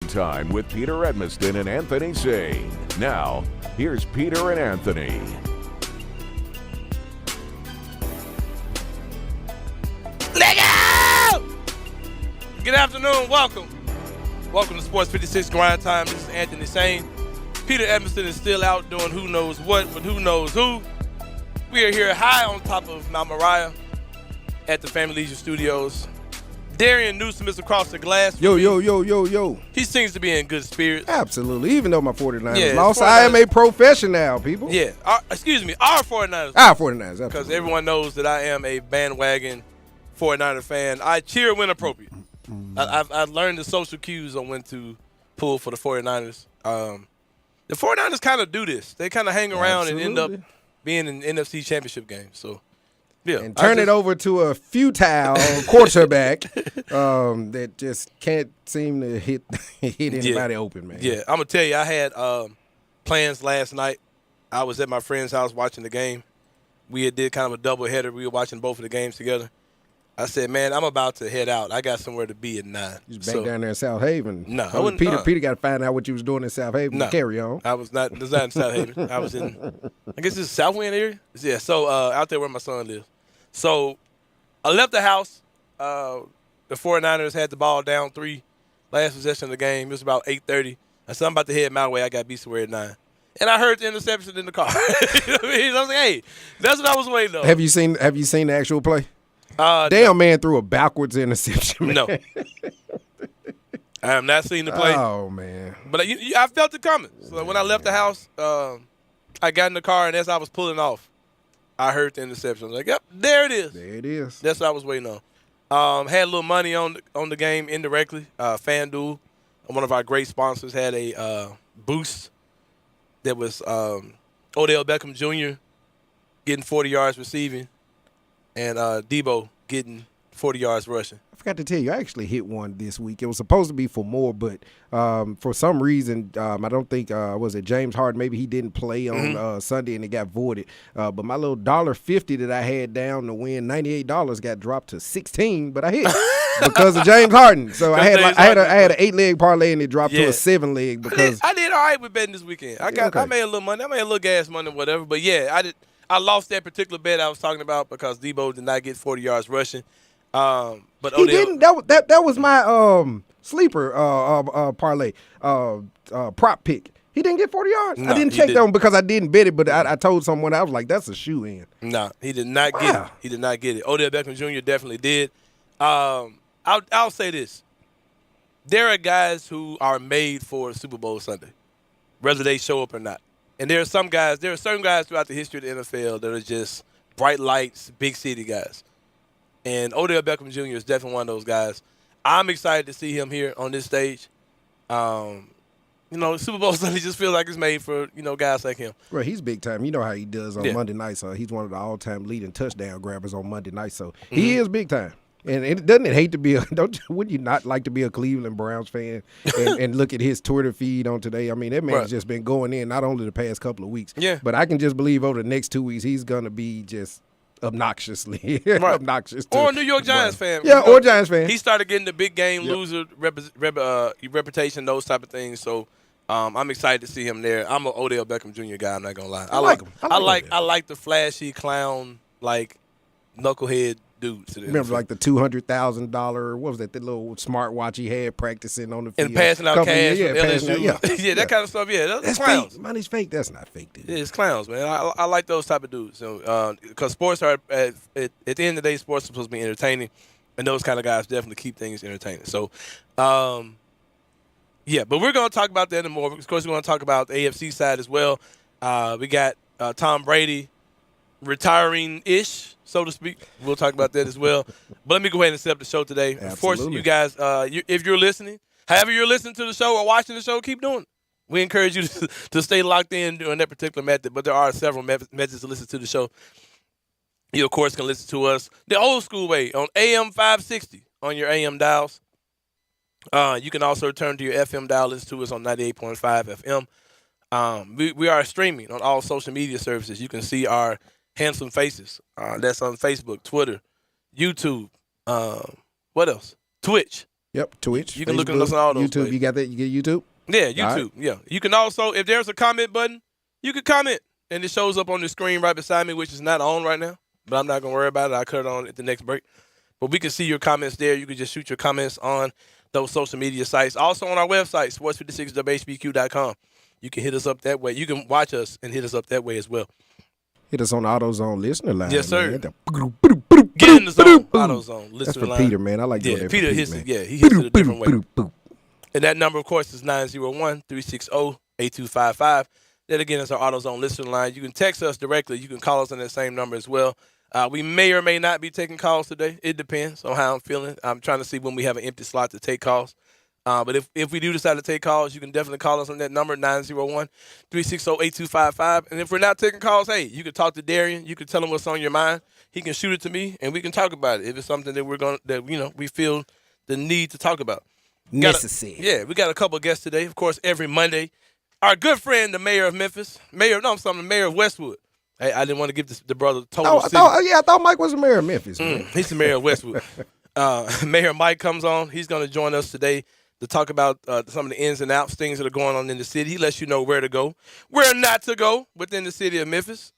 Time with Peter Edmiston and Anthony Sain. Now, here's Peter and Anthony. Let go! Good afternoon. Welcome to Sports 56 Grind Time. This is Anthony Sain. Peter Edmiston is still out doing who knows what with who knows who. We are here high on top of Mount Moriah at the Family Leisure Studios. Darian Newsom is across the glass. Yo. He seems to be in good spirits. Absolutely. Even though my 49ers Yeah, lost, 49ers. I am a professional, people. Yeah. Our 49ers. Our 49ers, absolutely. Because everyone knows that I am a bandwagon 49er fan. I cheer when appropriate. I've learned the social cues on when to pull for the 49ers. The 49ers kind of do this. They kind of hang around and end up being in NFC championship games. So, yeah. And turn it over to a futile quarterback that just can't seem to hit anybody open, man. Yeah, I'm going to tell you, I had plans last night. I was at my friend's house watching the game. We did kind of a doubleheader. We were watching both of the games together. I said, man, I'm about to head out. I got somewhere to be at 9. You was back down there in South Haven. No, I So wouldn't. Peter got to find out what you was doing in South Haven. No. Carry on. I was not in South Haven. I was in, I guess it's Southwind area. Yeah, so out there where my son lives. So I left the house. The 49ers had the ball down 3, last possession of the game. It was about 8:30. I said, I'm about to head my way. I got to be somewhere at 9. And I heard the interception in the car. You know what I mean? I was like, hey, that's what I was waiting on. Have you seen the actual play? No. Man threw a backwards interception. Man. No. I have not seen the play. Oh, man. But I felt it coming. So when I left the house, I got in the car, and as I was pulling off, I heard the interception. I was like, yep, there it is. There it is. That's what I was waiting on. Had a little money on the game indirectly. FanDuel, one of our great sponsors, had a boost that was Odell Beckham Jr. getting 40 yards receiving and Debo getting 40 yards rushing. I forgot to tell you, I actually hit one this week. It was supposed to be for more, but for some reason, I don't think, was it James Harden? Maybe he didn't play on Sunday and it got voided. But my little $1.50 that I had down to win $98 got dropped to $16, but I hit because of James Harden. So I had an 8-leg parlay and it dropped to a 7-leg because I did all right with betting this weekend. I made a little money. I made a little gas money, whatever. But yeah, I lost that particular bet I was talking about because Debo did not get 40 yards rushing. But he Odell didn't. That was my sleeper parlay prop pick. He didn't get 40 yards. No, I didn't check that one because I didn't bet it, but I told someone, I was like, that's a shoe in. No, he did not get it. He did not get it. Odell Beckham Jr. definitely did. I'll say this. There are guys who are made for Super Bowl Sunday, whether they show up or not. And there are certain guys throughout the history of the NFL that are just bright lights, big city guys. And Odell Beckham Jr. is definitely one of those guys. I'm excited to see him here on this stage. Super Bowl Sunday just feels like it's made for, guys like him. Well, he's big time. You know how he does on Monday nights. He's one of the all-time leading touchdown grabbers on Monday night. So he is big time. And wouldn't you not like to be a Cleveland Browns fan and look at his Twitter feed on today? I mean, that man's just been going in not only the past couple of weeks, but I can just believe over the next 2 weeks he's going to be just obnoxiously obnoxious. Or a New York Giants fan. Yeah, or Giants fan. He started getting the big game loser reputation, those type of things. So I'm excited to see him there. I'm an Odell Beckham Jr. guy. I'm not gonna lie. I like him. I like the flashy clown, like knucklehead dudes. Remember, like the $200,000. What was that? The little smartwatch he had practicing on the field and passing out cash. That kind of stuff. Yeah, that's clowns. Fake. Money's fake. That's not fake, dude. Yeah, it's clowns, man. I like those type of dudes. Because sports are at the end of the day, sports are supposed to be entertaining, and those kind of guys definitely keep things entertaining. So, but we're going to talk about that and more. Of course, we're going to talk about the AFC side as well. We got Tom Brady retiring-ish, so to speak. We'll talk about that as well. But let me go ahead and set up the show today. Absolutely. Of course, you guys, if you're listening, however you're listening to the show or watching the show, keep doing it. We encourage you to stay locked in during that particular method, but there are several methods to listen to the show. You, of course, can listen to us the old school way on AM 560 on your AM dials. You can also turn to your FM dial, listen to us on 98.5 FM. We are streaming on all social media services. You can see our handsome faces. That's on Facebook, Twitter, YouTube. What else? Twitch. Yep, Twitch. You can Facebook, look at us on all those YouTube. places. You got that? You get YouTube? Yeah, YouTube. Yeah. You can also, if there's a comment button, you can comment. And it shows up on the screen right beside me, which is not on right now. But I'm not going to worry about it. I'll cut it on at the next break. But we can see your comments there. You can just shoot your comments on those social media sites. Also on our website, sports56.hbq.com. You can hit us up that way. You can watch us and hit us up that way as well. Hit us on AutoZone listener line. Yes, sir. Man. Get in the zone. AutoZone. That's Listener for line. Peter, man. I like doing that. Peter for hits Peter, it. man. Yeah, he hits it a different way. And that number, of course, is 901-360-8255. That, again, is our AutoZone listener line. You can text us directly. You can call us on that same number as well. We may or may not be taking calls today. It depends on how I'm feeling. I'm trying to see when we have an empty slot to take calls. But if we do decide to take calls, you can definitely call us on that number, 901-360-8255. And if we're not taking calls, hey, you can talk to Darian. You can tell him what's on your mind. He can shoot it to me, and we can talk about it if it's something that we feel the need to talk about. Necessary. We got a couple of guests today. Of course, every Monday, our good friend, the mayor of Memphis, the mayor of Westwood. Hey, I didn't want to give the brother total city. I thought Mike was the mayor of Memphis. Man. He's the mayor of Westwood. Mayor Mike comes on. He's going to join us today to talk about some of the ins and outs, things that are going on in the city. He lets you know where to go, where not to go within the city of Memphis.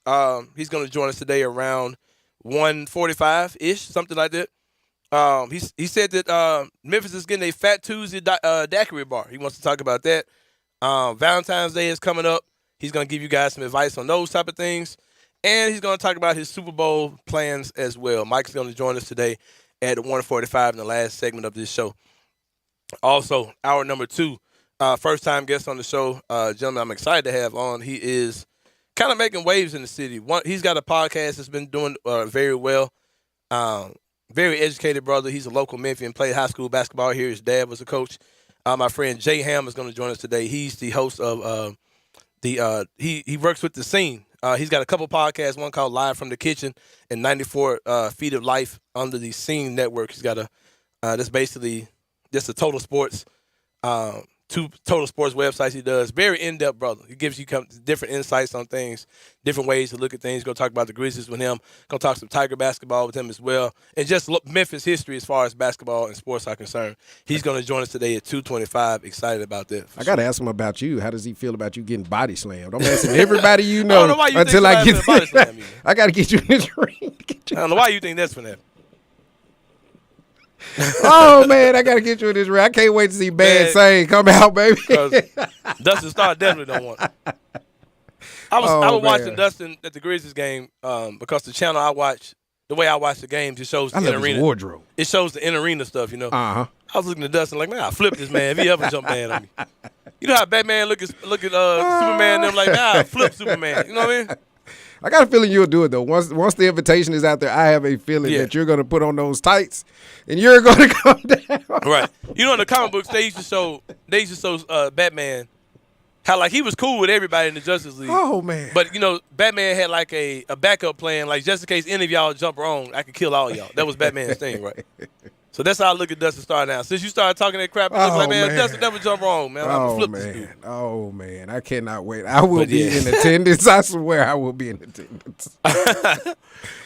He's going to join us today around 1:45-ish, something like that. He said that Memphis is getting a Fat Tuesday daiquiri bar. He wants to talk about that. Valentine's Day is coming up. He's going to give you guys some advice on those type of things. And he's going to talk about his Super Bowl plans as well. Mike's going to join us today at 1:45 in the last segment of this show. Also, hour number 2, first-time guest on the show, gentleman I'm excited to have on. He is kind of making waves in the city. He's got a podcast that's been doing very well. Very educated brother. He's a local Memphian, played high school basketball here. His dad was a coach. My friend Jay Ham is going to join us today. He's the host of he works with the Sain. He's got a couple podcasts, one called Live from the Kitchen and 94 Feet of Life under the Sain Network. He's got that's basically just a total sports, 2 total sports websites he does. Very in-depth brother. He gives you different insights on things, different ways to look at things. Go talk about the Grizzlies with him. Go talk some Tiger basketball with him as well. And just look Memphis history as far as basketball and sports are concerned. He's going to join us today at 2:25. Excited about that. I got to ask him about you. How does he feel about you getting body slammed? I'm asking everybody you know, I don't know why you until think I get body slam you. I got to get you in this ring. I don't know why you think that's for that. Oh man, I gotta get you in this ring. I can't wait to see Bad Sain come out, baby. Dustin Starr definitely don't want it. I was watching Dustin at the Grizzlies game because the channel I watch, the way I watch the games, it shows the in-arena wardrobe. It shows the in-arena stuff, you know. Uh-huh. I was looking at Dustin like, man, I'll flip this man if he ever jump man on me. You know how Batman look at Superman and them like, man, I'll flip Superman. You know what I mean? I got a feeling you'll do it though. Once the invitation is out there, I have a feeling that you're gonna put on those tights and you're gonna come down. Right. You know, in the comic books, they used to show Batman how like he was cool with everybody in the Justice League. Oh man. But you know, Batman had like a backup plan, like just in case any of y'all jump wrong, I could kill all y'all. That was Batman's thing, right? So that's how I look at Dustin Starr now. Since you started talking that crap, it looks like, man, Dustin never jump wrong, man. I'm gonna flip this dude. Oh man, I cannot wait. I will be in attendance. I swear I will be in attendance.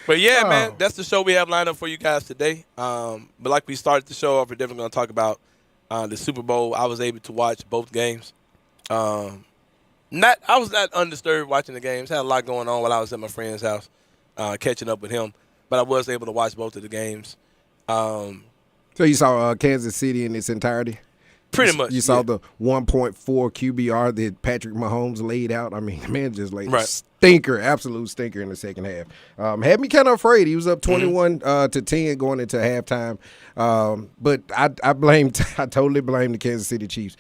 But yeah, man, that's the show we have lined up for you guys today. But like we started the show off, we're definitely gonna talk about the Super Bowl. I was able to watch both games. I was not undisturbed watching the games. Had a lot going on while I was at my friend's house, catching up with him. But I was able to watch both of the games. So you saw Kansas City in its entirety? Pretty much. You saw the 1.4 QBR that Patrick Mahomes laid out. I mean, the man just laid a stinker, absolute stinker in the second half. Had me kind of afraid. He was up 21 to 10 going into halftime. But I totally blame the Kansas City Chiefs.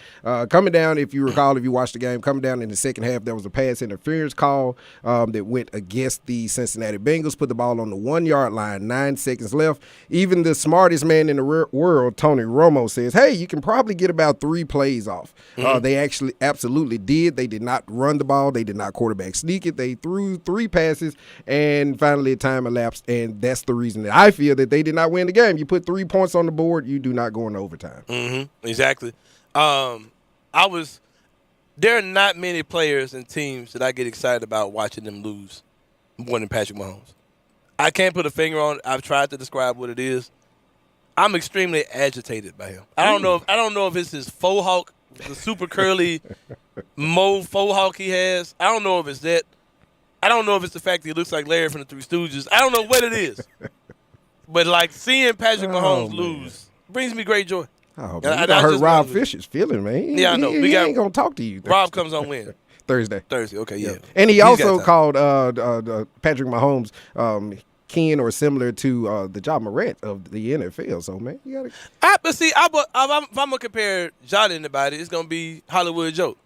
Coming down, if you recall, if you watched the game, coming down in the second half, there was a pass interference call that went against the Cincinnati Bengals, put the ball on the 1 yard line, 9 seconds left. Even the smartest man in the world, Tony Romo, says, hey, you can probably get about 3 plays off. They actually absolutely did. They did not run the ball. They did not quarterback sneak it. They threw 3 passes, and finally time elapsed, and that's the reason that I feel that they did not win the game. You put 3 points on the board, you do not go into overtime. Exactly. There are not many players and teams that I get excited about watching them lose more than Patrick Mahomes. I can't put a finger on it. I've tried to describe what it is. I'm extremely agitated by him. I don't know if it's his faux hawk, the super curly mauve faux hawk he has. I don't know if it's that. I don't know if it's the fact that he looks like Larry from the Three Stooges. I don't know what it is. But like seeing Patrick Mahomes lose brings me great joy. Oh, man. You hurt Rob Fisher's feeling, man. Yeah, I know. He ain't gonna talk to you. Rob comes on when? Thursday. Okay, yeah. And he also called Patrick Mahomes kin or similar to the Ja Morant of the NFL. So, man, you gotta. But see, if I'm gonna compare Ja to anybody, it's gonna be Hollywood Joe.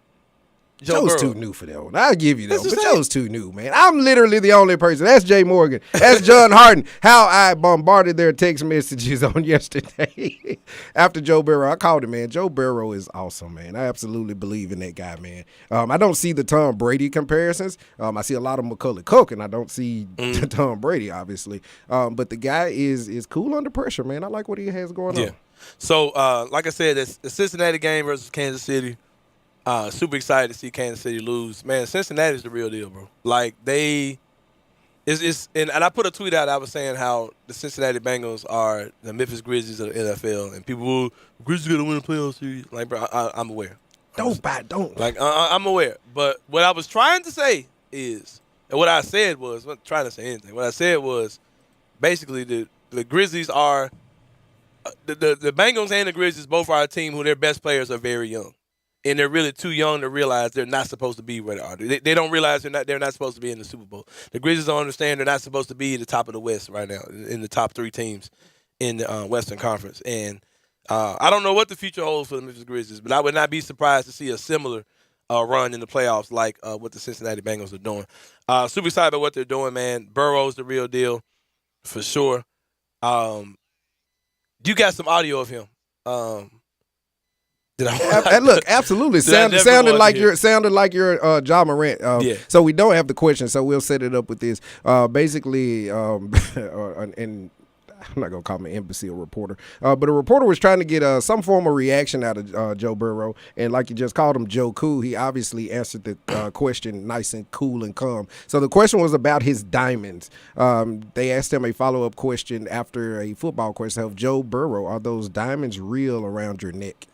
Joe's too new for that one. I'll give you that one, but Joe's too new, man. I'm literally the only person. That's Jay Morgan. That's John Harden. How I bombarded their text messages on yesterday after Joe Burrow. I called him, man. Joe Burrow is awesome, man. I absolutely believe in that guy, man. I don't see the Tom Brady comparisons. I see a lot of Macaulay Culkin. I don't see Tom Brady, obviously. But the guy is cool under pressure, man. I like what he has going on. So, like I said, the Cincinnati game versus Kansas City. Super excited to see Kansas City lose. Man, Cincinnati's the real deal, bro. Like and I put a tweet out. I was saying how the Cincinnati Bengals are the Memphis Grizzlies of the NFL, and people, Grizzlies gonna win a playoff series. Like, bro, I'm aware. Don't. Like, I'm aware. But what I was trying to say is, and what I said was, I'm not trying to say anything. What I said was, basically, the Grizzlies are the Bengals and the Grizzlies both are a team who their best players are very young. And they're really too young to realize they're not supposed to be where they are. They don't realize they're not supposed to be in the Super Bowl. The Grizzlies don't understand they're not supposed to be at the top of the West right now, in the top 3 teams in the Western Conference. And I don't know what the future holds for the Memphis Grizzlies, but I would not be surprised to see a similar run in the playoffs like what the Cincinnati Bengals are doing. Super excited about what they're doing, man. Burrow's the real deal, for sure. You got some audio of him. Look, absolutely. Sounded like you're Ja Morant. So we don't have the question, so we'll set it up with this. Basically, and I'm not gonna call him an imbecile reporter, but a reporter was trying to get some form of reaction out of Joe Burrow, and like you just called him Joe Cool, he obviously answered the question nice and cool and calm. So the question was about his diamonds. They asked him a follow-up question after a football question of Joe Burrow: are those diamonds real around your neck?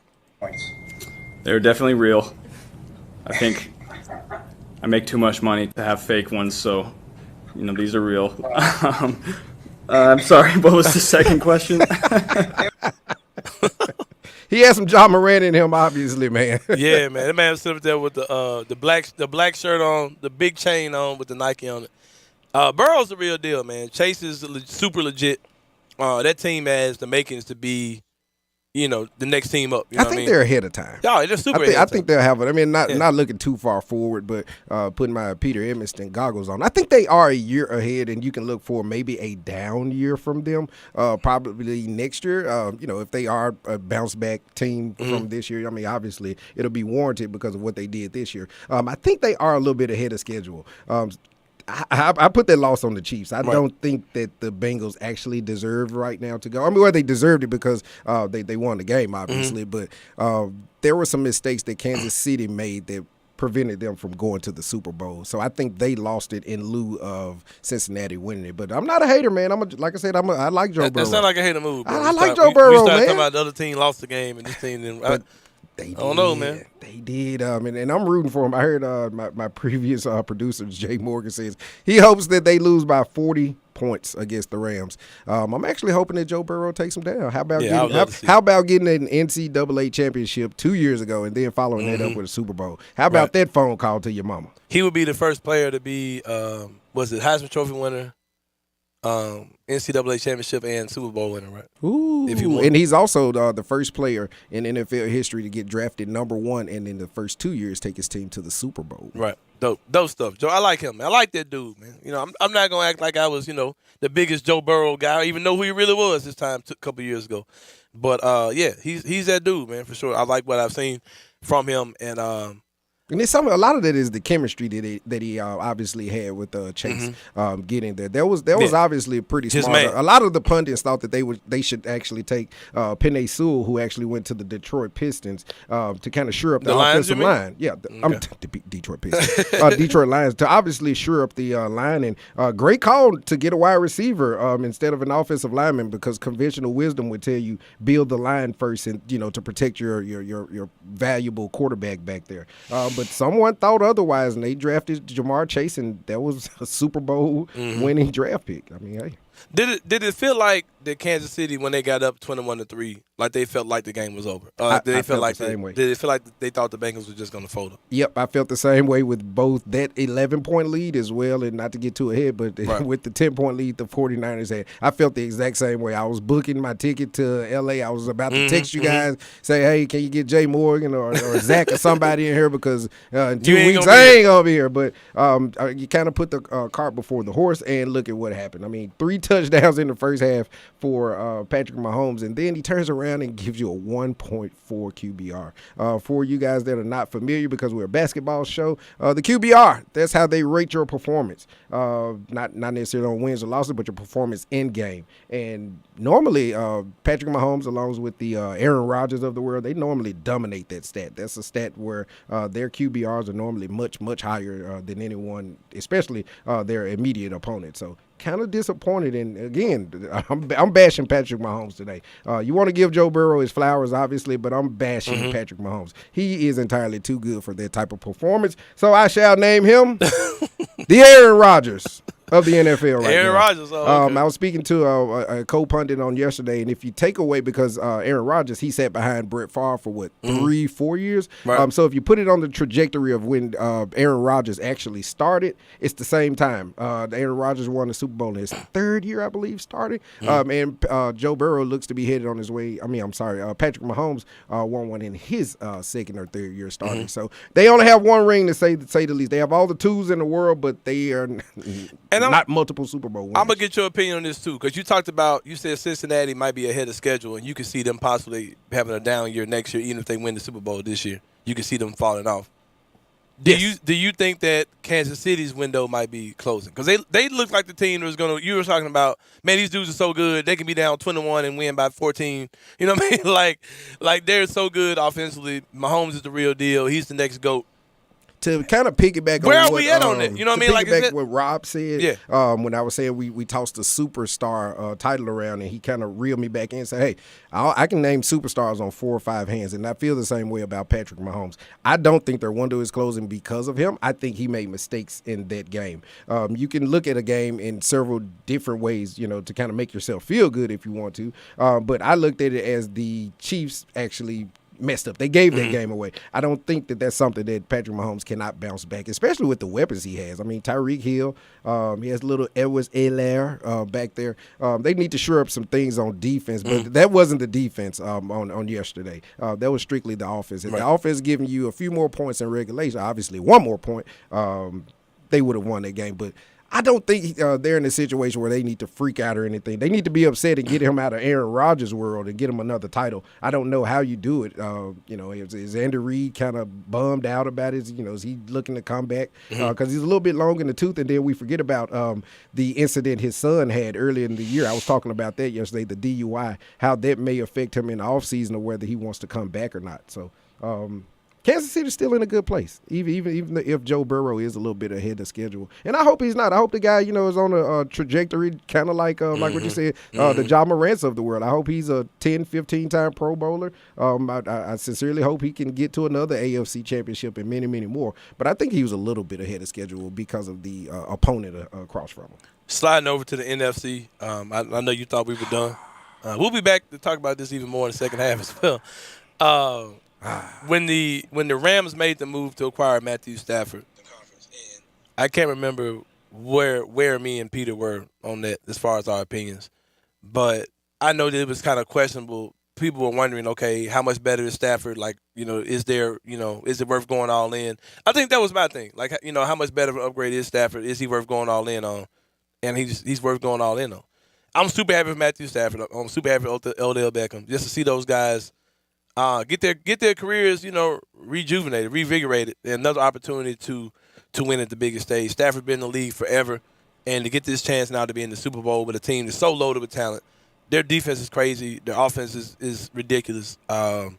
They're definitely real. I think I make too much money to have fake ones, so these are real. I'm sorry, what was the second question? He had some Ja Morant in him, obviously, man. Yeah, man. That man was sitting up there with the black shirt on, the big chain on with the Nike on it. Burrow's the real deal, man. Chase is super legit. That team has the makings to be the next team up. I think they're ahead of time. Yeah, they're super ahead of time. I think they'll have it. I mean, not looking too far forward, but putting my Peter Emerson goggles on. I think they are a year ahead, and you can look for maybe a down year from them, probably next year. If they are a bounce-back team from this year, I mean, obviously it'll be warranted because of what they did this year. I think they are a little bit ahead of schedule. I put that loss on the Chiefs. I don't think that the Bengals actually deserve right now to go. I mean, well, they deserved it because they won the game, obviously, but there were some mistakes that Kansas City made that prevented them from going to the Super Bowl. So I think they lost it in lieu of Cincinnati winning it. But I'm not a hater, man. Like I said, I like Joe Burrow. That sounds like a hater move, bro. I like Joe Burrow, man. We started talking about the other team lost the game, and this team didn't. I don't know, man. They did, and I'm rooting for him. I heard my previous producer, Jay Morgan, says he hopes that they lose by 40 points against the Rams. I'm actually hoping that Joe Burrow takes them down. How about getting an NCAA championship 2 years ago and then following that up with a Super Bowl? How about that phone call to your mama? He would be the first player to be, Heisman Trophy winner, NCAA championship and Super Bowl winner, right? Ooh, and he's also the first player in NFL history to get drafted #1 and in the first 2 years take his team to the Super Bowl. Right. Dope stuff. Joe, I like him, man. I like that dude, man. I'm not going to act like I was, the biggest Joe Burrow guy, or even know who he really was this time a couple years ago. But, he's that dude, man, for sure. I like what I've seen from him, and it's a lot of that is the chemistry that he obviously had with Chase getting there. There was obviously a pretty smart. A lot of the pundits thought that they should actually take Penei Sewell, who actually went to the Detroit Pistons, to kind of shore up the offensive line. Yeah, I'm Detroit Pistons. Detroit Lions to obviously shore up the line, and great call to get a wide receiver instead of an offensive lineman, because conventional wisdom would tell you build the line first, and to protect your valuable quarterback back there. But someone thought otherwise, and they drafted Jamar Chase, and that was a Super Bowl winning draft pick. I mean, hey. Did it feel like that Kansas City, when they got up 21-3, like they felt like the game was over? Did it feel like the same way? Did it feel like they thought the Bengals were just going to fold them? Yep, I felt the same way with both that 11-point lead as well, and not to get too ahead, but with the 10-point lead the 49ers had. I felt the exact same way. I was booking my ticket to L.A. I was about to text you guys, say, hey, can you get Jay Morgan or Zach or somebody in here, because in 2 weeks I ain't going to be here. But you kind of put the cart before the horse, and look at what happened. I mean, 3 touchdowns in the first half for Patrick Mahomes, and then he turns around and gives you a 1.4 QBR. For you guys that are not familiar, because we're a basketball show, the QBR, that's how they rate your performance. Not necessarily on wins or losses, but your performance in game. And normally, Patrick Mahomes, along with the Aaron Rodgers of the world, they normally dominate that stat. That's a stat where their QBRs are normally much, much higher than anyone, especially their immediate opponent. So kind of disappointed, and again, I'm bashing Patrick Mahomes today. You want to give Joe Burrow his flowers, obviously, but I'm bashing Patrick Mahomes. He is entirely too good for that type of performance, so I shall name him the Aaron Rodgers of the NFL right Aaron now. Rodgers. Oh, okay. I was speaking to a co-pundit on yesterday, and if you take away, because Aaron Rodgers, he sat behind Brett Favre for what, 3-4 years? Right. So if you put it on the trajectory of when Aaron Rodgers actually started, it's the same time. Aaron Rodgers won the Super Bowl in his 3rd year, I believe, starting. And Joe Burrow looks to be headed on his way. Patrick Mahomes won one in his 2nd or 3rd year starting. So they only have one ring, to say the least. They have all the tools in the world, but they are not multiple Super Bowl winners. I'm going to get your opinion on this, too, because you said Cincinnati might be ahead of schedule, and you can see them possibly having a down year next year, even if they win the Super Bowl this year. You can see them falling off. Do you think that Kansas City's window might be closing? Because they look like the team that was going to – you were talking about, man, these dudes are so good. They can be down 21 and win by 14. You know what I mean? Like they're so good offensively. Mahomes is the real deal. He's the next GOAT. To kind of piggyback where on are we at on it? You know what I mean? Like what Rob said, when I was saying we tossed the superstar title around, and he kind of reeled me back in and said, hey, I can name superstars on 4 or 5 hands, and I feel the same way about Patrick Mahomes. I don't think their window is closing because of him. I think he made mistakes in that game. You can look at a game in several different ways, to kind of make yourself feel good if you want to, but I looked at it as the Chiefs actually messed up. They gave that game away. I don't think that that's something that Patrick Mahomes cannot bounce back, especially with the weapons he has. I mean, Tyreek Hill, he has little Edwards-Helaire back there. They need to shore up some things on defense, but that wasn't the defense on yesterday. That was strictly the offense. If the offense giving you a few more points in regulation, obviously one more point, they would have won that game. But I don't think they're in a situation where they need to freak out or anything. They need to be upset and get him out of Aaron Rodgers' world and get him another title. I don't know how you do it. Is Andy Reid kind of bummed out about it? Is he looking to come back? Because he's a little bit long in the tooth. And then we forget about the incident his son had earlier in the year. I was talking about that yesterday, the DUI, how that may affect him in the offseason or whether he wants to come back or not. So Kansas City's still in a good place, even if Joe Burrow is a little bit ahead of schedule. And I hope he's not. I hope the guy, is on a trajectory kind of like what you said, the John Morants of the world. I hope he's a 10, 15-time Pro Bowler. I sincerely hope he can get to another AFC championship and many, many more. But I think he was a little bit ahead of schedule because of the opponent across from him. Sliding over to the NFC, I know you thought we were done. We'll be back to talk about this even more in the second half as well. When the Rams made the move to acquire Matthew Stafford, I can't remember where me and Peter were on that as far as our opinions, but I know that it was kind of questionable. People were wondering, okay, how much better is Stafford? Is it worth going all in? I think that was my thing. How much better of an upgrade is Stafford? Is he worth going all in on? And he's worth going all in on. I'm super happy with Matthew Stafford. I'm super happy with Odell Beckham. Just to see those guys get their careers, rejuvenated, revigorated, and another opportunity to win at the biggest stage. Stafford been in the league forever, and to get this chance now to be in the Super Bowl with a team that's so loaded with talent. Their defense is crazy. Their offense is ridiculous. And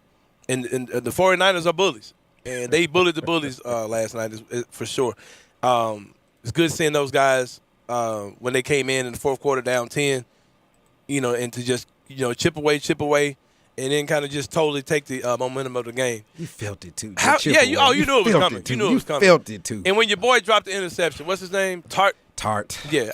the 49ers are bullies. and they bullied the bullies last night for sure. It's good seeing those guys when they came in the fourth quarter down 10, and to just chip away, and then kind of just totally take the momentum of the game. You felt it too. You knew it was coming. You knew it was coming. Felt it too. And when your boy dropped the interception, what's his name? Tart. Yeah.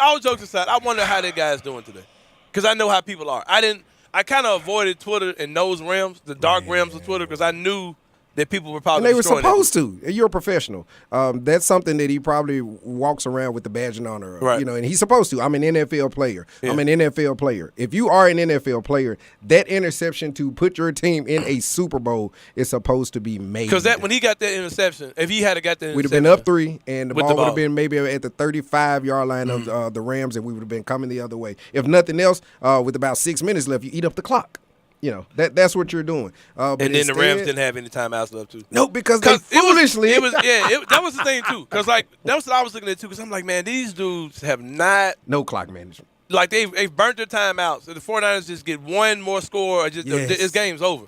All jokes aside, I wonder how that guy's doing today, because I know how people are. I kind of avoided Twitter and those realms, the dark realms of Twitter, because I knew that people were probably and they were supposed to. You're a professional. That's something that he probably walks around with the badge and honor of, right. And he's supposed to. I'm an NFL player. Yeah. I'm an NFL player. If you are an NFL player, that interception to put your team in a Super Bowl is supposed to be made. Because when he got that interception, if he had got that interception, we'd have been up 3, and the ball would have been maybe at the 35-yard line of the Rams, and we would have been coming the other way. If nothing else, with about 6 minutes left, you eat up the clock. That's what you're doing. And then the Rams didn't have any timeouts left too. No, because they foolishly. That was the thing too. Because that was what I was looking at too. Because I'm like, man, these dudes have no clock management. Like they've burnt their timeouts. So the 49ers just get one more score, or this game's over.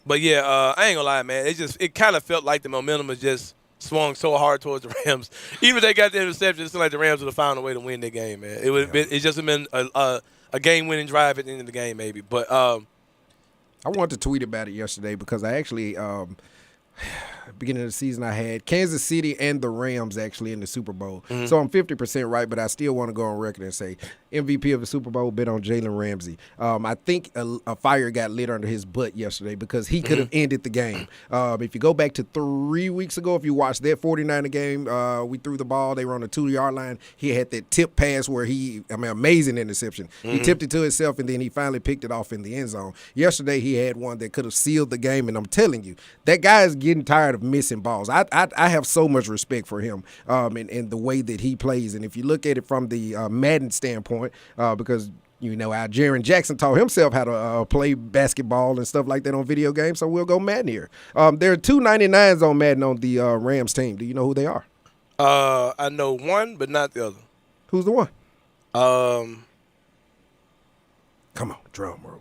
But I ain't gonna lie, man. It kind of felt like the momentum was just swung so hard towards the Rams. Even if they got the interception, it's like the Rams would have found a way to win the game, man. It just have been a game-winning drive at the end of the game, maybe. But I wanted to tweet about it yesterday because I actually, beginning of the season, I had Kansas City and the Rams actually in the Super Bowl. Mm-hmm. So I'm 50% right, but I still want to go on record and say MVP of the Super Bowl bet on Jalen Ramsey. I think a fire got lit under his butt yesterday because he could have ended the game. If you go back to 3 weeks ago, if you watched that 49er game, we threw the ball. They were on the 2-yard line. He had that tip pass where amazing interception. He tipped it to himself, and then he finally picked it off in the end zone. Yesterday, he had one that could have sealed the game, and I'm telling you, that guy is getting tired of missing balls. I have so much respect for him and the way that he plays. And if you look at it from the Madden standpoint, because our Jaren Jackson taught himself how to play basketball and stuff like that on video games, so we'll go Madden here. There are 2 99s on Madden on the Rams team. Do you know who they are? I know one, but not the other. Who's the one? Come on, drum roll.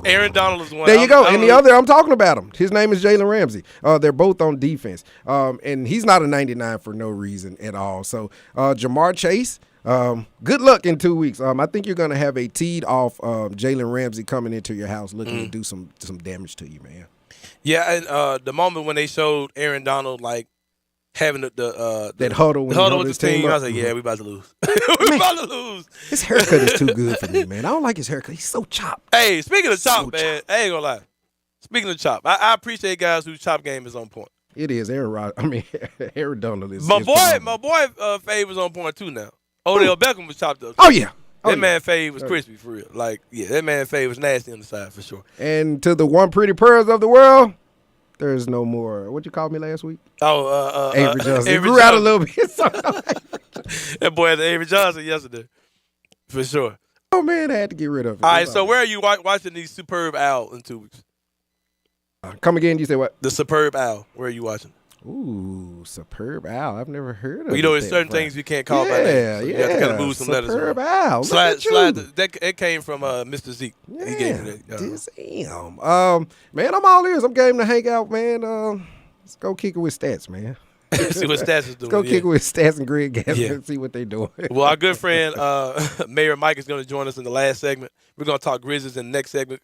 Aaron Donald is one. There you go. And the other, I'm talking about him. His name is Jalen Ramsey. They're both on defense. And he's not a 99 for no reason at all. So Jamar Chase, good luck in 2 weeks. I think you're going to have a teed off Jalen Ramsey coming into your house looking to do some damage to you, man. Yeah, and the moment when they showed Aaron Donald, like, having that huddle with his team, I was like, yeah, we about to lose. We about to lose. His haircut is too good for me, man. I don't like his haircut. He's so chopped. Hey, speaking of chop, man, I ain't gonna lie. Speaking of chop, I appreciate guys whose chop game is on point. It is. Aaron Donald is. My boy Fave was on point too now. Odell Beckham was chopped up too. Oh, yeah. That man Fave was crispy for real. Like, yeah, that man Fave was nasty on the side for sure. And to the one pretty pearls of the world, there's no more. What'd you call me last week? Avery Johnson. He grew out a little bit. That boy had the Avery Johnson yesterday, for sure. Oh, man, I had to get rid of it. All right, so where are you watching the Superb Owl in 2 weeks? Come again, you say what? The Superb Owl. Where are you watching? Ooh, Superb Owl. I've never heard of it. There's certain things we can't call by name. So you have to kind of move some letters around. Superb Owl. Slide. That came from Mr. Zeke. Yeah, he gave me that. Damn. Man, I'm all ears. I'm game to hang out, man. Let's go kick it with stats, man. See what Stats is doing. Let's go kick it with Stats and Greg Gaffney and see what they're doing. Well, our good friend Mayor Mike is going to join us in the last segment. We're going to talk Grizzlies in the next segment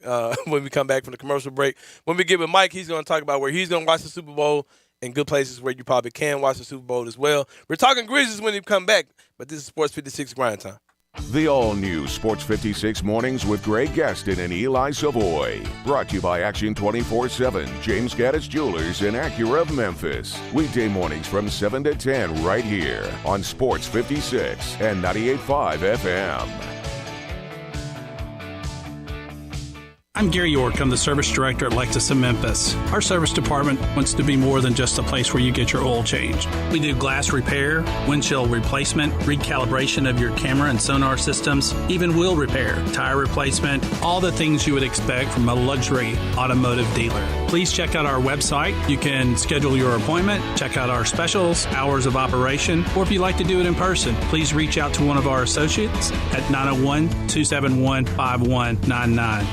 when we come back from the commercial break. When we get with Mike, he's going to talk about where he's going to watch the Super Bowl and good places where you probably can watch the Super Bowl as well. We're talking Grizzlies when he come back, but this is Sports 56 Grind Time. The all-new Sports 56 Mornings with Greg Gaston and Eli Savoy. Brought to you by Action 24/7, James Gaddis Jewelers, and Acura of Memphis. Weekday mornings from 7 to 10 right here on Sports 56 and 98.5 FM. I'm Gary York. I'm the service director at Lexus of Memphis. Our service department wants to be more than just a place where you get your oil changed. We do glass repair, windshield replacement, recalibration of your camera and sonar systems, even wheel repair, tire replacement, all the things you would expect from a luxury automotive dealer. Please check out our website. You can schedule your appointment, check out our specials, hours of operation, or if you'd like to do it in person, please reach out to one of our associates at 901-271-5199.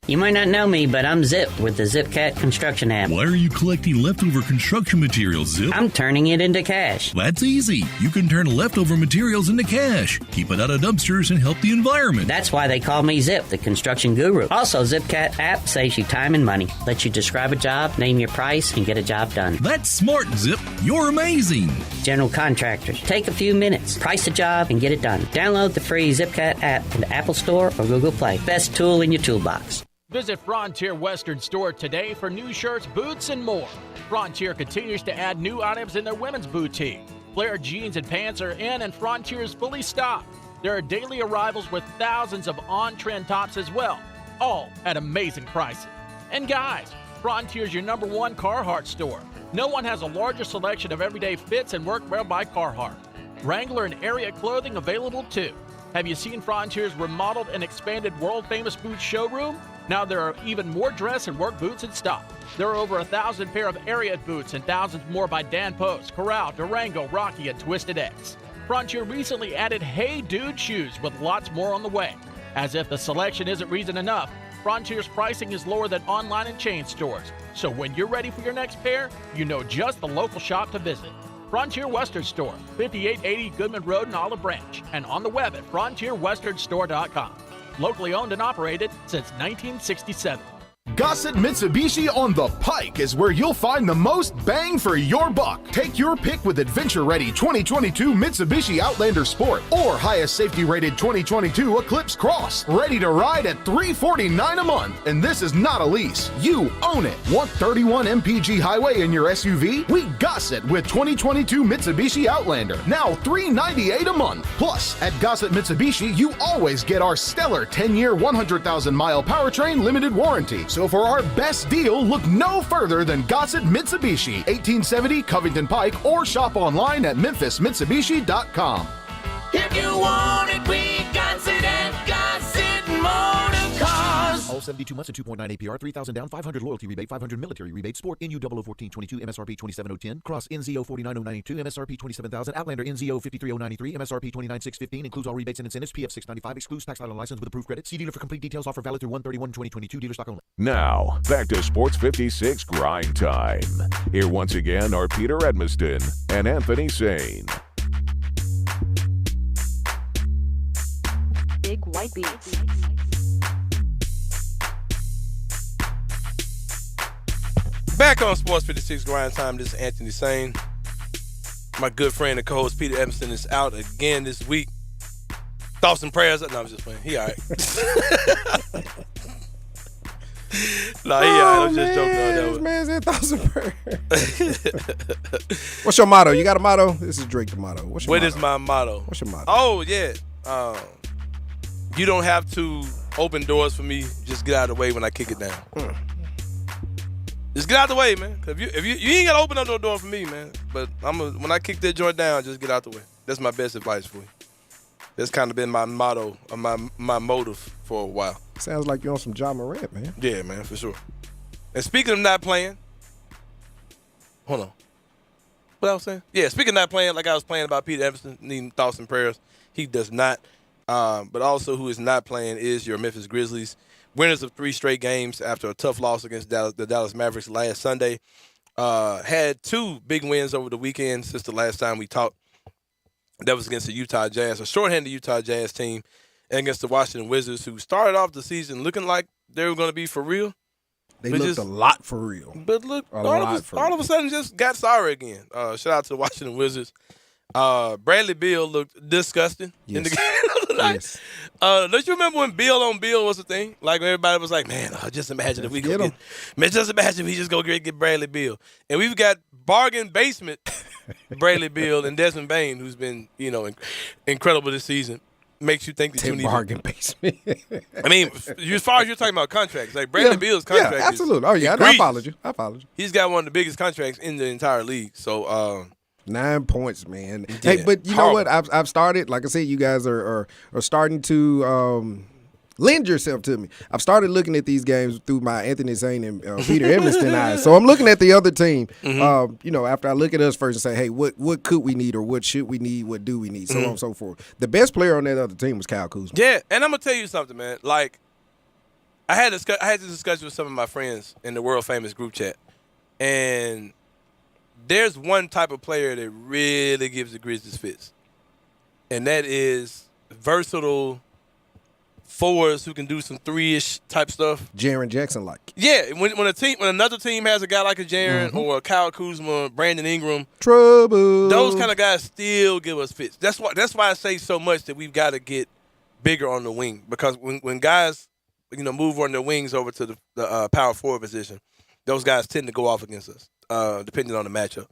You might not know me, but I'm Zip with the ZipCat construction app. Why are you collecting leftover construction materials, Zip? I'm turning it into cash. That's easy. You can turn leftover materials into cash. Keep it out of dumpsters and help the environment. That's why they call me Zip, the construction guru. Also, ZipCat app saves you time and money. Lets you describe a job, name your price, and get a job done. That's smart, Zip. You're amazing. General contractors, take a few minutes, price a job, and get it done. Download the free ZipCat app in the Apple Store or Google Play. Best tool in your toolbox. Visit Frontier Western Store today for new shirts, boots, and more. Frontier continues to add new items in their women's boutique. Flare jeans and pants are in, and Frontier is fully stocked. There are daily arrivals with thousands of on-trend tops as well, all at amazing prices. And guys, Frontier is your #1 Carhartt store. No one has a larger selection of everyday fits and workwear by Carhartt. Wrangler and Area clothing available too. Have you seen Frontier's remodeled and expanded world-famous boots showroom? Now there are even more dress and work boots in stock. There are over 1,000 pair of Ariat boots and thousands more by Dan Post, Corral, Durango, Rocky, and Twisted X. Frontier recently added Hey Dude shoes with lots more on the way. As if the selection isn't reason enough, Frontier's pricing is lower than online and chain stores. So when you're ready for your next pair, you know just the local shop to visit. Frontier Western Store, 5880 Goodman Road in Olive Branch, and on the web at frontierwesternstore.com. Locally owned and operated since 1967. Gossett Mitsubishi on the Pike is where you'll find the most bang for your buck. Take your pick with adventure-ready 2022 Mitsubishi Outlander Sport or highest safety-rated 2022 Eclipse Cross. Ready to ride at $349 a month. And this is not a lease. You own it. Want 31 mpg highway in your SUV? We Gossett with 2022 Mitsubishi Outlander. Now $398 a month. Plus, at Gossett Mitsubishi, you always get our stellar 10-year, 100,000-mile powertrain limited warranty. So for our best deal, look no further than Gossett Mitsubishi, 1870 Covington Pike, or shop online at memphismitsubishi.com. If you want it, we Gossett and Gossett Motor Cars. All 72 months at 2.9 APR, 3,000 down, 500 loyalty rebate, 500 military rebate, Sport NU 001422, MSRP 27010, Cross NZO 49092, MSRP 27,000, Outlander NZO 53093, MSRP 29615, includes all rebates and incentives, PF 695, excludes tax title license with approved credit. See dealer for complete details. Offer valid through 1/31/2022, dealer stock only. Now, back to Sports 56 Grind Time. Here once again are Peter Edmiston and Anthony Sain. Big White Beats. Back on Sports 56 Grind Time, this is Anthony Sain. My good friend and co-host Peter Edmiston is out again this week. Thoughts and prayers. No, I'm just playing. He all right. No, he all right. I was just joking on that This one. man said thoughts and prayers. What's your motto? You got a motto? This is Drake the motto. What's your What motto? is my motto? What's your motto? Oh, yeah. You don't have to open doors for me. Just get out of the way when I kick it down. Just get out the way, man. Cause if you ain't gotta open up no door for me, man. But when I kick that joint down, just get out the way. That's my best advice for you. That's kind of been my motto, or my motive for a while. Sounds like you're on some Ja Morant, man. Yeah, man, for sure. And speaking of not playing, hold on. What I was saying? Yeah, speaking of not playing, like I was playing about Peter Edmiston needing thoughts and prayers. He does not. But also who is not playing is your Memphis Grizzlies. Winners of 3 straight games after a tough loss against the Dallas Mavericks last Sunday. Had 2 big wins over the weekend since the last time we talked. That was against the Utah Jazz, a shorthanded Utah Jazz team, and against the Washington Wizards, who started off the season looking like they were going to be for real. They looked a lot for real. But look, all of a sudden just got sorry again. Shout out to the Washington Wizards. Bradley Beal looked disgusting in the game the other night. Yes. Don't you remember when Beal on Beal was a thing? Like everybody was like, man, just imagine if we go get, man, just imagine if we just go get Bradley Beal. And we've got bargain basement Bradley Beal and Desmond Bain, who's been, incredible this season. Makes you think that you need bargain basement. I mean, as far as you're talking about contracts, like Bradley Beal's contract, yeah, absolutely. Oh yeah, I apologize. He's got one of the biggest contracts in the entire league. So 9 points, man. Yeah, hey, but you know what? I've started. Like I said, you guys are starting to lend yourself to me. I've started looking at these games through my Anthony Sain and Peter Edmiston eyes. So I'm looking at the other team. After I look at us first and say, hey, what could we need or what should we need? What do we need? So on and so forth. The best player on that other team was Kyle Kuzma. Yeah, and I'm gonna tell you something, man. Like, I had this discussion with some of my friends in the world famous group chat, and there's one type of player that really gives the Grizzlies fits, and that is versatile forwards who can do some 3-ish type stuff. Jaren Jackson like. Yeah, when another team has a guy like a Jaren or a Kyle Kuzma, Brandon Ingram, trouble. Those kind of guys still give us fits. That's why I say so much that we've got to get bigger on the wing, because when guys move on their wings over to the power forward position, those guys tend to go off against us, depending on the matchup.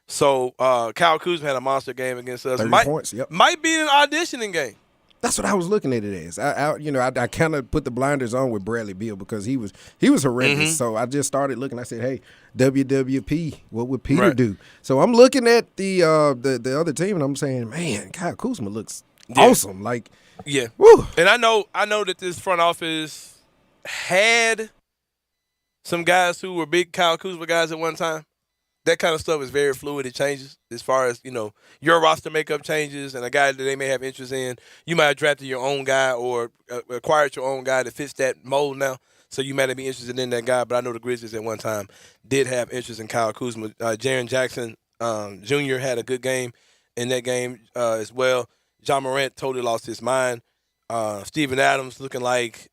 So Kyle Kuzma had a monster game against us. 30 points. Yep. Might be an auditioning game. That's what I was looking at it as. I kind of put the blinders on with Bradley Beal because he was horrendous. So I just started looking. I said, hey, WWP, what would Peter do? So I'm looking at the other team and I'm saying, man, Kyle Kuzma looks awesome. Like, yeah. Woo. And I know that this front office had some guys who were big Kyle Kuzma guys at one time. That kind of stuff is very fluid. It changes as far as, your roster makeup changes and a guy that they may have interest in. You might have drafted your own guy or acquired your own guy that fits that mold now. So you might be interested in that guy. But I know the Grizzlies at one time did have interest in Kyle Kuzma. Jaren Jackson Jr. had a good game in that game as well. John Morant totally lost his mind. Steven Adams looking like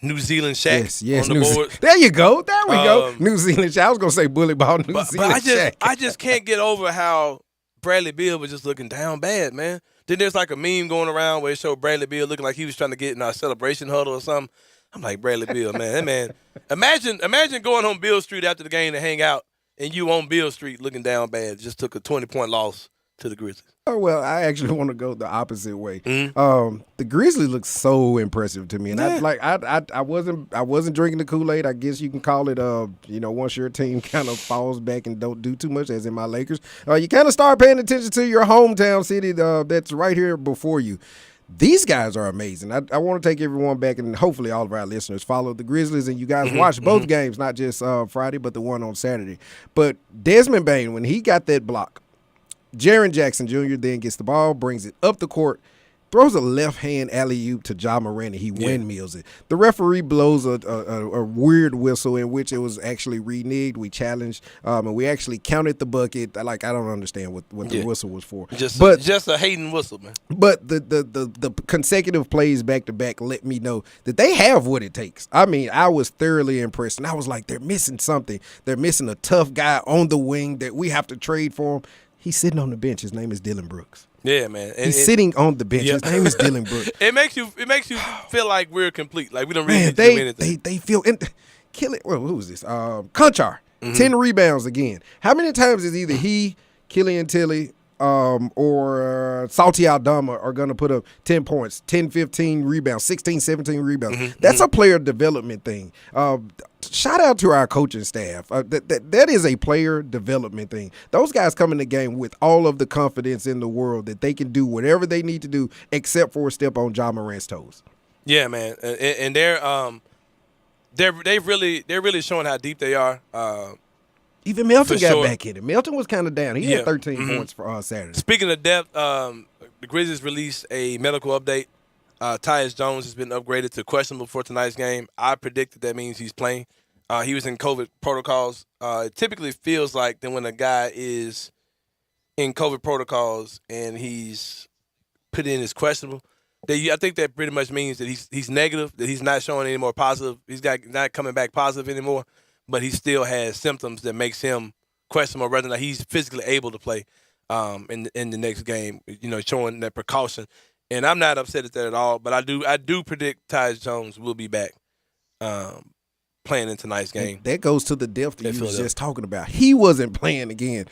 New Zealand Shaq on the board. There you go. There we go. New Zealand Shaq. I was going to say bully ball New Zealand Shaq. I just can't get over how Bradley Beal was just looking down bad, man. Then there's like a meme going around where it showed Bradley Beal looking like he was trying to get in our celebration huddle or something. I'm like, Bradley Beal, man. That man. Imagine going on Beale Street after the game to hang out and you on Beale Street looking down bad. Just took a 20-point loss to the Grizzlies. Oh, well, I actually want to go the opposite way. The Grizzlies look so impressive to me, and I wasn't drinking the Kool-Aid. I guess you can call it. Once your team kind of falls back and don't do too much, as in my Lakers, you kind of start paying attention to your hometown city that's right here before you. These guys are amazing. I want to take everyone back, and hopefully all of our listeners follow the Grizzlies, and you guys watch both games, not just Friday, but the one on Saturday. But Desmond Bane, when he got that block, Jaren Jackson Jr. then gets the ball, brings it up the court, throws a left-hand alley-oop to Ja Morant, and he windmills it. The referee blows a weird whistle in which it was actually reneged. We challenged, and we actually counted the bucket. I don't understand what the whistle was for. Just a hating whistle, man. But the consecutive plays back-to-back let me know that they have what it takes. I mean, I was thoroughly impressed, and I was like, they're missing something. They're missing a tough guy on the wing that we have to trade for him. He's sitting on the bench. His name is Dylan Brooks. Yeah, man. He's sitting on the bench. His name is Dylan Brooks. It makes you feel like we're complete. Like we don't really do anything. They feel kill it. Well, who is this? Conchar. 10 rebounds again. How many times is either he, Killian Tilly, or Salty Aldama are going to put up 10 points, 10, 15 rebounds, 16, 17 rebounds. That's a player development thing. Shout out to our coaching staff. That is a player development thing. Those guys come in the game with all of the confidence in the world that they can do whatever they need to do except for step on Ja Morant's toes. Yeah, man. And they're really showing how deep they are. Even Melton got back in it. Melton was kind of down. He had 13 points for Saturday. Speaking of depth, the Grizzlies released a medical update. Tyus Jones has been upgraded to questionable for tonight's game. I predicted that means he's playing. He was in COVID protocols. It typically feels like that when a guy is in COVID protocols and he's put in as questionable, I think that pretty much means that he's negative, that he's not showing any more positive. He's not coming back positive anymore. But he still has symptoms that makes him questionable, whether or not he's physically able to play in the next game. Showing that precaution, and I'm not upset at that at all. But I do predict Tyus Jones will be back playing in tonight's game. That goes to the depth that you was just talking about. He wasn't playing again.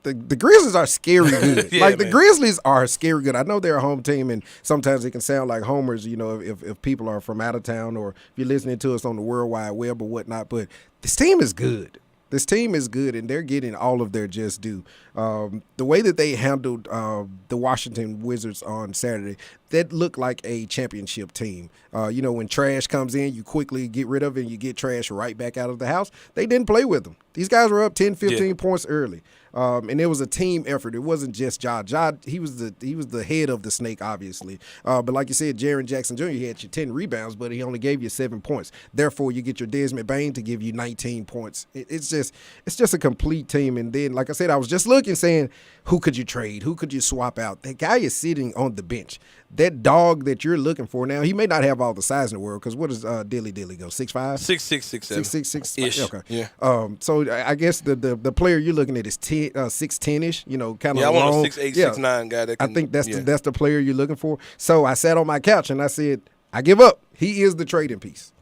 The Grizzlies are scary good. The Grizzlies are scary good. I know they're a home team, and sometimes it can sound like homers, if people are from out of town or if you're listening to us on the World Wide Web or whatnot. But this team is good. This team is good, and they're getting all of their just due. The way that they handled the Washington Wizards on Saturday, that looked like a championship team. When trash comes in, you quickly get rid of it and you get trash right back out of the house. They didn't play with them. These guys were up 10, 15 points early. And it was a team effort. It wasn't just Ja. Ja, he was the head of the snake, obviously. But like you said, Jaren Jackson Jr., he had you 10 rebounds, but he only gave you 7 points. Therefore, you get your Desmond Bane to give you 19 points. It's just a complete team. And then, like I said, I was just looking, saying, who could you trade? Who could you swap out? That guy is sitting on the bench. That dog that you're looking for now, he may not have all the size in the world, because what does Dilly go, 6'5"? 6'6", 6'7". 6'6", Ish. okay. Yeah. So I guess the player you're looking at is 6'10"ish, kind of I long. want a 6'8", 6'9" guy that can, I think that's the player you're looking for. So I sat on my couch and I said, I give up. He is the trading piece.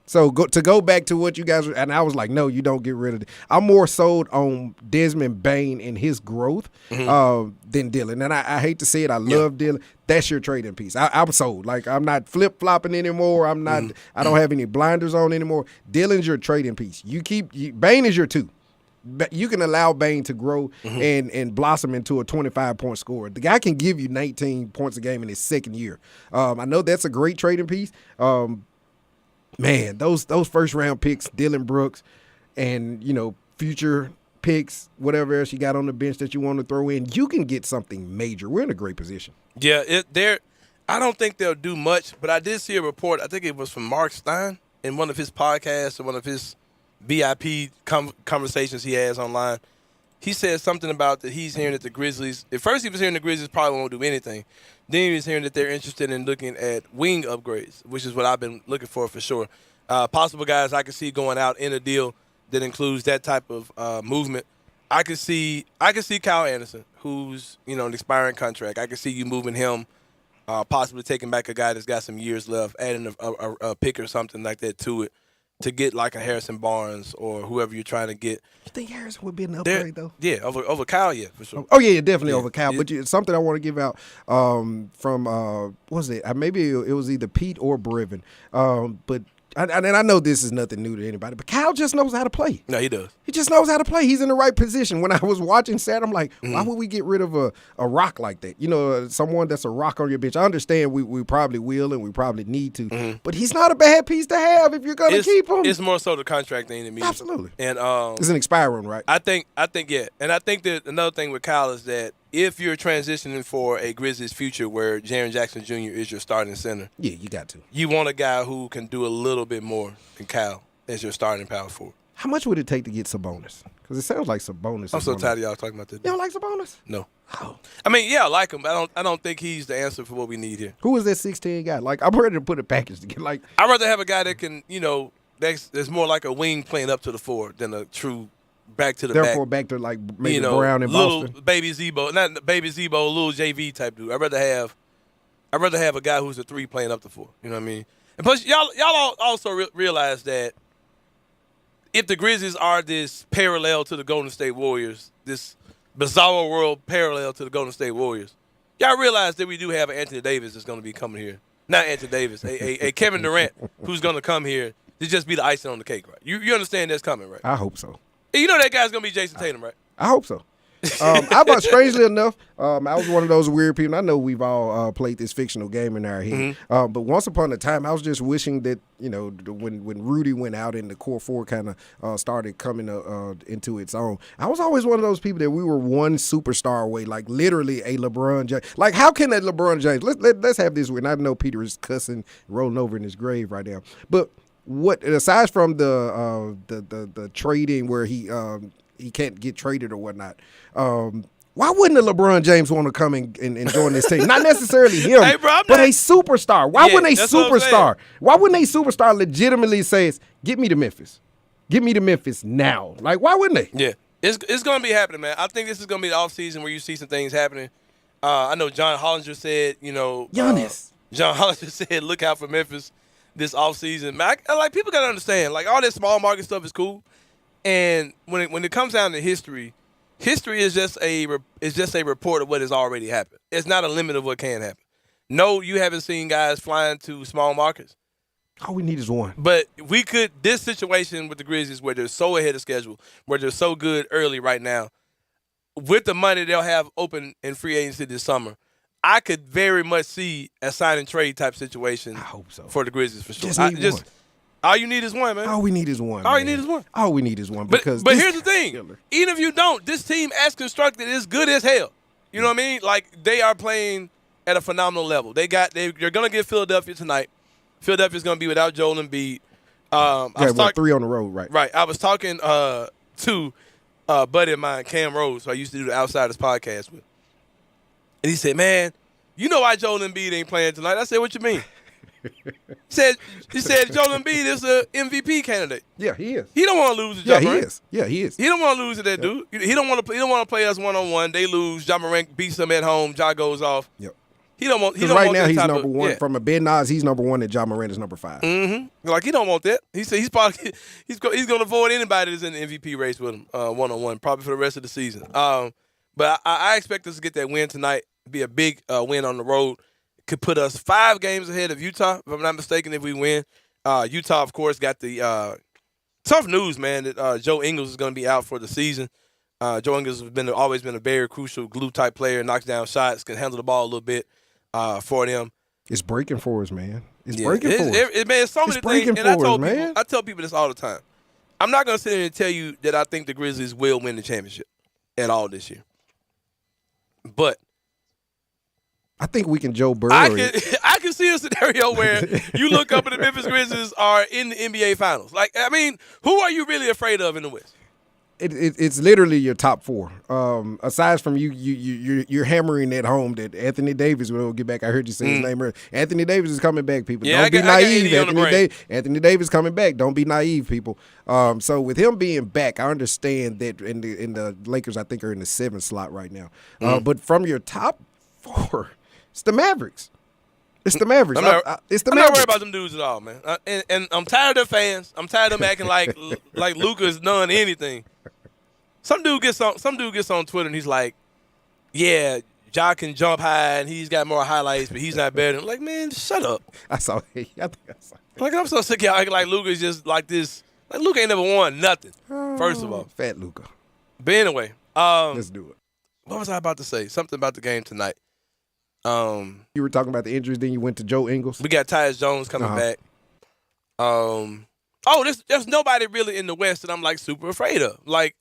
So to go back to what you guys and I was like, no, you don't get rid of it. I'm more sold on Desmond Bane and his growth than Dillon. And I hate to say it, I love Dillon. That's your trading piece. I'm sold. Like, I'm not flip-flopping anymore. I'm not. I don't have any blinders on anymore. Dillon's your trading piece. Bane is your 2. You can allow Bane to grow and blossom into a 25-point scorer. The guy can give you 19 points a game in his second year. I know that's a great trading piece. Man, those first-round picks, Dillon Brooks, and, future picks, whatever else you got on the bench that you want to throw in, you can get something major. We're in a great position. Yeah, I don't think they'll do much, but I did see a report, I think it was from Mark Stein, in one of his podcasts or one of his VIP conversations he has online. He said something about that he's hearing that the Grizzlies, at first he was hearing the Grizzlies probably won't do anything. Then he was hearing that they're interested in looking at wing upgrades, which is what I've been looking for sure. Possible guys I could see going out in a deal that includes that type of movement. I could see Kyle Anderson, who's an expiring contract. I could see you moving him, possibly taking back a guy that's got some years left, adding a pick or something like that to it, to get like a Harrison Barnes or whoever you're trying to get. You think Harrison would be an upgrade, though? Yeah, over Kyle, yeah, for sure. Oh, yeah, definitely over Kyle. Yeah. But something I want to give out from, what was it? Maybe it was either Pete or Brevin. But I know this is nothing new to anybody, but Kyle just knows how to play. No, he does. He just knows how to play. He's in the right position. When I was watching Saturday, I'm like, why would we get rid of a rock like that? Someone that's a rock on your bench. I understand we probably will and we probably need to, but he's not a bad piece to have if you're going to keep him. It's more so the contract thing than me. Absolutely. And it's an expiring, right? I think yeah. And I think that another thing with Kyle is that if you're transitioning for a Grizzlies future where Jaren Jackson Jr. is your starting center, yeah, you got to. You want a guy who can do a little bit more than Kyle as your starting power forward. How much would it take to get Sabonis? Because it sounds like Sabonis. I'm so tired of y'all talking about that. You don't like Sabonis? No. Oh. I mean, yeah, I like him. But I don't think he's the answer for what we need here. Who is that 6'10" guy? Like, I'm ready to put a package together. Like, I'd rather have a guy that can, that's more like a wing playing up to the 4 than a true back to the Therefore, back. back to like maybe Brown in little Boston. Baby Zebo, not Baby Zebo, little JV type dude. I'd rather have a guy who's a 3 playing up the 4. You know what I mean? And plus, y'all also realize that if the Grizzlies are this parallel to the Golden State Warriors, this bizarre world parallel to the Golden State Warriors, y'all realize that we do have Anthony Davis that's going to be coming here. Not Anthony Davis, a Kevin Durant who's going to come here to just be the icing on the cake, right? You understand that's coming, right? I hope so. You know that guy's going to be Jason Tatum, right? I hope so. Strangely enough, I was one of those weird people. I know we've all played this fictional game in our head, but once upon a time, I was just wishing that when Rudy went out and the core 4 kind of started coming into its own. I was always one of those people that we were one superstar away, like literally a LeBron James. Like, how can that LeBron James? Let's have this. And I know Peter is cussing, rolling over in his grave right now, but what aside from the trading where he can't get traded or whatnot. Why wouldn't a LeBron James want to come and join this team? Not necessarily him, but a superstar. Why wouldn't a superstar? Why wouldn't a superstar legitimately say, "Get me to Memphis, get me to Memphis now"? Like, why wouldn't they? Yeah, it's going to be happening, man. I think this is going to be the offseason where you see some things happening. I know John Hollinger said, Giannis. John Hollinger said, look out for Memphis this offseason. Man, people got to understand, like, all that small market stuff is cool. And when it comes down to history is just a report of what has already happened. It's not a limit of what can happen. No, you haven't seen guys flying to small markets. All we need is one. But this situation with the Grizzlies where they're so ahead of schedule, where they're so good early right now, with the money they'll have open in free agency this summer, I could very much see a sign and trade type situation. I hope so. For the Grizzlies for sure. Just need one. All you need is one, man. All we need is one. All you need is one. All we need is one. But Because here's the thing. Even if you don't, this team as constructed is good as hell. You know what I mean? Like, they are playing at a phenomenal level. They're going to get Philadelphia tonight. Philadelphia's going to be without Joel Embiid. I was 3 on the road, right? Right. I was talking to a buddy of mine, Cam Rose, who I used to do the Outsiders podcast with. And he said, man, you know why Joel Embiid ain't playing tonight? I said, what you mean? He said Joel Embiid is an MVP candidate. Yeah, he is. He don't want to lose to Ja Ja Morant. he is. Yeah, he is. He don't want to lose to that dude. He don't want to play us one-on-one. They lose. Ja Morant beats them at home. Ja goes off. Yep. He don't want. He Because don't right want now that he's type number of, one. Yeah. From a Ben Nas, he's number 1, and Ja Morant is number 5. Mm-hmm. Like, he don't want that. He said he's probably he's going to avoid anybody that's in the MVP race with him one-on-one, probably for the rest of the season. But I expect us to get that win tonight. Be a big win on the road. Could put us 5 games ahead of Utah, if I'm not mistaken, if we win. Utah, of course, got the tough news, man, that Joe Ingles is going to be out for the season. Joe Ingles has always been a very crucial glue-type player, knocks down shots, can handle the ball a little bit for them. It's breaking for us, man. It's breaking for us. Man, so many things. And I tell people this all the time. I'm not going to sit here and tell you that I think the Grizzlies will win the championship at all this year. But I think we can Joe Burrow. I can see a scenario where you look up and the Memphis Grizzlies are in the NBA Finals. Like, I mean, who are you really afraid of in the West? It's literally your top 4. Aside from you're hammering at home that Anthony Davis will get back. I heard you say his name earlier. Anthony Davis is coming back, people. Yeah, Don't be naive. Anthony Davis coming back. Don't be naive, people. So with him being back, I understand that in the Lakers, I think, are in the 7th slot right now. But from your top 4, it's the Mavericks. It's the Mavericks. I'm not worried about them dudes at all, man. And I'm tired of their fans. I'm tired of them acting like Luka's done anything. Some dude gets on Twitter and he's like, "Yeah, Ja can jump high and he's got more highlights, but he's not better." I'm like, man, shut up. I think I saw. Like, I'm so sick of y'all acting like Luka's just like this. Like, Luka ain't never won nothing. First of all, fat Luka. But anyway, let's do it. What was I about to say? Something about the game tonight. You were talking about the injuries, then you went to Joe Ingles. We got Tyus Jones coming back. There's nobody really in the West that I'm like super afraid of. Like,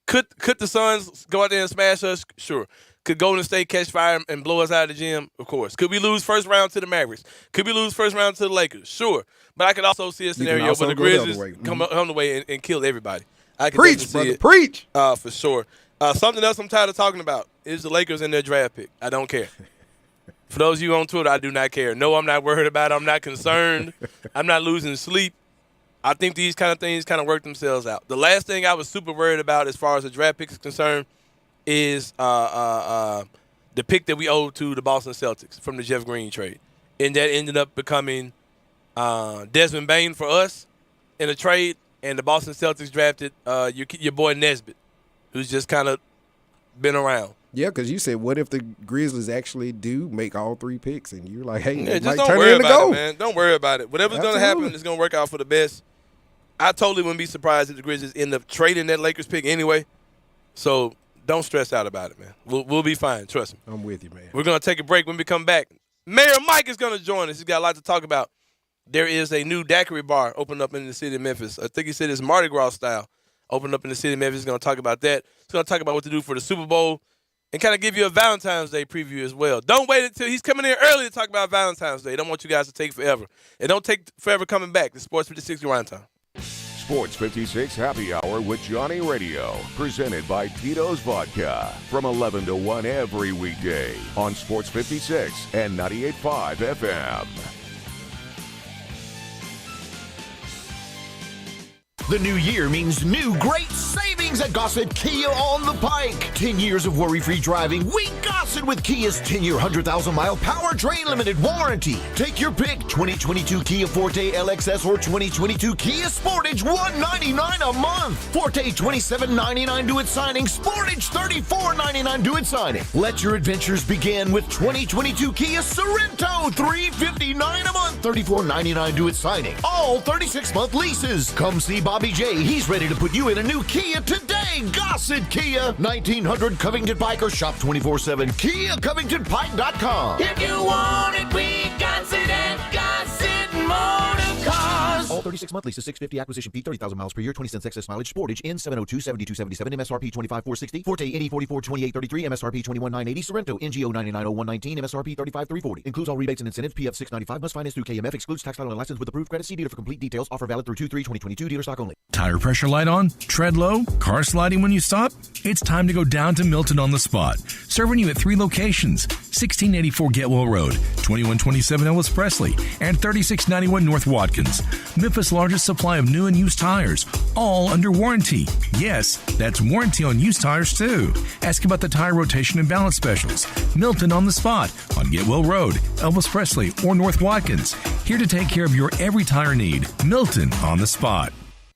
could the Suns go out there and smash us? Sure. Could Golden State catch fire and blow us out of the gym? Of course. Could we lose first round to the Mavericks? Could we lose first round to the Lakers? Sure. But I could also see a scenario where the Grizzlies come the way and kill everybody. I can preach, brother, it, preach. For sure. Something else I'm tired of talking about is the Lakers and their draft pick. I don't care. For those of you on Twitter, I do not care. No, I'm not worried about it. I'm not concerned. I'm not losing sleep. I think these kind of things kind of work themselves out. The last thing I was super worried about as far as the draft pick is concerned is the pick that we owed to the Boston Celtics from the Jeff Green trade. And that ended up becoming Desmond Bane for us in a trade, and the Boston Celtics drafted your boy Nesbitt, who's just kind of been around. Yeah, because you said, what if the Grizzlies actually do make all 3 picks? And you're like, hey, just might don't turn worry it about go. it, man. Don't worry about it. Whatever's going to happen is going to work out for the best. I totally wouldn't be surprised if the Grizzlies end up trading that Lakers pick anyway. So don't stress out about it, man. We'll be fine. Trust me. I'm with you, man. We're going to take a break. When we come back, Mayor Mike is going to join us. He's got a lot to talk about. There is a new daiquiri bar opened up in the city of Memphis. I think he said it's Mardi Gras style. Opened up in the city of Memphis. He's going to talk about that. He's going to talk about what to do for the Super Bowl and kind of give you a Valentine's Day preview as well. Don't wait until he's coming in early to talk about Valentine's Day. Don't want you guys to take forever. And don't take forever coming back. The Sports 56 Grindtime. Sports 56 Happy Hour with Johnny Radio, presented by Tito's Vodka, from 11 to 1 every weekday on Sports 56 and 98.5 FM. The new year means new great savings at Gossett Kia on the Pike. 10 years of worry-free driving. We Gossett with Kia's 10-year, 100,000-mile powertrain limited warranty. Take your pick, 2022 Kia Forte LXS or 2022 Kia Sportage, $199 a month. Forte, $27.99 due at signing. Sportage, $34.99 due at signing. Let your adventures begin with 2022 Kia Sorento, $359 a month, $34.99 due at signing. All 36-month leases. Come see Bobby J. He's ready to put you in a new Kia today. Gossett I said Kia. 1900 Covington Pike or shop 24/7. KiaCovingtonPike.com. If you want it, we got it at Gossett Motor Cars. All 36 month leases, 650 acquisition fee, 30,000 miles per year, 20 cents excess mileage. Sportage in 702, 7277, MSRP 25,460. Forte NE 44, 2833, MSRP 21,980. Sorrento NGO 990119, MSRP 35,340. Includes all rebates and incentives. PF 695 must finance through KMF. Excludes tax title and license with approved credit. See dealer for complete details. Offer valid through 2/3/2022. Dealer stock only. Tire pressure light on? Tread low? Car sliding when you stop? It's time to go down to Milton on the Spot. Serving you at 3 locations: 1684 Getwell Road, 2127 Ellis Presley, and 3691 North Watkins. Memphis' largest supply of new and used tires, all under warranty. Yes, that's warranty on used tires too. Ask about the tire rotation and balance specials. Milton on the Spot on Getwell Road, Elvis Presley, or North Watkins. Here to take care of your every tire need. Milton on the Spot.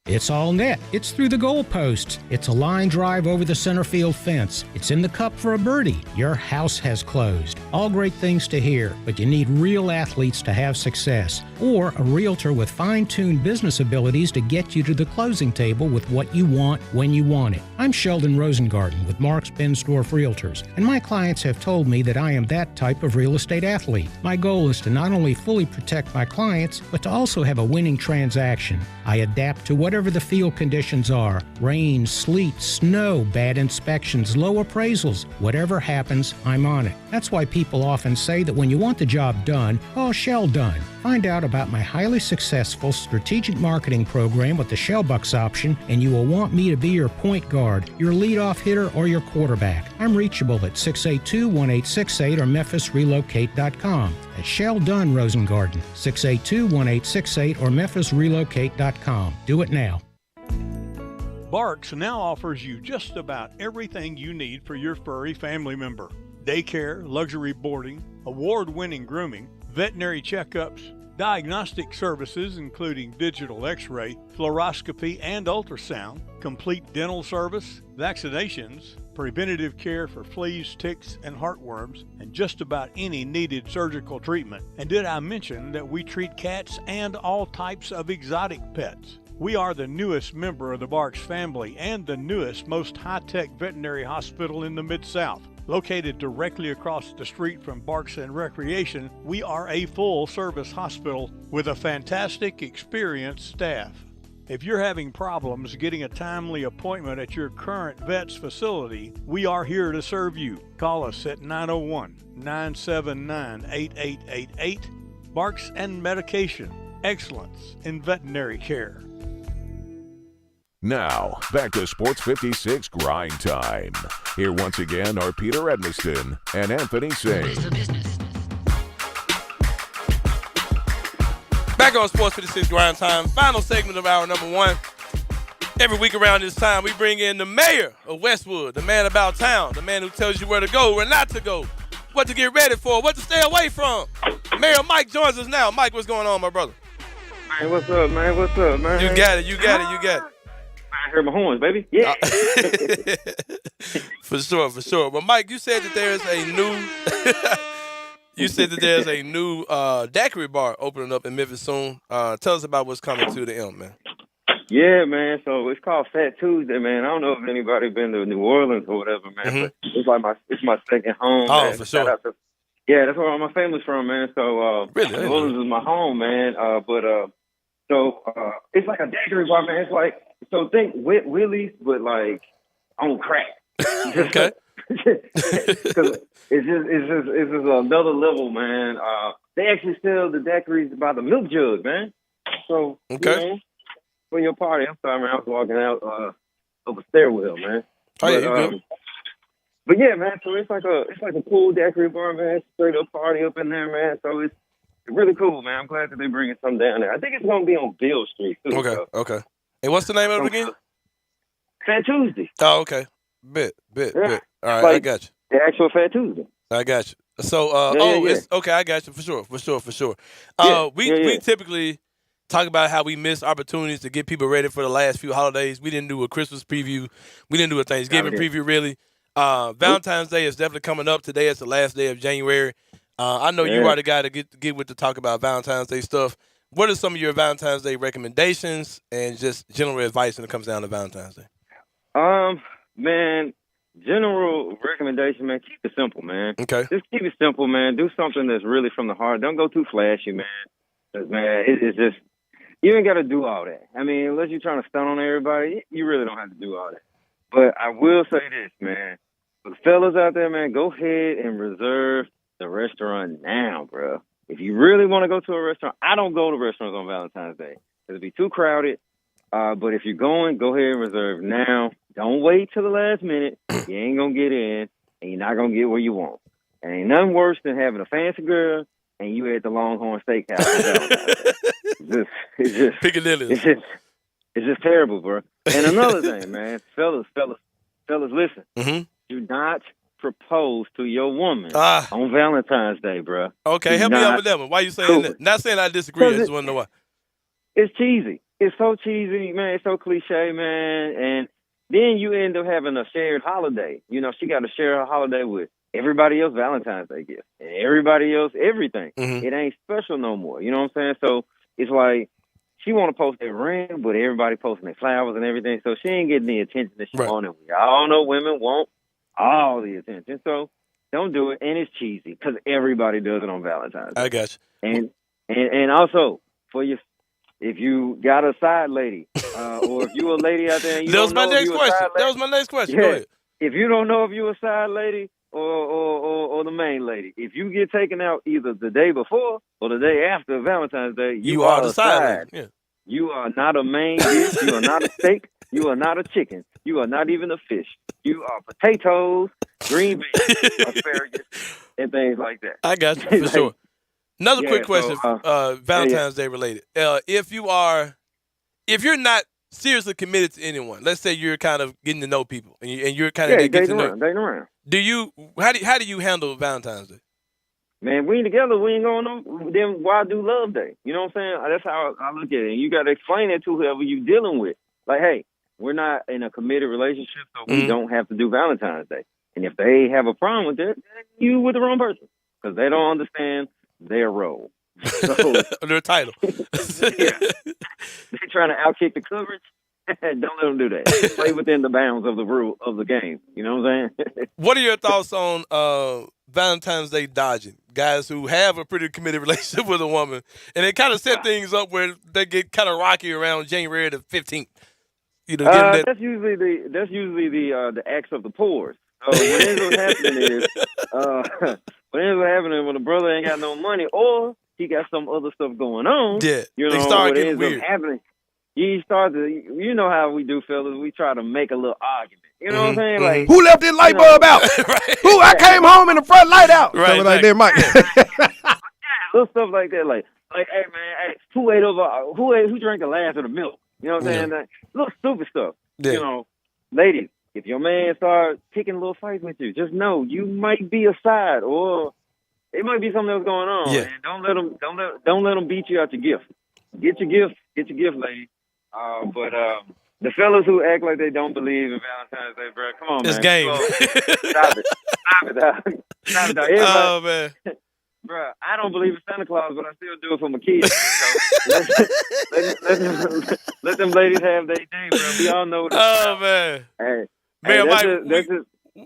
It's all net. It's through the goalposts. It's a line drive over the center field fence. It's in the cup for a birdie. Your house has closed. All great things to hear, but you need real athletes to have success, or a realtor with fine-tuned business abilities to get you to the closing table with what you want when you want it. I'm Sheldon Rosengarten with Mark's Bensdorf Realtors, and my clients have told me that I am that type of real estate athlete. My goal is to not only fully protect my clients, but to also have a winning transaction. I adapt to whatever the field conditions are: rain, sleet, snow, bad inspections, low appraisals. Whatever happens, I'm on it. That's why people often say that when you want the job done, call Shell Done. Find out about my highly successful strategic marketing program with the Shellbucks option, and you will want me to be your point guard, your leadoff hitter, or your quarterback. I'm reachable at 682-1868 or memphisrelocate.com. That's Shell Done Rosengarten, 682-1868 or memphisrelocate.com. Do it now. Barks now offers you just about everything you need for your furry family member. Daycare, luxury boarding, award-winning grooming, veterinary checkups, diagnostic services including digital x-ray, fluoroscopy and ultrasound, complete dental service, vaccinations, preventative care for fleas, ticks, and heartworms, and just about any needed surgical treatment. And did I mention that we treat cats and all types of exotic pets? We are the newest member of the Barks family and the newest, most high-tech veterinary hospital in the Mid-South. Located directly across the street from Barks and Recreation, we are a full-service hospital with a fantastic, experienced staff. If you're having problems getting a timely appointment at your current vet's facility, we are here to serve you. Call us at 901-979-8888. Barks and Medication. Excellence in veterinary care. Now, back to Sports 56 Grind Time. Here once again are Peter Edmiston and Anthony Sain. Back on Sports 56 Grind Time, final segment of hour number 1. Every week around this time, we bring in the mayor of Westwood, the man about town, the man who tells you where to go, where not to go, what to get ready for, what to stay away from. Mayor Mike joins us now. Mike, what's going on, my brother? Man, what's up, man? What's up, man? You got it. I heard my horns, baby. Yeah. For sure. But Mike, you said that there's a new daiquiri bar opening up in Memphis soon. Tell us about what's coming to the M, man. Yeah, man. So it's called Fat Tuesday, man. I don't know if anybody been to New Orleans or whatever, man. Mm-hmm. But it's my second home. Oh, man. for sure. Yeah, that's where all my family's from, man. So really? New Orleans is my home, man. So it's like a daiquiri bar, man. It's like, so think Willie's, but like on crack. Okay. Because it's just another level, man. They actually sell the daiquiris by the milk jug, man. So okay. You know, for your party, I'm sorry, man. I was walking out of a stairwell, man. Oh yeah, you good. But yeah, man. So it's like a cool daiquiri bar, man. Straight up party up in there, man. So it's really cool, man. I'm glad that they're bringing something down there. I think it's gonna be on Bill Street too. Okay. And what's the name of it again? Fat Tuesday. Oh, okay. Bit. All right, like, I got you. The actual Fat Tuesday. I got you. So, it's okay. I got you for sure. We typically talk about how we miss opportunities to get people ready for the last few holidays. We didn't do a Christmas preview. We didn't do a Thanksgiving preview, really. Valentine's Day is definitely coming up. Today is the last day of January. I know you are the guy to get with to talk about Valentine's Day stuff. What are some of your Valentine's Day recommendations and just general advice when it comes down to Valentine's Day? Man, general recommendation, man, keep it simple, man. Okay. Just keep it simple, man. Do something that's really from the heart. Don't go too flashy, man. 'Cause, man, it's just, you ain't got to do all that. I mean, unless you're trying to stunt on everybody, you really don't have to do all that. But I will say this, man. For the fellas out there, man, go ahead and reserve the restaurant now, bro. If you really want to go to a restaurant, I don't go to restaurants on Valentine's Day. It'll be too crowded. But if you're going, go ahead and reserve now. Don't wait till the last minute. You ain't going to get in, and you're not going to get where you want. And ain't nothing worse than having a fancy girl and you at the Longhorn Steakhouse on Valentine's Day. It's just terrible, bro. And another thing, man, fellas, listen. Mm-hmm. Do not propose to your woman on Valentine's Day, bro. Okay, help me out with that one. Why you saying that? Not saying I disagree. I just want to know why. It's cheesy. It's so cheesy, man. It's so cliche, man. And then you end up having a shared holiday. You know, she got to share her holiday with everybody else Valentine's Day gift and everybody else everything. Mm-hmm. It ain't special no more. You know what I'm saying? So it's like she want to post their ring, but everybody posting their flowers and everything. So she ain't getting the attention that she want. And we all know women want all the attention. So don't do it. And it's cheesy because everybody does it on Valentine's Day. I got you. And also for your, if you got a side lady, or if you a lady out there, and you that was don't my know next if you question. a side lady, That was my next question. yeah, Go ahead. if you don't know if you a side lady or the main lady, if you get taken out either the day before or the day after Valentine's Day, you are the a side lady. Yeah. You are not a main dish. You are not a steak. You are not a chicken. You are not even a fish. You are potatoes, green beans, asparagus, and things like that. I got you for sure. Another quick question, so, Valentine's Day related. If you're not seriously committed to anyone, let's say you're kind of getting to know people, and you're kind of getting to know. Dating around. How do you handle Valentine's Day? Man, we ain't together. We ain't going on. Then why do Love Day? You know what I'm saying? That's how I look at it. And you got to explain it to whoever you're dealing with. Like, hey, we're not in a committed relationship, so we don't have to do Valentine's Day. And if they have a problem with that, then you with the wrong person because they don't understand their role. So, their title. Yeah. They're trying to outkick the coverage. Don't let them do that. Play within the bounds of the rule of the game. You know what I'm saying? What are your thoughts on Valentine's Day dodging? Guys who have a pretty committed relationship with a woman, and they kind of set things up where they get kind of rocky around January the 15th. You know, that's usually the acts of the pores. So what ends up happening is when a brother ain't got no money or he got some other stuff going on. Yeah, you know, they start what getting ends weird. up happening. You start to, you know how we do, fellas. We try to make a little argument. You know what I'm saying? Like, who left this light bulb out? Right. Who? I came home and the front light out. Right, Something like that, Mike. Little stuff like that. Like, hey man, who drank the last of the milk? You know what I'm saying? Like, little stupid stuff. Yeah. You know, ladies, if your man starts picking little fights with you, just know you might be a side, or it might be something else going on. Yeah. And don't let them beat you out your gift. Get your gift, lady. But the fellas who act like they don't believe in Valentine's Day, bro, come on, It's man. game. Stop it, dog. Stop it, dog. Oh man. Bro, I don't believe in Santa Claus, but I still do it for my kids. So let them ladies have their day, bro. We all know what it's about. Man. Hey, Man, Mike,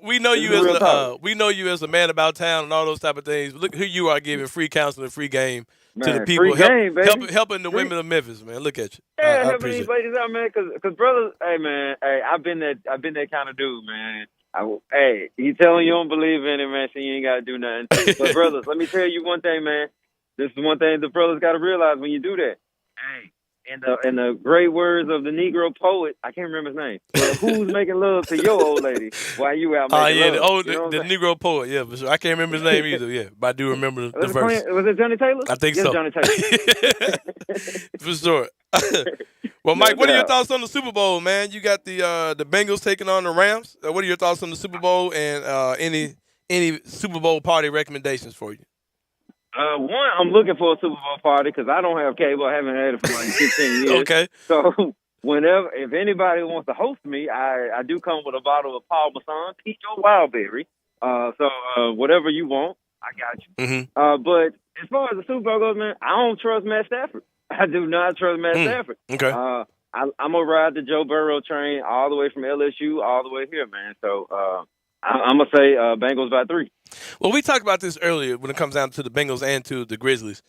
we know you as a man about town and all those type of things. Look who you are giving free counseling, free game to the people, helping the women of Memphis. Man, look at you. Yeah, I helping these ladies out, man. Because brothers, hey man, I've been that kind of dude, man. Hey, you telling you don't believe in it, man, so you ain't got to do nothing. But brothers, let me tell you one thing, man. This is one thing the brothers got to realize when you do that. Hey, in the great words of the Negro poet, I can't remember his name, but who's making love to your old lady while you out making love? The Negro poet, yeah, for sure. I can't remember his name either, yeah, but I do remember the verse. Was it Johnny Taylor? I think yes, so. Johnny Taylor. For sure. Well, Mike, what are your thoughts on the Super Bowl, man? You got the Bengals taking on the Rams. What are your thoughts on the Super Bowl and any Super Bowl party recommendations for you? One, I'm looking for a Super Bowl party because I don't have cable. I haven't had it for like 15 years. Okay. So if anybody wants to host me, I do come with a bottle of Paul Masson, Peach or Wildberry. So whatever you want, I got you. Mm-hmm. But as far as the Super Bowl goes, man, I don't trust Matt Stafford. I do not trust Matt Stafford. Okay. I'm gonna ride the Joe Burrow train all the way from LSU all the way here, man. So I'm gonna say Bengals by 3. Well, we talked about this earlier when it comes down to the Bengals and to the Grizzlies.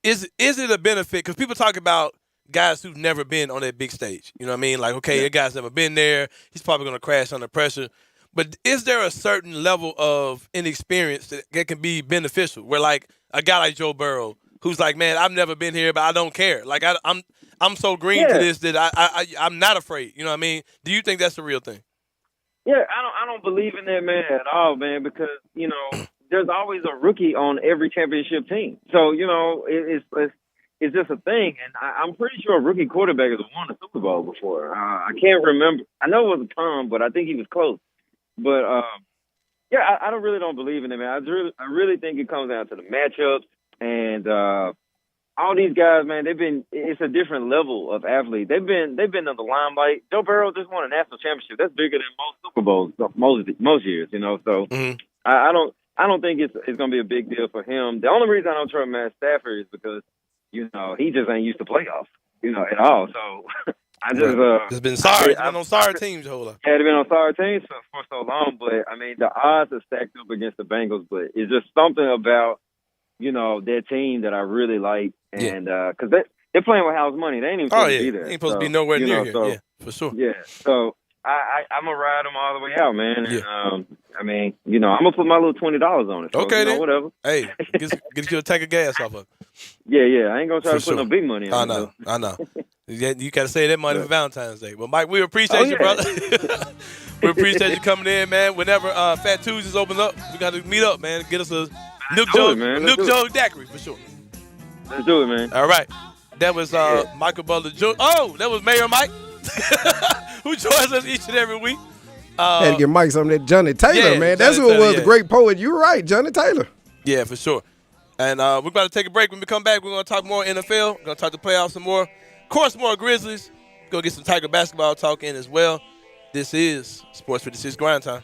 Is it a benefit? Because people talk about guys who've never been on that big stage. You know what I mean? Like, okay, that guy's never been there. He's probably going to crash under pressure. But is there a certain level of inexperience that can be beneficial? Where, like, a guy like Joe Burrow, who's like, man, I've never been here, but I don't care. Like, I'm so green to this that I'm not afraid. You know what I mean? Do you think that's the real thing? Yeah, I don't believe in that, man, at all, man, because, you know, there's always a rookie on every championship team. So, you know, it's just a thing. And I'm pretty sure a rookie quarterback has won a Super Bowl before. I can't remember. I know it was Tom, but I think he was close. But, yeah, I really don't believe in it, man. I really think it comes down to the matchups. And all these guys, man, it's a different level of athlete. They've been in the limelight. Joe Burrow just won a national championship. That's bigger than most Super Bowls most years, you know. So I don't think it's going to be a big deal for him. The only reason I don't trust Matt Stafford is because, you know, he just ain't used to playoffs, you know, at all. So I just it's been sorry. I've been on sorry teams, hold up. Yeah, they've been on sorry teams for so long. But I mean, the odds are stacked up against the Bengals. But it's just something about, you know, their team that I really like, and because they're playing with house money. They ain't even supposed to be there. They ain't supposed to be nowhere near here. So, yeah, for sure. Yeah, so I'm gonna ride them all the way out, man. And, I mean, you know, I'm gonna put my little $20 on it. So, Okay, you know, then. whatever. Hey, get you a tank of gas off of it. Yeah, I ain't gonna try to put no big money on it. I know. You gotta save that money for Valentine's Day. But Mike, we appreciate you, brother. We appreciate you coming in, man. Whenever Fat Tuesdays open up, we gotta meet up, man. Get us a Nook Joe daiquiri for sure. Let's do it, man. All right. That was Michael Butler Jr. Oh, that was Mayor Mike, who joins us each and every week. Had to give Mike some of that Johnny Taylor, man. That's Johnny who it was, Taylor, the great poet. You're right, Johnny Taylor. Yeah, for sure. And we're about to take a break. When we come back, we're going to talk more NFL. We're going to talk the playoffs some more. Of course, more Grizzlies. Go get some Tiger basketball talk in as well. This is Sports 56 Grind Time.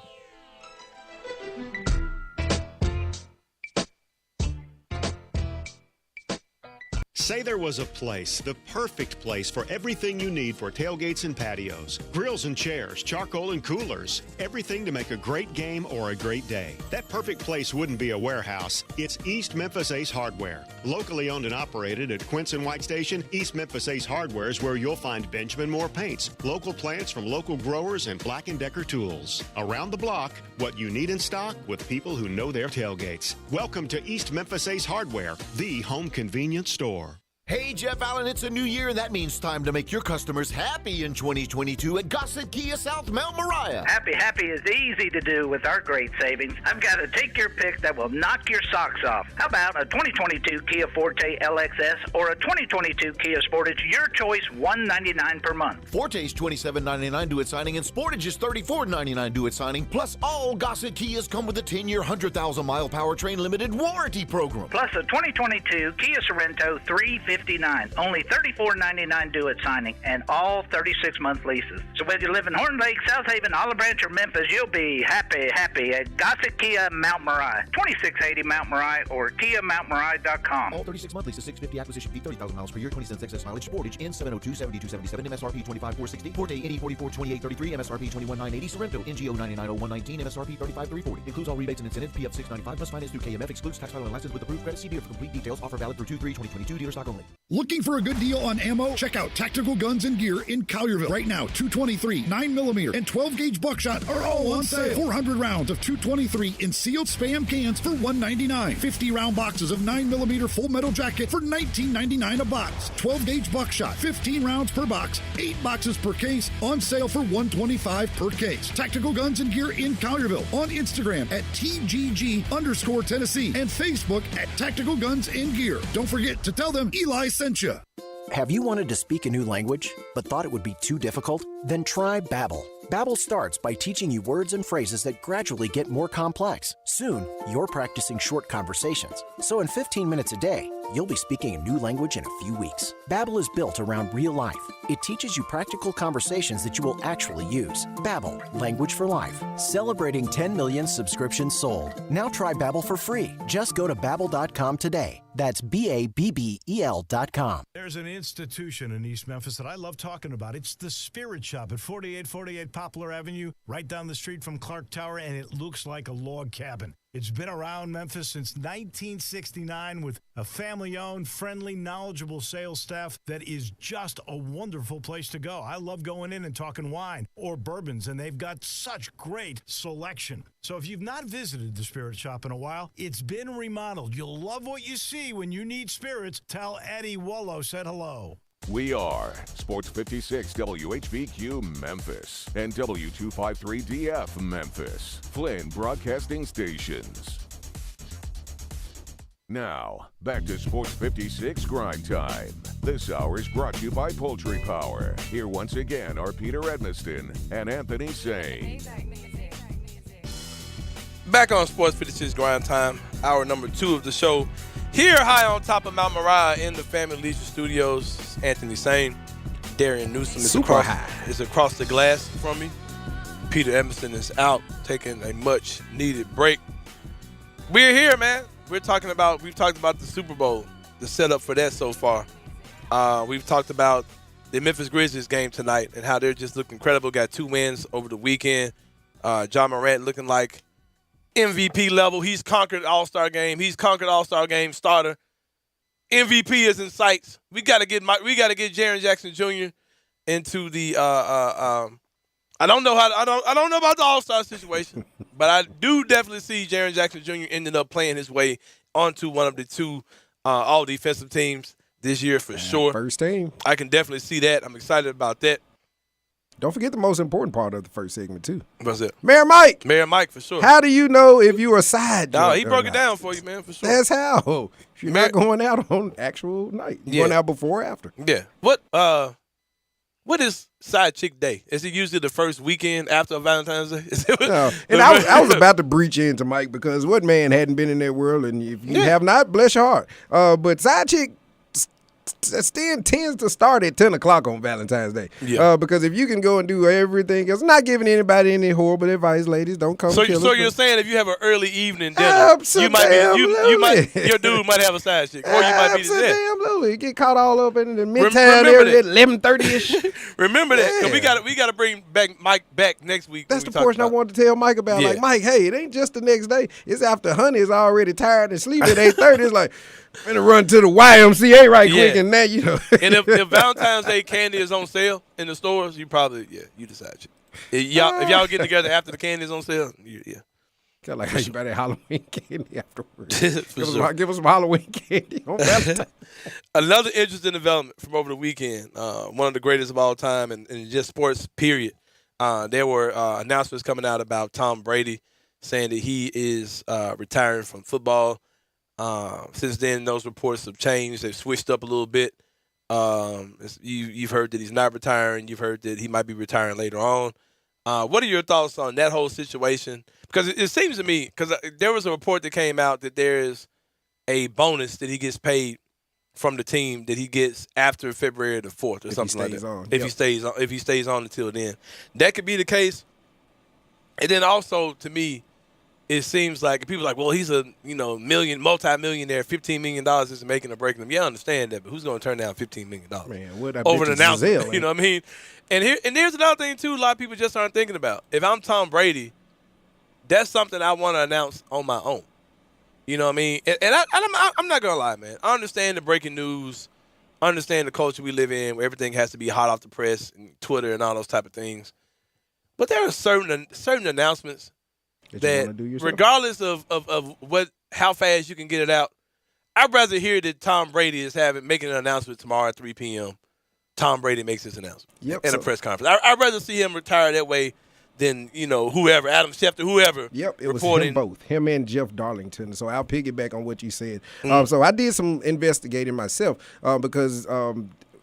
Say there was a place, the perfect place for everything you need for tailgates and patios. Grills and chairs, charcoal and coolers. Everything to make a great game or a great day. That perfect place wouldn't be a warehouse. It's East Memphis Ace Hardware. Locally owned and operated at Quince and White Station, East Memphis Ace Hardware is where you'll find Benjamin Moore paints, local plants from local growers, and Black & Decker tools. Around the block, what you need in stock with people who know their tailgates. Welcome to East Memphis Ace Hardware, the home convenience store. Hey, Jeff Allen, it's a new year, and that means time to make your customers happy in 2022 at Gossett Kia South Mount Moriah. Happy is easy to do with our great savings. I've got a take your pick that will knock your socks off. How about a 2022 Kia Forte LXS or a 2022 Kia Sportage? Your choice, $199 per month. Forte's $27.99 due at signing, and Sportage is $34.99 due at signing. Plus, all Gossett Kias come with a 10-year, 100,000-mile powertrain limited warranty program. Plus, a 2022 Kia Sorento $359. Only $34.99 due at signing, and all 36-month leases. So whether you live in Horn Lake, South Haven, Olive Branch, or Memphis, you'll be happy at Gossett Kia Mount Moriah, 2680 Mount Moriah, or KiaMountMoriah.com. All 36-month leases, 650 acquisition fee, 30,000 miles per year, 20 cents excess mileage. Sportage N702 7277, MSRP 25460. Forte NE 442833, MSRP 21980. Sorento NGO 990119, MSRP 35340. Includes all rebates and incentives. PF 695 must finance through KMF. Excludes tax filing and license with approved credit. See dealer for complete details. Offer valid through 2/3/2022. Dealer stock only. Looking for a good deal on ammo? Check out Tactical Guns and Gear in Collierville. Right now, 223, 9mm, and 12-gauge buckshot are all on sale. 400 rounds of 223 in sealed Spam cans for $199. 50-round boxes of 9mm full metal jacket for $19.99 a box. 12-gauge buckshot, 15 rounds per box, 8 boxes per case, on sale for $125 per case. Tactical Guns and Gear in Collierville. On Instagram at TGG_Tennessee and Facebook at Tactical Guns and Gear. Don't forget to tell them Eli sent you. Have you wanted to speak a new language, but thought it would be too difficult? Then try Babbel. Babbel starts by teaching you words and phrases that gradually get more complex. Soon, you're practicing short conversations. So in 15 minutes a day, you'll be speaking a new language in a few weeks. Babbel is built around real life. It teaches you practical conversations that you will actually use. Babbel, language for life. Celebrating 10 million subscriptions sold. Now try Babbel for free. Just go to Babbel.com today. That's BABBEL.com. There's an institution in East Memphis that I love talking about. It's the Spirit Shop at 4848 Poplar Avenue, right down the street from Clark Tower, and it looks like a log cabin. It's been around Memphis since 1969 with a family-owned, friendly, knowledgeable sales staff that is just a wonderful place to go. I love going in and talking wine or bourbons, and they've got such great selection. So if you've not visited the Spirit Shop in a while, it's been remodeled. You'll love what you see when you need spirits. Tell Eddie Wollo said hello. We are Sports 56 WHBQ Memphis and W253DF Memphis, Flynn Broadcasting Stations. Now, back to Sports 56 Grind Time. This hour is brought to you by Poultry Power. Here once again are Peter Edmiston and Anthony Sain. Back on Sports 56 Grind Time, hour number 2 of the show. Here, high on top of Mount Moriah in the Family Leisure Studios, Anthony Sain, Darian Newsom is across the glass from me. Peter Edmiston is out, taking a much-needed break. We're here, man. We've talked about the Super Bowl, the setup for that so far. We've talked about the Memphis Grizzlies game tonight and how they're just looking incredible. Got 2 wins over the weekend. John Morant looking like MVP level. He's conquered All-Star game. He's conquered All-Star game starter. MVP is in sights. We got to get Jaren Jackson Jr. into the I don't know about the All-Star situation, but I do definitely see Jaren Jackson Jr. ending up playing his way onto one of the 2 all-defensive teams this year for sure. First team. I can definitely see that. I'm excited about that. Don't forget the most important part of the first segment, too. What's it? Mayor Mike. Mayor Mike, for sure. How do you know if you are side No, he broke it down for you, man, for sure. That's how. If you're not going out on actual night. You're going out before or after. Yeah. What is Side Chick Day? Is it usually the first weekend after Valentine's Day? No. And I was about to breach into Mike because what man hadn't been in that world, and if you have not, bless your heart. But Side Chick tends to start at 10 o'clock on Valentine's Day. Yeah. Because if you can go and do everything else, not giving anybody any horrible advice, ladies, don't come kill us. So you're saying if you have an early evening dinner, your dude might have a side chick, or you might be there. Absolutely. You get caught all up in the midtown area at 11:30ish. Remember that, because we got to bring Mike back next week. That's the portion I wanted to tell Mike about. Yeah. Like, Mike, hey, it ain't just the next day. It's after Honey is already tired and sleeping at 8:30. It's like, I'm gonna run to the YMCA right quick, and now you know. And if Valentine's Day candy is on sale in the stores, you probably you decide. If y'all get together after the candy is on sale, kind of like how you buy that Halloween candy afterwards. Sure. Give us some Halloween candy on Valentine's. Another interesting development from over the weekend. One of the greatest of all time, and just sports. Period. There were announcements coming out about Tom Brady saying that he is retiring from football. Since then, those reports have changed. They've switched up a little bit. You've heard that he's not retiring. You've heard that he might be retiring later on. What are your thoughts on that whole situation? Because it seems to me, because there was a report that came out that there is a bonus that he gets paid from the team that he gets after February the 4th or something like that. If he stays on until then, that could be the case. And then also, to me, it seems like people are like, well, he's a multi-millionaire. $15 million is making or breaking him. Yeah, I understand that, but who's going to turn down $15 million? Man, what over an announcement? You know what I mean? And here's another thing too. A lot of people just aren't thinking about. If I'm Tom Brady, that's something I want to announce on my own. You know what I mean? And I'm not gonna lie, man. I understand the breaking news. I understand the culture we live in, where everything has to be hot off the press and Twitter and all those type of things. But there are certain announcements that regardless of how fast you can get it out, I'd rather hear that Tom Brady is making an announcement tomorrow at 3 p.m. Tom Brady makes his announcement in a press conference. I'd rather see him retire that way than whoever, Adam Schefter, whoever. Yep, it was him both, him and Jeff Darlington. So I'll piggyback on what you said. So I did some investigating myself because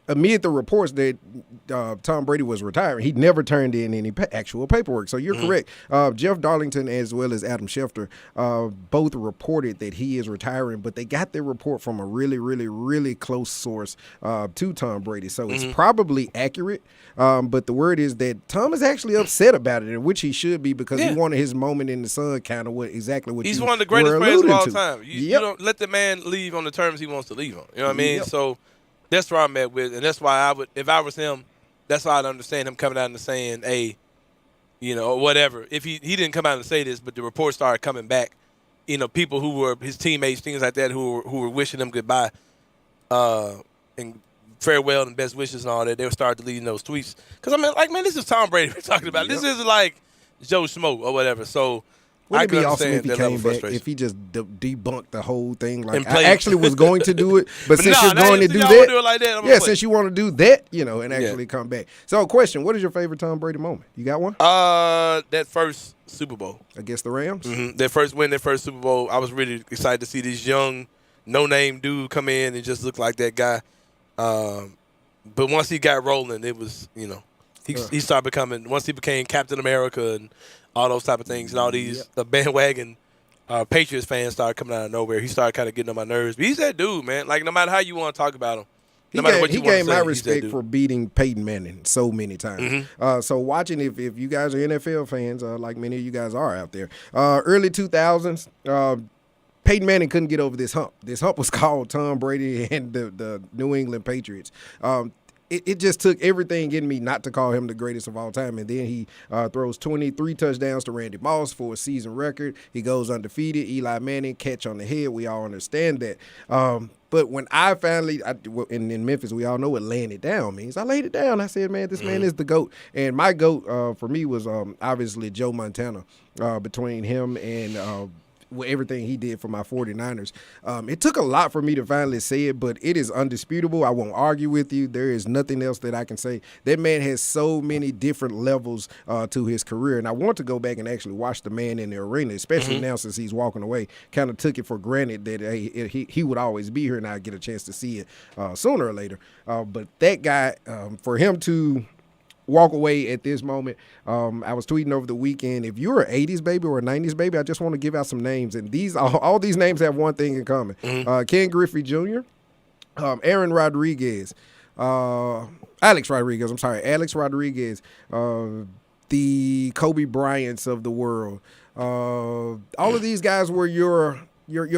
amid the reports that Tom Brady was retiring, he never turned in any actual paperwork. So you're correct. Jeff Darlington as well as Adam Schefter both reported that he is retiring, but they got their report from a really, really, really close source to Tom Brady. So it's probably accurate. But the word is that Tom is actually upset about it, in which he should be, because he wanted his moment in the sun, kind of exactly what he's you one of the greatest players of all to. time. You don't let the man leave on the terms he wants to leave on. You know what I mean? So That's where I'm at with, and that's why I would, if I was him, that's why I'd understand him coming out and saying, "Hey, or whatever." If he didn't come out and say this, but the reports started coming back, people who were his teammates, things like that, who were wishing him goodbye, and farewell and best wishes and all that, they would start deleting those tweets. Because this is Tom Brady we're talking about. This isn't like Joe Schmo or whatever. So Wouldn't I it can be awesome understand if he that level came of back, frustration. if he just debunked the whole thing? Like, And I played- actually was going to do it, but since nah, you're going to since do y'all that, wanna do it like that, I'm gonna yeah, play. since you want to do that, and actually come back. So, question: what is your favorite Tom Brady moment? You got one? That first Super Bowl against the Rams. Mm-hmm. Their first Super Bowl. I was really excited to see this young, no-name dude come in and just look like that guy. But once he got rolling, it was he started becoming, once he became Captain America and all those type of things, and all these bandwagon Patriots fans started coming out of nowhere. He started kind of getting on my nerves. But he's that dude, man. Like, no matter how you want to talk about him, no matter what you want to say, he gained my he's that respect dude. for beating Peyton Manning so many times. Mm-hmm. So watching, if you guys are NFL fans, like many of you guys are out there, early 2000s, Peyton Manning couldn't get over this hump. This hump was called Tom Brady and the New England Patriots. It just took everything in me not to call him the greatest of all time. And then he throws 23 touchdowns to Randy Moss for a season record. He goes undefeated. Eli Manning, catch on the head. We all understand that. But when I finally, in Memphis, we all know what laying it down means. I laid it down. I said, man, this man is the GOAT. And my GOAT for me was obviously Joe Montana. Between him and everything he did for my 49ers. It took a lot for me to finally say it, but it is undisputable. I won't argue with you. There is nothing else that I can say. That man has so many different levels to his career, and I want to go back and actually watch the man in the arena, especially now since he's walking away. Kind of took it for granted that he would always be here, and I'd get a chance to see it sooner or later. But that guy, for him to walk away at this moment. I was tweeting over the weekend, if you're an 80s baby or a 90s baby, I just want to give out some names. And all these names have one thing in common. Ken Griffey Jr., Aaron Rodriguez, Alex Rodriguez, the Kobe Bryants of the world. All of these guys were your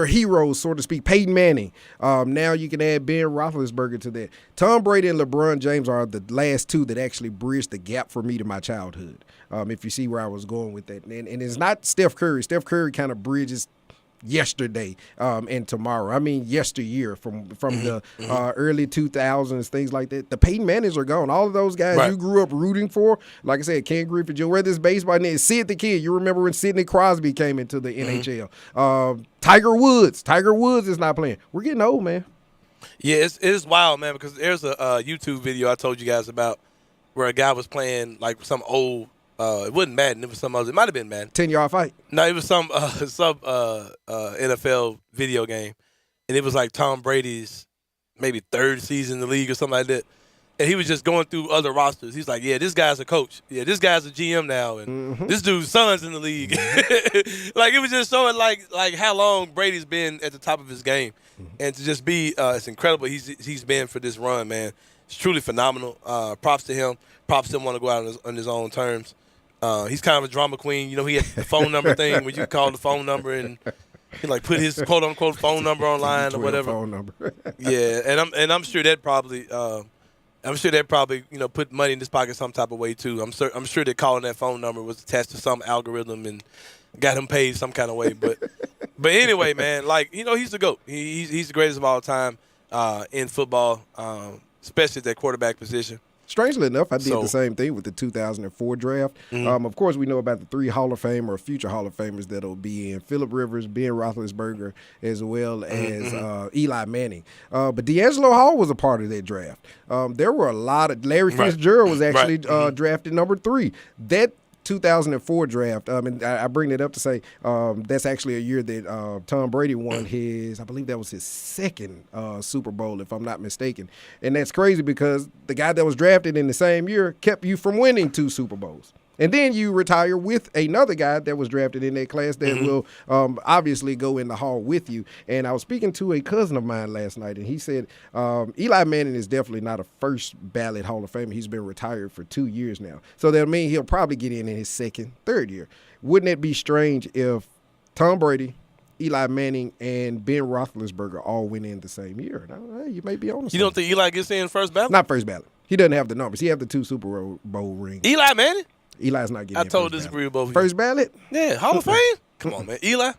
heroes, so to speak. Peyton Manning. Now you can add Ben Roethlisberger to that. Tom Brady and LeBron James are the last two that actually bridged the gap for me to my childhood, if you see where I was going with that. And it's not Steph Curry. Steph Curry kind of bridges yesterday and tomorrow. I mean yesteryear from the early 2000s, things like that. The Peyton Mannings are gone. All of those guys you grew up rooting for, like I said, Ken Griffey Jr., whether it's baseball, Sid the Kid. You remember when Sidney Crosby came into the NHL. Tiger Woods is not playing. We're getting old, man. Yeah, it's wild, man, because there's a YouTube video I told you guys about where a guy was playing like some old, it wasn't Madden, it was some other, it might have been Madden. 10-yard fight? No, it was some NFL video game, and it was like Tom Brady's maybe third season in the league or something like that. And he was just going through other rosters. He's like, yeah, this guy's a coach. Yeah, this guy's a GM now, and this dude's son's in the league. Like, it was just showing like how long Brady's been at the top of his game, and to just be it's incredible. He's been for this run, man. It's truly phenomenal. Props to him. Props to him want to go out on his own terms. He's kind of a drama queen. He had the phone number thing where you call the phone number and he like put his quote unquote phone number online or whatever. Phone number. Yeah, and I'm sure that probably. Put money in his pocket some type of way too. I'm sure that calling that phone number was attached to some algorithm and got him paid some kind of way. But anyway, man, he's the GOAT. He's the greatest of all time in football, especially at that quarterback position. Strangely enough, I did the same thing with the 2004 draft. Of course, we know about the 3 Hall of Fame or future Hall of Famers that'll be in: Phillip Rivers, Ben Roethlisberger, as well as Eli Manning. But D'Angelo Hall was a part of that draft. There were a lot of – Larry Fitzgerald was actually drafted number 3. That 2004 draft, and I bring it up to say that's actually a year that Tom Brady won I believe that was his second Super Bowl, if I'm not mistaken. And that's crazy because the guy that was drafted in the same year kept you from winning 2 Super Bowls. And then you retire with another guy that was drafted in that class that will obviously go in the hall with you. And I was speaking to a cousin of mine last night, and he said Eli Manning is definitely not a first ballot Hall of Famer. He's been retired for 2 years now. So that means he'll probably get in his second, third year. Wouldn't it be strange if Tom Brady, Eli Manning and Ben Roethlisberger all went in the same year. Now, hey, you may be on You don't think Eli gets in first ballot? Not first ballot. He doesn't have the numbers. He have the 2 Super Bowl rings. Eli Manning? Eli's not getting I in told first disagree with ballot. both of you. First ballot? Yeah, Hall of Fame? Come on, man. Eli?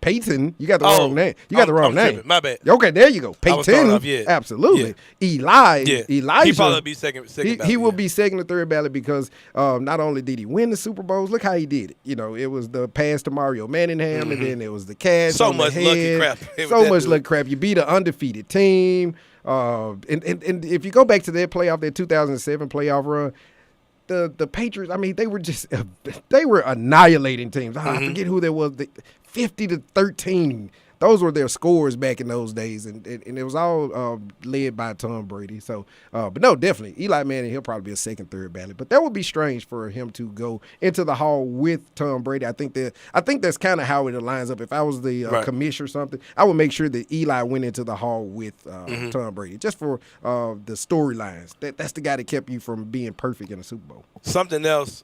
Peyton, you got the wrong name. You got the wrong I'm name. tripping. My bad. Okay, there you go. I was throwing Peyton, off, yeah. absolutely. Yeah. Elijah. He probably be second ballot. He will be second or third ballot because not only did he win the Super Bowls, look how he did it. You know, it was the pass to Mario Manningham, and then it was the catch. So on the much lucky head. crap. So much lucky crap. You beat an undefeated team. And if you go back to that 2007 playoff run, the Patriots, I mean, they were annihilating teams. I forget who there was. 50-13. Those were their scores back in those days, and it was all led by Tom Brady. So, but no, definitely Eli Manning. He'll probably be a second, third ballot. But that would be strange for him to go into the Hall with Tom Brady. I think that's kind of how it lines up. If I was the commissioner or something, I would make sure that Eli went into the Hall with Tom Brady, just for the storylines. That's the guy that kept you from being perfect in the Super Bowl. Something else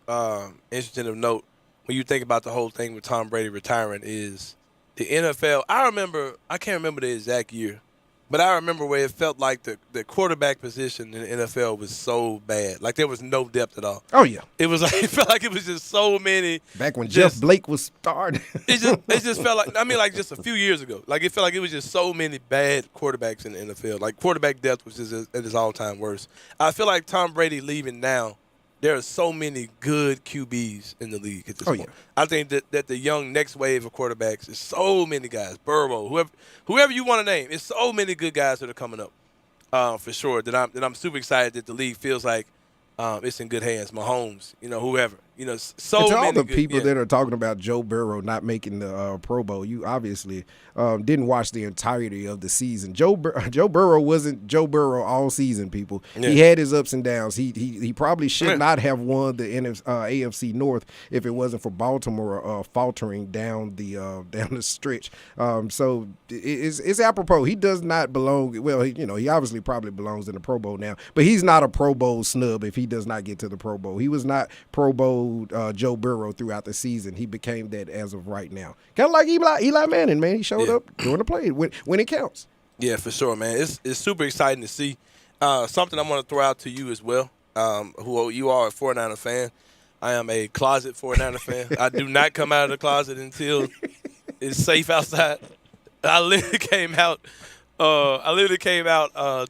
interesting of note when you think about the whole thing with Tom Brady retiring is the NFL. I can't remember the exact year, but I remember where it felt like the quarterback position in the NFL was so bad. Like there was no depth at all. Oh yeah. It was like it felt like it was just so many. Back when Jeff Blake was starting. it just felt like, I mean, like just a few years ago. Like it felt like it was just so many bad quarterbacks in the NFL. Like quarterback depth was just at its all-time worst. I feel like Tom Brady leaving now, there are so many good QBs in the league at this point. Yeah. I think that the young next wave of quarterbacks is so many guys. Burrow, whoever you want to name, it's so many good guys that are coming up for sure. That I'm super excited that the league feels like it's in good hands. Mahomes, whoever, so and to many all the good, people that are talking about Joe Burrow not making the Pro Bowl, you obviously didn't watch the entirety of the season. Joe Burrow wasn't Joe Burrow all season, people. Yeah. He had his ups and downs. He probably should not have won the AFC North if it wasn't for Baltimore faltering down the stretch. So it's apropos. He does not belong. Well, he obviously probably belongs in the Pro Bowl now, but he's not a Pro Bowl snub if he does not get to the Pro Bowl. He was not Pro Bowl Joe Burrow throughout the season. He became that as of right now. Kind of like Eli Manning, man. He showed up during the play when it counts. Yeah, for sure, man. It's super exciting to see. Something I'm going to throw out to you as well, who you are a 49er fan. I am a closet 49er fan. I do not come out of the closet until it's safe outside. I literally came out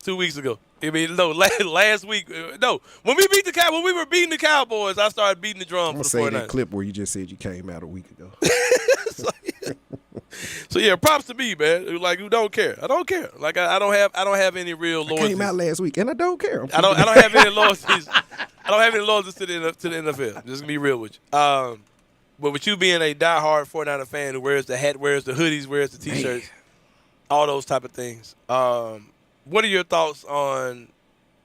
2 weeks ago. I mean, no, last week. No, when we were beating the Cowboys, I started beating the drum for the 49ers. That clip where you just said you came out a week ago. So yeah, props to me, man. Like, who don't care? I don't care. Like, I don't have any real loyalties. I came out last week, and I don't care. I don't have any loyalties. I don't have any loyalties to the NFL. Just gonna be real with you. But with you being a diehard 49er fan who wears the hat, wears the hoodies, wears the T-shirts, all those type of things. What are your thoughts on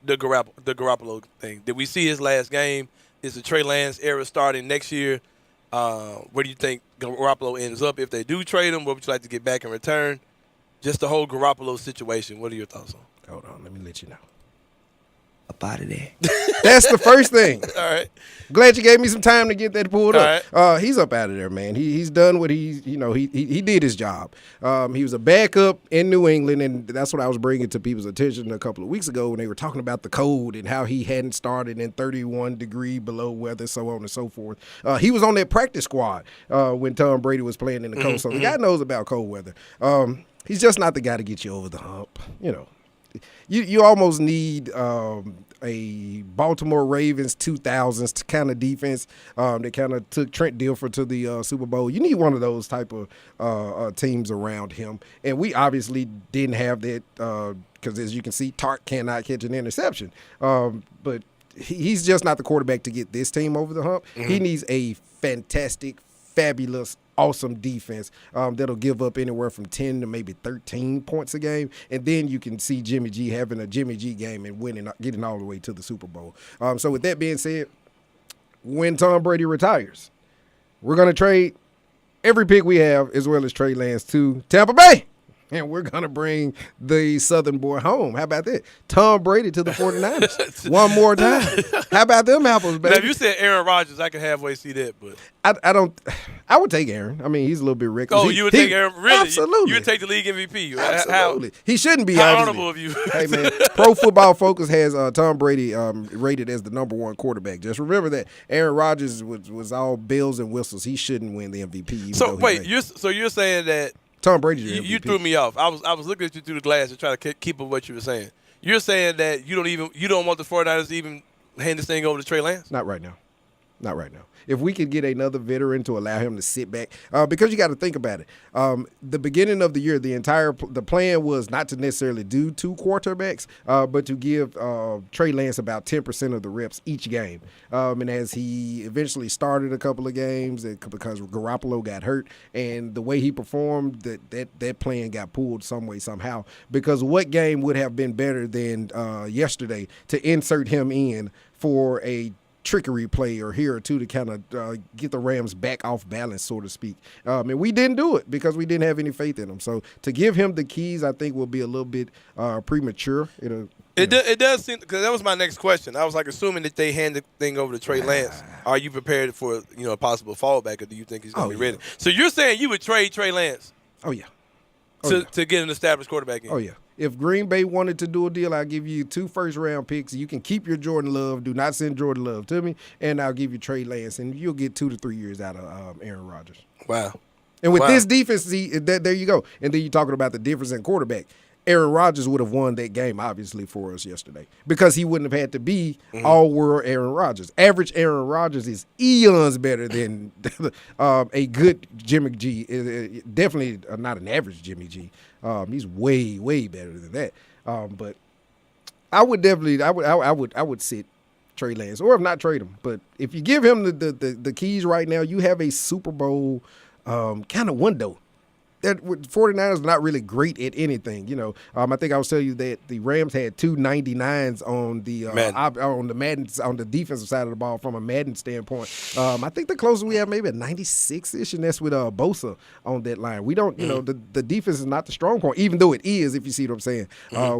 the Garoppolo thing? Did we see his last game? Is the Trey Lance era starting next year? Where do you think Garoppolo ends up if they do trade him? What would you like to get back in return? Just the whole Garoppolo situation. What are your thoughts on? Hold on, let me let you know. Up out of there. That's the first thing. All right. Glad you gave me some time to get that pulled up. Right. He's up out of there, man. He's done what he did his job. He was a backup in New England, and that's what I was bringing to people's attention a couple of weeks ago when they were talking about the cold and how he hadn't started in 31-degree below weather, so on and so forth. He was on that practice squad when Tom Brady was playing in the cold, so the guy knows about cold weather. He's just not the guy to get you over the hump, You almost need a Baltimore Ravens 2000s kind of defense that kind of took Trent Dilfer to the Super Bowl. You need one of those type of teams around him. And we obviously didn't have that because, as you can see, Tart cannot catch an interception. But he's just not the quarterback to get this team over the hump. Mm-hmm. He needs a fantastic, fabulous, awesome defense that'll give up anywhere from 10 to maybe 13 points a game, and then you can see Jimmy G having a Jimmy G game and getting all the way to the Super Bowl. So with that being said, when Tom Brady retires, we're going to trade every pick we have as well as Trey Lance to Tampa Bay. and we're going to bring the Southern boy home. How about that? Tom Brady to the 49ers one more time. How about them apples, baby? Now, if you said Aaron Rodgers, I can halfway see that. But I would take Aaron. I mean, he's a little bit reckless. Oh, you would take Aaron? Really? Absolutely. You would take the league MVP? Absolutely. He shouldn't be. How obviously. honorable of you. Hey, man, Pro Football Focus has Tom Brady rated as the number one quarterback. Just remember that Aaron Rodgers was all bells and whistles. He shouldn't win the MVP. So wait, you're saying that Tom Brady's your MVP. You threw me off. I was looking at you through the glass to try to keep up what you were saying. You're saying that you don't want the 49ers to even hand this thing over to Trey Lance? Not right now. Not right now. If we could get another veteran to allow him to sit back, because you got to think about it. The beginning of the year, the plan was not to necessarily do 2 quarterbacks, but to give Trey Lance about 10% of the reps each game. And as he eventually started a couple of games, because Garoppolo got hurt, and the way he performed, that plan got pulled some way, somehow. Because what game would have been better than yesterday to insert him in for a trickery play or here or two to kind of get the Rams back off balance, so to speak. And we didn't do it because we didn't have any faith in him. So to give him the keys, I think will be a little bit premature. It does seem, because that was my next question. I was like, assuming that they hand the thing over to Trey Lance, are you prepared for a possible fallback, or do you think he's going to be ready? So you're saying you would trade Trey Lance? Oh yeah. To get an established quarterback in? Oh yeah. If Green Bay wanted to do a deal, I'll give you 2 first-round picks. You can keep your Jordan Love. Do not send Jordan Love to me, and I'll give you Trey Lance, and you'll get 2 to 3 years out of Aaron Rodgers. Wow. And with this defense, there you go. And then you're talking about the difference in quarterback. Aaron Rodgers would have won that game, obviously, for us yesterday because he wouldn't have had to be all-world Aaron Rodgers. Average Aaron Rodgers is eons better than a good Jimmy G. Definitely not an average Jimmy G. He's way, way better than that. But I would definitely, I would sit Trey Lance, or if not trade him. But if you give him the keys right now, you have a Super Bowl kind of window. That 49ers are not really great at anything, I think I was telling you that the Rams had 2 99s on the on the defensive side of the ball from a Madden standpoint. I think the closest we have maybe a 96-ish, and that's with Bosa on that line. We don't, the defense is not the strong point, even though it is, if you see what I'm saying.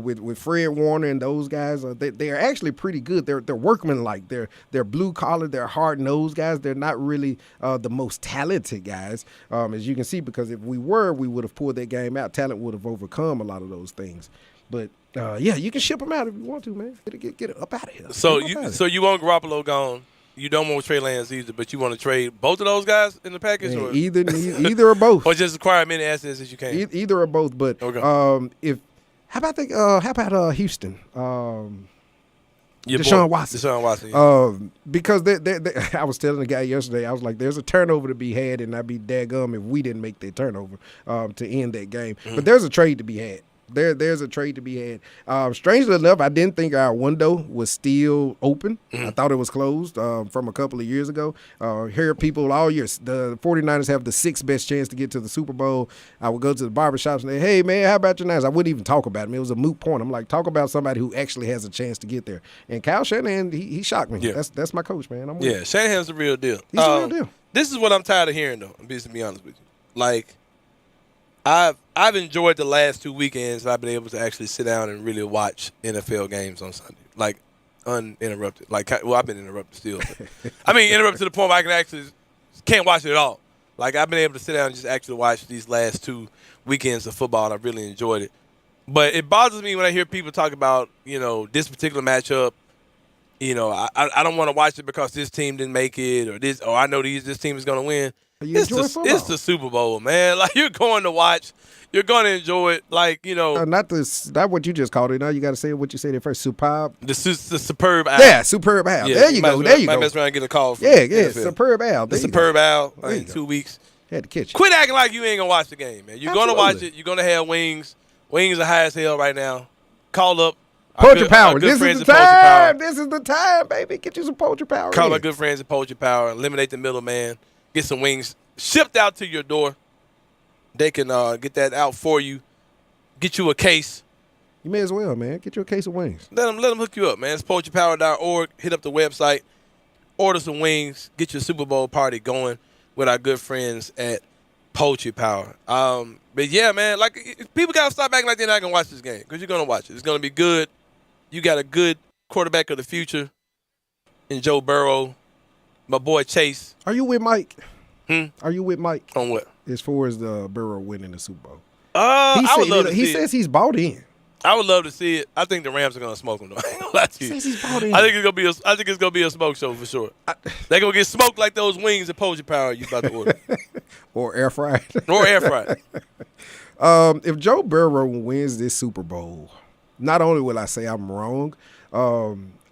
With Fred Warner and those guys, they are actually pretty good. They're workmanlike. They're blue collar. They're hard nosed guys. They're not really the most talented guys, as you can see, because if we were, we would have pulled that game out. Talent would have overcome a lot of those things. But you can ship them out if you want to, man. Get it up out of here. So you want Garoppolo gone. You don't want Trey Lance either, but you want to trade both of those guys in the package, or either or both, or just acquire many assets as you can. Either or both. But okay. How about Houston? Deshaun Watson. Yeah. Because I was telling the guy yesterday, I was like, there's a turnover to be had, and I'd be daggum if we didn't make that turnover to end that game. But there's a trade to be had. There's a trade to be had. Strangely enough, I didn't think our window was still open. I thought it was closed from a couple of years ago. Hear people all year, the 49ers have the 6th best chance to get to the Super Bowl. I would go to the barbershops and say, hey, man, how about your Niners? I wouldn't even talk about them. It was a moot point. I'm like, talk about somebody who actually has a chance to get there. And Kyle Shanahan, he shocked me. Yeah. That's my coach, man. Shanahan's the real deal. He's the real deal. This is what I'm tired of hearing, though, to be honest with you. Like, I've enjoyed the last 2 weekends. I've been able to actually sit down and really watch NFL games on Sunday, like uninterrupted. I've been interrupted still. Interrupted to the point where I can't watch it at all. Like, I've been able to sit down and just actually watch these last 2 weekends of football, and I've really enjoyed it. But it bothers me when I hear people talk about, this particular matchup. I don't want to watch it because this team didn't make it, or I know this team is going to win. It's the Super Bowl, man. Like, you're going to watch. You're going to enjoy it. Like, not what you just called it. Now you got to say what you said at first. Superb. The superb owl. Yeah, superb owl. Yeah, there you go. There you go. Might mess around and get a call from superb owl. The superb owl in 2 weeks. Had to catch you. Quit acting like you ain't going to watch the game, man. You're going to watch it. You're going to have wings. Wings are high as hell right now. Call up. Poultry Power. This is the time. This is the time, baby. Get you some Poultry Power. Call my good friends at Poultry Power. Eliminate the middleman. Get some wings shipped out to your door. They can get that out for you. Get you a case. You may as well, man. Get you a case of wings. Let them hook you up, man. It's poultrypower.org. Hit up the website. Order some wings. Get your Super Bowl party going with our good friends at Poultry Power. But yeah, man, like people gotta stop acting like they're not gonna watch this game because you're gonna watch it. It's gonna be good. You got a good quarterback of the future in Joe Burrow, my boy Chase. Are you with Mike? Are you with Mike on what? As far as the Burrow winning the Super Bowl, I would love to see he says he's bought in. I would love to see it. I think the Rams are gonna smoke him though. I ain't gonna lie to you. He says he's bought in. I think it's gonna be a smoke show for sure. They're gonna get smoked like those wings at Poetry Power you about to order. Or air fried. Or air fried. If Joe Burrow wins this Super Bowl, not only will I say I'm wrong,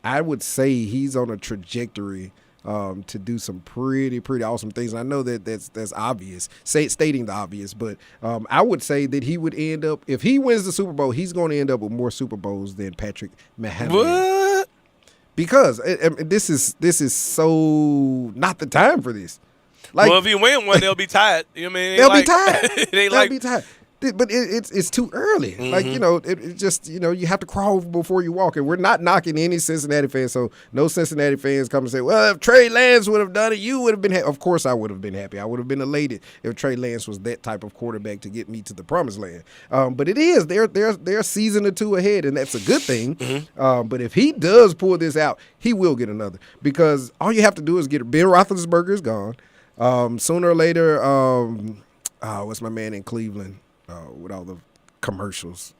I would say he's on a trajectory to do some pretty awesome things. And I know that's obvious, stating the obvious, but I would say that he would end up, if he wins the Super Bowl, he's going to end up with more Super Bowls than Patrick Mahomes. What? Because this is so not the time for this. Like, well, if he win one, they'll be tied. You know what I mean? They'll be tied. They'll be tied. But it's too early. Mm-hmm. Like, it just, you have to crawl before you walk. And we're not knocking any Cincinnati fans. So no Cincinnati fans come and say, well, if Trey Lance would have done it, you would have been happy. Of course I would have been happy. I would have been elated if Trey Lance was that type of quarterback to get me to the promised land. But it is. They're a season or two ahead, and that's a good thing. Mm-hmm. But if he does pull this out, he will get another. Because all you have to do is get Ben Roethlisberger is gone. Sooner or later, what's my man in Cleveland? With all the commercials.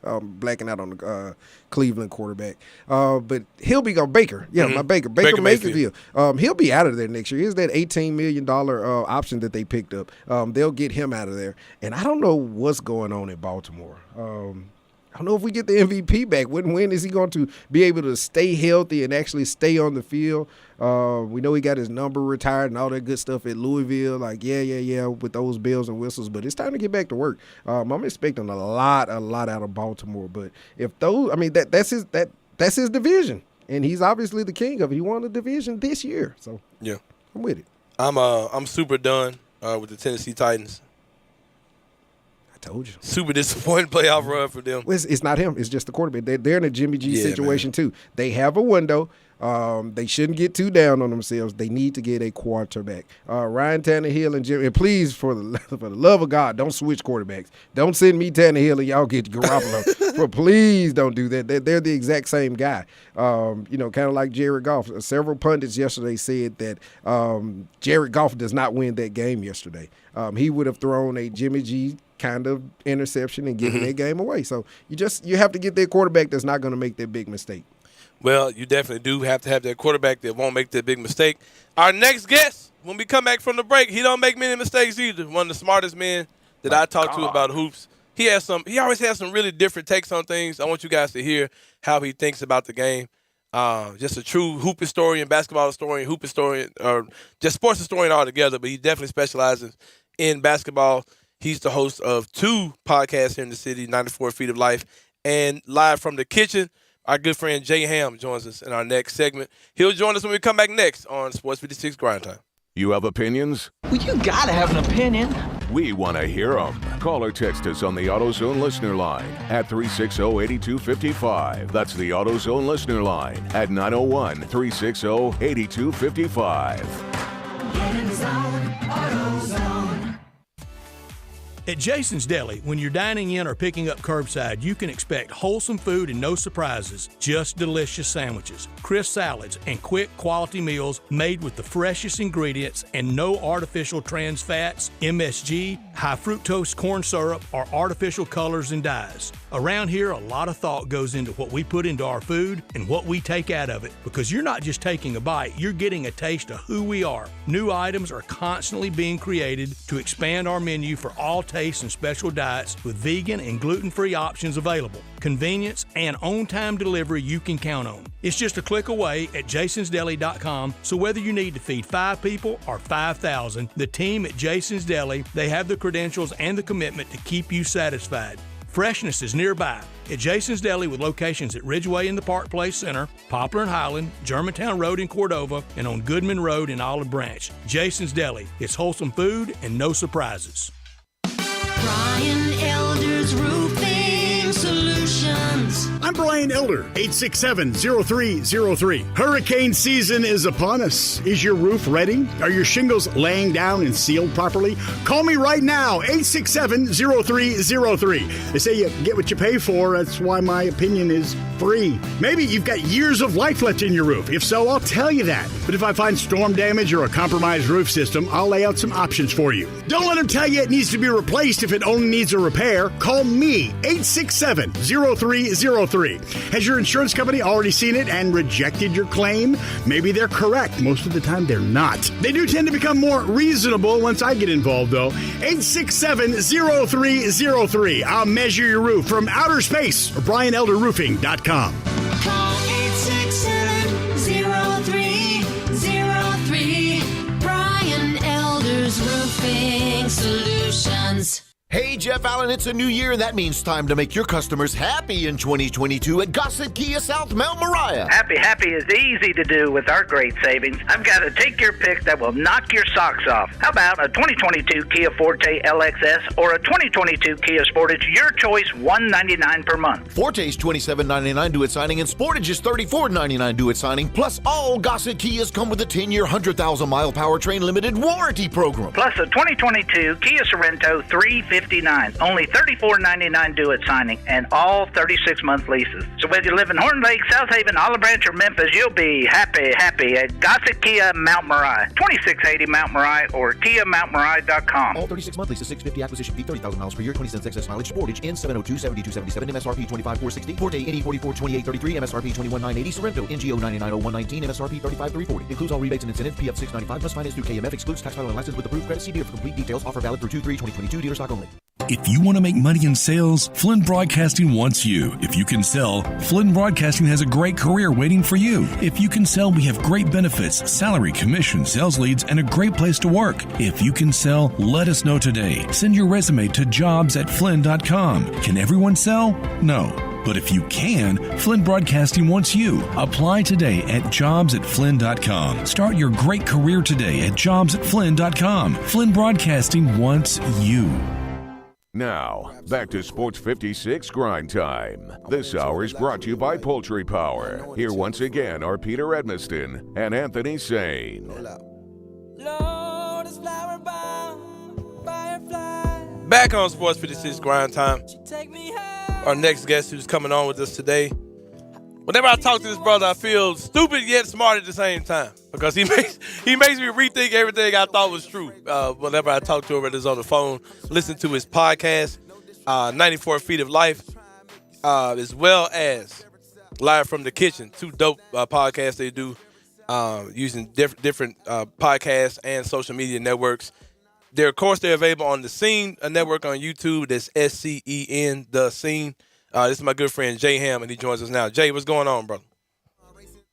I'm blacking out on the Cleveland quarterback. But he'll be gone. Baker. Yeah, my Baker Mayfield. He'll be out of there next year. Here's that $18 million option that they picked up. They'll get him out of there. And I don't know what's going on in Baltimore. I don't know if we get the MVP back. When is he going to be able to stay healthy and actually stay on the field? We know he got his number retired and all that good stuff at Louisville. Like, yeah, with those bells and whistles. But it's time to get back to work. I'm expecting a lot out of Baltimore. But if those, I mean, that's his division, and he's obviously the king of it. He won the division this year, so yeah, I'm with it. I'm super done with the Tennessee Titans. Told you. Super disappointing playoff run for them. Well, it's not him. It's just the quarterback. They're in a Jimmy G situation, too. They have a window. They shouldn't get too down on themselves. They need to get a quarterback. Ryan Tannehill and Jimmy. And please, for the love of God, don't switch quarterbacks. Don't send me Tannehill and y'all get Garoppolo. But please don't do that. They're the exact same guy. Kind of like Jared Goff. Several pundits yesterday said that Jared Goff does not win that game yesterday. He would have thrown a Jimmy G kind of interception and giving that game away. So you have to get that quarterback that's not going to make that big mistake. Well, you definitely do have to have that quarterback that won't make that big mistake. Our next guest, when we come back from the break, he don't make many mistakes either. One of the smartest men that I talk to about hoops. He always has some really different takes on things. I want you guys to hear how he thinks about the game. Just a true hoop historian, basketball historian, hoop historian, or just sports historian altogether, but he definitely specializes in basketball. He's the host of 2 podcasts here in the city, 94 Feet of Life, and Live from the Kitchen. Our good friend Jay Ham joins us in our next segment. He'll join us when we come back next on Sports 56 Grind Time. You have opinions? Well, you gotta have an opinion. We want to hear them. Call or text us on the AutoZone listener line at 360-8255. That's the AutoZone listener line at 901-360-8255. Get in the zone, AutoZone. At Jason's Deli, when you're dining in or picking up curbside, you can expect wholesome food and no surprises, just delicious sandwiches, crisp salads, and quick quality meals made with the freshest ingredients and no artificial trans fats, MSG, high fructose corn syrup, or artificial colors and dyes. Around here, a lot of thought goes into what we put into our food and what we take out of it, because you're not just taking a bite, you're getting a taste of who we are. New items are constantly being created to expand our menu for all tastes and special diets with vegan and gluten-free options available. Convenience and on-time delivery you can count on. It's just a click away at jasonsdeli.com, so whether you need to feed 5 people or 5,000, the team at Jason's Deli, they have the credentials and the commitment to keep you satisfied. Freshness is nearby at Jason's Deli with locations at Ridgeway in the Park Place Center, Poplar and Highland, Germantown Road in Cordova, and on Goodman Road in Olive Branch. Jason's Deli. It's wholesome food and no surprises. Brian Elder's Roofing Solutions. I'm Brian Elder, 867-0303. Hurricane season is upon us. Is your roof ready? Are your shingles laying down and sealed properly? Call me right now, 867-0303. They say you get what you pay for. That's why my opinion is free. Maybe you've got years of life left in your roof. If so, I'll tell you that. But if I find storm damage or a compromised roof system, I'll lay out some options for you. Don't let them tell you it needs to be replaced if it only needs a repair. Call me, 867-0303. Has your insurance company already seen it and rejected your claim? Maybe they're correct. Most of the time, they're not. They do tend to become more reasonable once I get involved, though. 867-0303. I'll measure your roof from outer space or BrianElderRoofing.com. Call 867-0303. Brian Elder's Roofing Solutions. Hey, Jeff Allen, it's a new year, and that means time to make your customers happy in 2022 at Gossett Kia South Mount Moriah. Happy is easy to do with our great savings. I've got to take your pick that will knock your socks off. How about a 2022 Kia Forte LXS or a 2022 Kia Sportage? Your choice, $199 per month. Forte's $27.99 due at signing, and Sportage is $34.99 due at signing. Plus, all Gossett Kias come with a 10-year, 100,000-mile powertrain limited warranty program. Plus a 2022 Kia Sorento 350. Only $34.99 due at signing, and all 36-month leases. So whether you live in Horn Lake, South Haven, Olive Branch, or Memphis, you'll be happy at Gossett Kia Mount Moriah, 2680 Mount Moriah, or KiaMountMoriah.com. All 36-month leases, 650 acquisition fee, 30,000 miles per year, 20 cents excess mileage. Sportage N702 7277, MSRP 25460. Forte NE 442833, MSRP 21980. Sorrento NGO 990119, MSRP 35340. Includes all rebates and incentives. PF 695 plus finance through KMF. Excludes tax title and license with approved credit. See dealer for complete details. Offer valid through 2/3/2022. Dealer stock only. If you want to make money in sales, Flynn Broadcasting wants you. If you can sell, Flynn Broadcasting has a great career waiting for you. If you can sell, we have great benefits, salary, commission, sales leads, and a great place to work. If you can sell, let us know today. Send your resume to jobs@flynn.com. Can everyone sell? No. But if you can, Flynn Broadcasting wants you. Apply today at jobs@flynn.com. Start your great career today at jobs@flynn.com. Flynn Broadcasting wants you. Now, back to Sports 56 Grind Time. This hour is brought to you by Poultry Power. Here once again are Peter Edmiston and Anthony Sain. Back on Sports 56 Grind Time. Our next guest who's coming on with us today. Whenever I talk to this brother, I feel stupid yet smart at the same time because he makes me rethink everything I thought was true. Whenever I talk to him, whether it's on the phone, listen to his podcast, 94 Feet of Life, as well as Live from the Kitchen, two dope podcasts they do using different podcasts and social media networks. Of course, they're available on the Scene network on YouTube. That's SCEN, The Scene. This is my good friend Jay Ham, and he joins us now. Jay, what's going on, brother?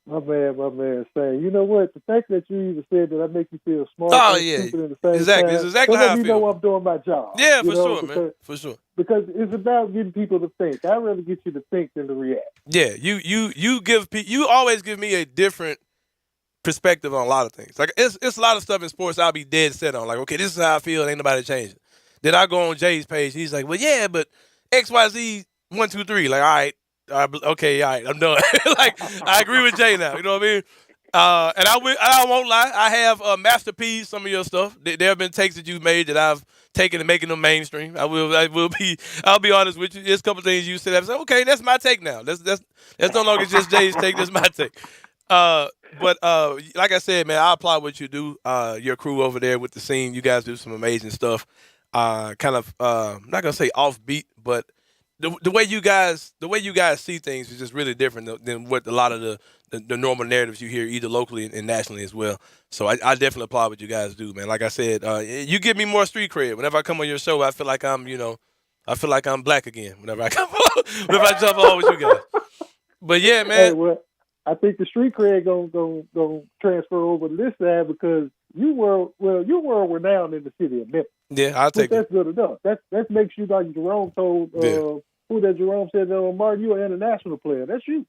My man, saying, you know what? The fact that you even said that I make you feel smart. Oh, yeah. In the same exactly. time, It's exactly how I feel. You know I'm doing my job. Yeah, for sure, man. For sure. Because it's about getting people to think. I'd rather get you to think than to react. Yeah, you always give me a different perspective on a lot of things. Like it's a lot of stuff in sports I'll be dead set on. Like, okay, this is how I feel. Ain't nobody changing. Then I go on Jay's page. He's like, well, yeah, but XYZ 1, 2, 3. Like, all right, okay, all right, I'm done. Like, I agree with Jay now. You know what I mean? And I won't lie. I have masterpiece some of your stuff. There have been takes that you've made that I've taken and making them mainstream. I'll be honest with you. There's a couple things you said. I said, okay, that's my take now. That's no longer just Jay's take. That's my take. But like I said, man, I applaud what you do. Your crew over there with the Scene, you guys do some amazing stuff. I'm not gonna say offbeat, but the way you guys see things is just really different than what a lot of the normal narratives you hear either locally and nationally as well. So I definitely applaud what you guys do, man. Like I said, you give me more street cred. Whenever I come on your show, I feel like I'm black again. Whenever I jump on with you guys. But yeah, man. Hey, well, I think the street cred gonna transfer over to this side because you were renowned in the city of Memphis. Yeah, I'll take it. That's good enough. That makes you, like Jerome told who that Jerome said, Martin, you're an international player. That's you.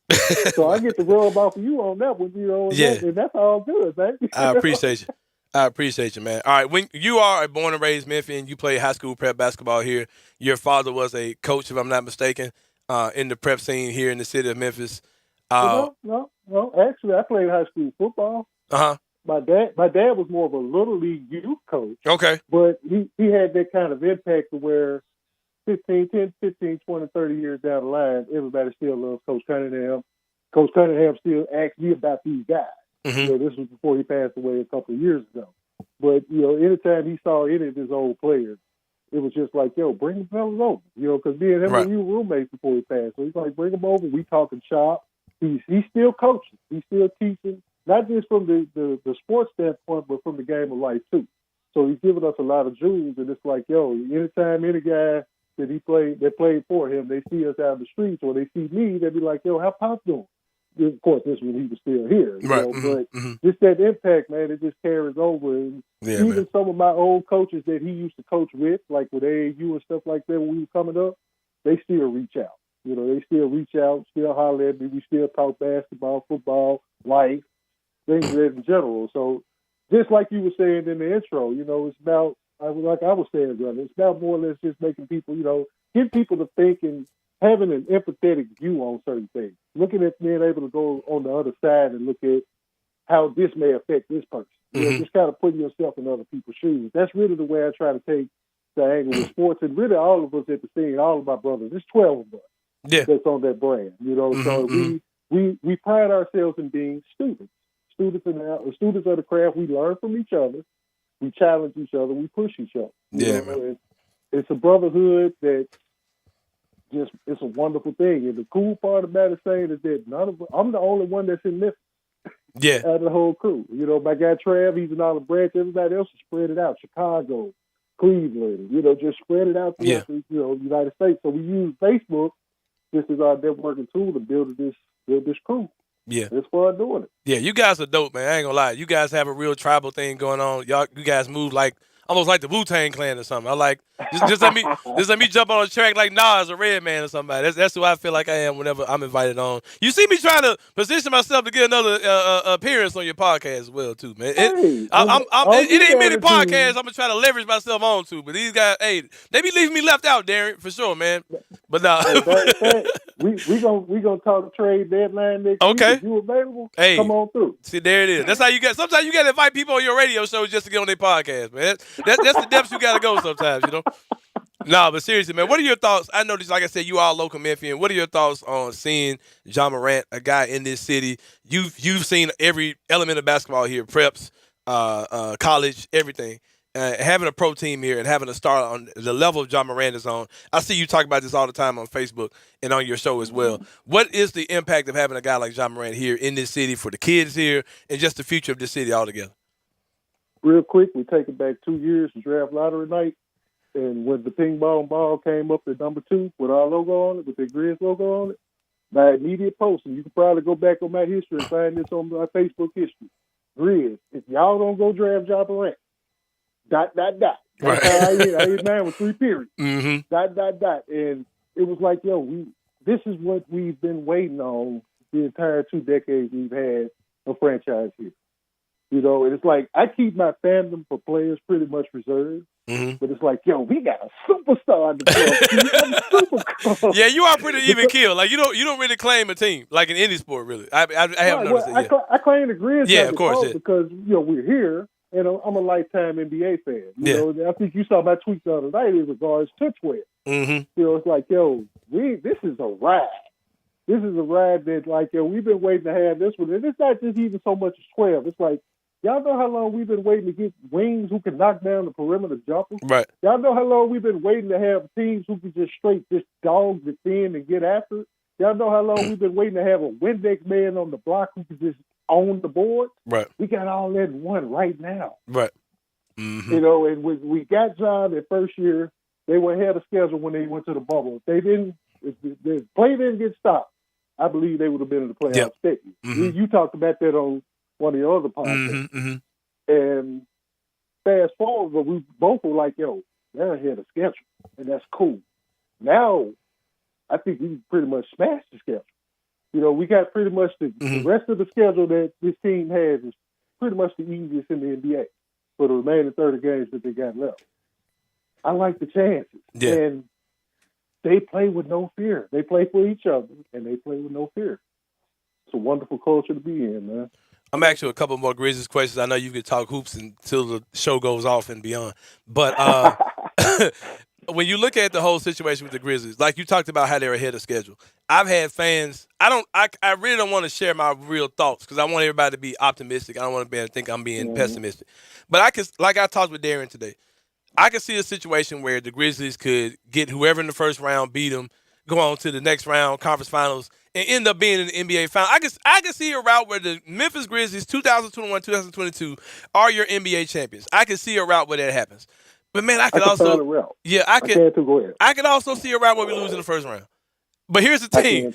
So I get the rub off of you on that one, and that's all good, man. I appreciate you, man. All right, when you are a born and raised Memphian, you play high school prep basketball here. Your father was a coach, if I'm not mistaken. in the prep scene here in the city of Memphis. No. Actually, I played high school football. Uh-huh. My dad was more of a little league youth coach. Okay. But he had that kind of impact to where 10, 15, 20, 30 years down the line, everybody still loves Coach Cunningham. Coach Cunningham still asks me about these guys. Mm-hmm. This was before he passed away a couple of years ago. But, anytime he saw any of his old players, it was just like, bring the fellas over. Because me and him Right. we were roommates before he passed. So he's like, bring them over. We talking shop. He's still coaching. He's still teaching, not just from the sports standpoint, but from the game of life, too. So he's giving us a lot of jewels, and it's like, anytime any guy that played for him, they see us out in the streets or they see me, they be like, how Pop doing? Of course, this was when he was still here. Right. But just that impact, man, it just carries over. And even some of my old coaches that he used to coach with, like with AAU and stuff like that when we were coming up, they still reach out. They still reach out, still holler at me. We still talk basketball, football, life, things of that in general. So just like you were saying in the intro, it's about, like I was saying, brother, it's about more or less just making people, get people to think and having an empathetic view on certain things. Looking at being able to go on the other side and look at how this may affect this person. Just kind of putting yourself in other people's shoes. That's really the way I try to take the angle with sports. And really all of us at the scene, all of my brothers, there's 12 of us that's on that brand. So we pride ourselves in being students. Students of the craft. We learn from each other. We challenge each other. We push each other. Man. It's a brotherhood that it's a wonderful thing. And the cool part about it, saying is that I'm the only one that's in Memphis. Yeah. Out of the whole crew. My guy Trav, he's in Olive Branch. Everybody else is spread it out. Chicago, Cleveland, just spread it out throughout the United States. So we use Facebook just as our networking tool to build this crew. Yeah. It's fun doing it. Yeah, you guys are dope, man. I ain't gonna lie. You guys have a real tribal thing going on. You guys move like almost like the Wu-Tang Clan or something. I like just let me jump on a track like Nas or Redman or somebody. That's who I feel like I am whenever I'm invited on. You see me trying to position myself to get another appearance on your podcast as well too, man. It ain't many podcasts I'm gonna try to leverage myself onto, but these guys, hey, they be leaving me left out, Darren, for sure, man. But nah. we gonna talk trade deadline next week. If you available? Hey, come on through. See, there it is. That's how you get. Sometimes you gotta invite people on your radio show just to get on their podcast, man. That's the depths you gotta go sometimes, Nah, but seriously, man, what are your thoughts? I know this, like I said, you are a local Memphian. What are your thoughts on seeing Ja Morant, a guy in this city? You've seen every element of basketball here, preps, college, everything. Having a pro team here and having a star on the level of Ja Morant is on. I see you talk about this all the time on Facebook and on your show as well. What is the impact of having a guy like Ja Morant here in this city for the kids here and just the future of this city altogether? Real quick, we take it back 2 years to draft lottery night. And when the ping pong ball came up at number 2 with our logo on it, with the Grizz logo on it, my immediate post, and you can probably go back on my history and find this on my Facebook history. Grizz, if y'all don't go draft Ja Morant, ... That's right. how I hit mine with 3 periods. Mm-hmm. ... And it was like, this is what we've been waiting on the entire 2 decades we've had a franchise here. And it's like, I keep my fandom for players pretty much reserved. Mm-hmm. But it's like, we got a superstar in the club. Yeah, you are pretty even keel. Like you don't really claim a team like in any sport, really. I have noticed it. Yeah. I claim the Grizz. Yeah, of course. Yeah. Because we're here, and I'm a lifetime NBA fan. You know, I think you saw my tweet the other night in regards to 12. Mm-hmm. It's like, this is a ride. This is a ride that, like, we've been waiting to have this one. And it's not just even so much as 12. It's like, y'all know how long we've been waiting to get wings who can knock down the perimeter jumpers? Right. Y'all know how long we've been waiting to have teams who can just dog the thin and get after it? Y'all know how long we've been waiting to have a Windex man on the block who can just own the board? Right. We got all that in one right now. Right. Mm-hmm. And we got John that first year. They were ahead of schedule when they went to the bubble. If the play didn't get stopped, I believe they would have been in the playoffs. Yep. Mm-hmm. You talked about that on one of the other podcasts. Mm-hmm. And fast forward, but we both were like, they're ahead of schedule, and that's cool. Now, I think we pretty much smashed the schedule. We got pretty much the rest of the schedule that this team has is pretty much the easiest in the NBA for the remaining 30 games that they got left. I like the chances. Yeah. And they play with no fear. They play for each other, and they play with no fear. It's a wonderful culture to be in, man. I'm actually a couple more Grizzlies questions. I know you could talk hoops until the show goes off and beyond. But when you look at the whole situation with the Grizzlies, like you talked about how they're ahead of schedule, I've had fans. I really don't want to share my real thoughts because I want everybody to be optimistic. I don't want to think I'm being pessimistic. But like I talked with Darren today, I could see a situation where the Grizzlies could get whoever in the first round, beat them, go on to the next round, conference finals, and end up being in the NBA final. I can see a route where the Memphis Grizzlies 2021, 2022 are your NBA champions. I can see a route where that happens. But man, I could also I could also see a route where we lose in the first round. But here's the thing.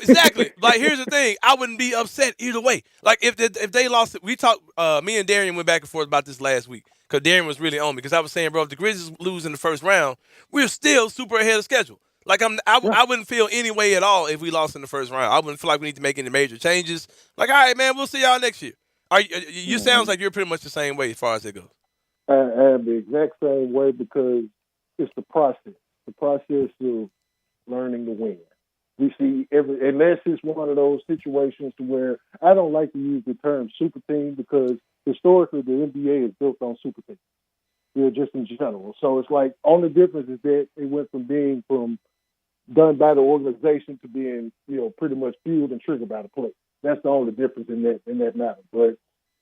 Exactly. Like here's the thing. I wouldn't be upset either way. Like if they lost, we talked. Me and Darian went back and forth about this last week because Darian was really on me because I was saying, bro, if the Grizzlies lose in the first round, we're still super ahead of schedule. Like I wouldn't feel any way at all if we lost in the first round. I wouldn't feel like we need to make any major changes. Like, all right, man, we'll see y'all next year. You sounds like you're pretty much the same way as far as it goes. I am the exact same way because it's the process of learning to win. We see unless it's one of those situations to where I don't like to use the term super team because historically the NBA is built on super teams. Just in general. So it's like only difference is that it went from being done by the organization to being, pretty much fueled and triggered by the player. That's the only difference in that matter. But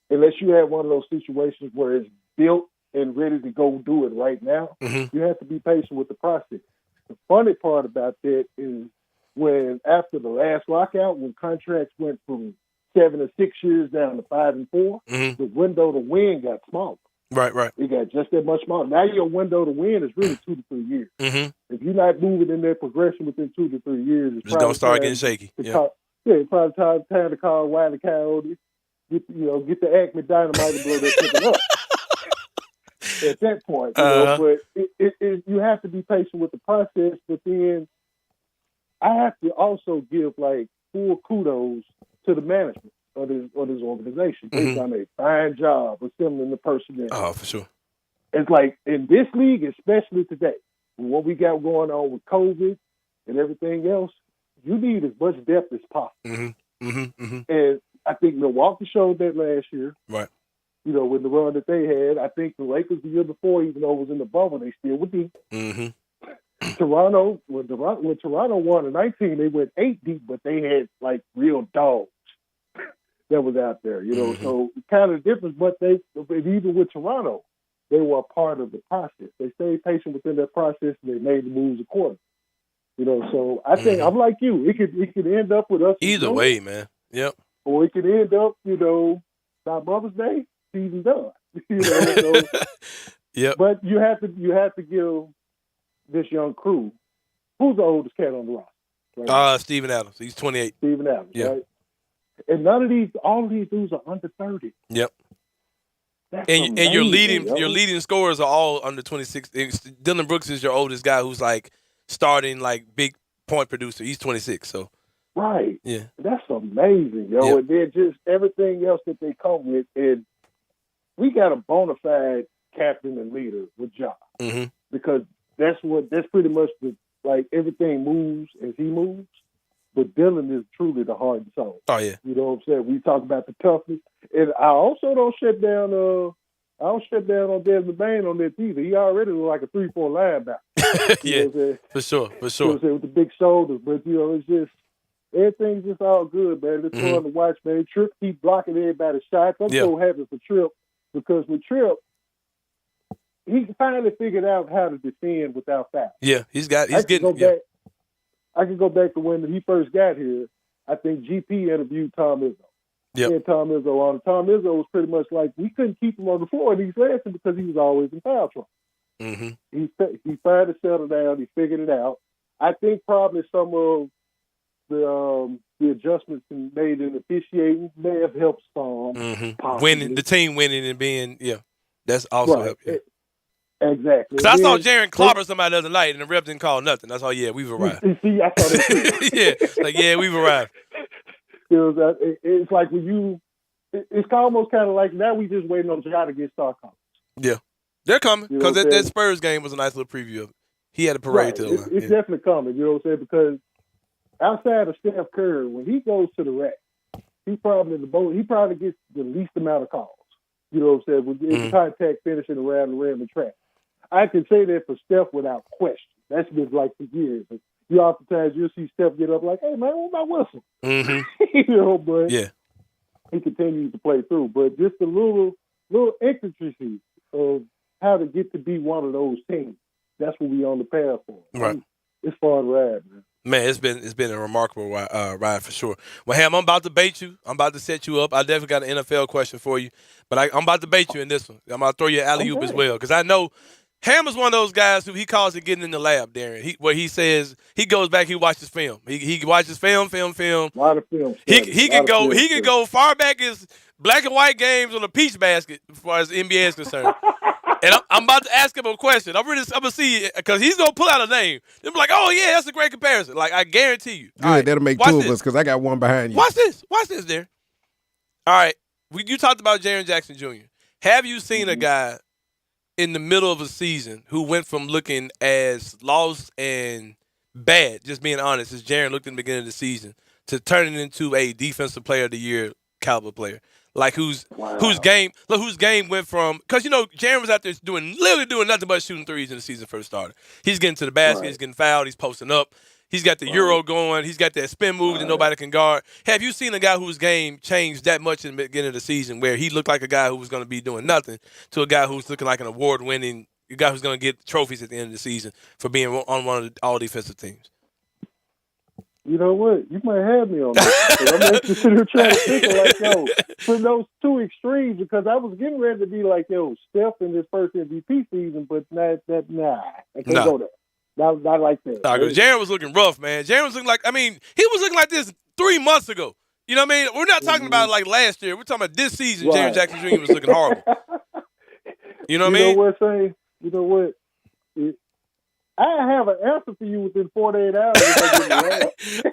unless you have one of those situations where it's built and ready to go do it right now, you have to be patient with the process. The funny part about that is when after the last lockout, when contracts went from 7 to 6 years down to 5 and 4, the window to win got smaller. Right. It got just that much smaller. Now your window to win is really 2 to 3 years. If you're not moving in that progression within 2 to 3 years, it's going to start getting shaky. It's probably time to call Wiley Coyote, get the Acme Dynamite and blow that chicken up. At that point, but you have to be patient with the process. But then I have to also give full kudos to the management of this organization. They've done a fine job assembling the personnel. Oh, for sure. It's like in this league, especially today, what we got going on with COVID and everything else, you need as much depth as possible. And I think Milwaukee showed that last year. Right. With the run that they had. I think the Lakers the year before, even though it was in the bubble, they still were deep. Toronto, when Toronto won in 19, they went 8 deep, but they had real dogs that was out there, So kind of different, but even with Toronto, they were a part of the process. They stayed patient within that process and they made the moves accordingly. So I think I'm like you. It could end up with us either way, man. Yep. Or it could end up, by Mother's Day, season done. So, yep. But you have to give this young crew, who's the oldest cat on the roster? Right? Steven Adams. He's 28. Steven Adams, yeah. Right? And all of these dudes are under 30. Yep. That's and amazing, your leading scorers are all under 26. Dylan Brooks is your oldest guy who's starting big point producer. He's 26. So. Right. Yeah. That's amazing, yo. Yep. And then just everything else that they come with. And we got a bona fide captain and leader with Ja. Because that's pretty much everything moves as he moves. But Dylan is truly the heart and soul. Oh, yeah. You know what I'm saying? We talk about the toughness. And I also don't shut down on Desmond Bain on that either. He already was like a 3-4 linebacker. Yeah, for sure. With the big shoulders. But, it's just, everything's just all good, man. It's fun to watch, man. Tripp keep blocking everybody's shots. I'm so happy for Tripp because with Tripp, he finally figured out how to defend without foul. Yeah, I can go back to when he first got here. I think GP interviewed Tom Izzo. Yep. And Tom Izzo on. Tom Izzo was pretty much like, we couldn't keep him on the floor in these lessons because he was always in foul trouble. He finally settled down. He figured it out. I think probably some of the adjustments made in officiating may have helped some. Winning, the team winning and being, that's also helped. Yeah. Exactly. Because I saw Jaren clobber somebody the other night and the ref didn't call nothing. That's all, we've arrived. See, I saw that too. We've arrived. It's like when it's almost kind of like now we just waiting on Ja to get star comments. Yeah. They're coming because that Spurs game was a nice little preview of it. He had a parade to the line. It's definitely coming, you know what I'm saying? Because outside of Steph Curry, when he goes to the rack, he probably gets the least amount of calls. You know what I'm saying? With the contact finishing around the rim and track. I can say that for Steph without question. That's been like for years. You oftentimes you'll see Steph get up like, hey man, where's my whistle? You know, but he continues to play through. But just a little intricacies of how to get to be one of those teams. That's what we on the path for. Right. It's fun ride, man. Man, it's been a remarkable ride for sure. Well, Ham, I'm about to bait you. I'm about to set you up. I definitely got an NFL question for you, but I'm about to bait you in this one. I'm about to throw you an alley-oop as well, because I know Ham is one of those guys who he calls it getting in the lab, Darren. Where he says he goes back, he watches film. He watches film. A lot of film. He can go far back as black and white games on a peach basket as far as the NBA is concerned. And I'm about to ask him a question. I'm gonna see, because he's gonna pull out a name. They'll be like, "Oh yeah, that's a great comparison." Like, I guarantee you. Good, right, that'll make two of us, because I got one behind you. Watch this, there. All right, you talked about Jaren Jackson Jr. Have you seen a guy in the middle of a season who went from looking as lost and bad, just being honest, as Jaren looked in the beginning of the season, to turning into a defensive player of the year caliber player? Like whose game went from, because Jaren was out there literally doing nothing but shooting threes in the season first started. He's getting to the basket, he's getting fouled, he's posting up, he's got the Euro going, he's got that spin move that nobody can guard. Have you seen a guy whose game changed that much in the beginning of the season, where he looked like a guy who was going to be doing nothing, to a guy who's looking like an award-winning, a guy who's going to get trophies at the end of the season for being on one of the all-defensive teams? You know what? You might have me on that. I'm actually sitting here trying to think of, like, yo, from those two extremes, because I was getting ready to be like, yo, Steph in his first MVP season, but I can't go there. Not like that. Nah, because Jaren was looking rough, man. Jaren was looking like, he was looking like this 3 months ago. You know what I mean? We're not talking about like last year. We're talking about this season. Jaren Jackson Jr. was looking horrible. You know what I mean? You know what, Sain? You know what? I have an answer for you within 48 hours. All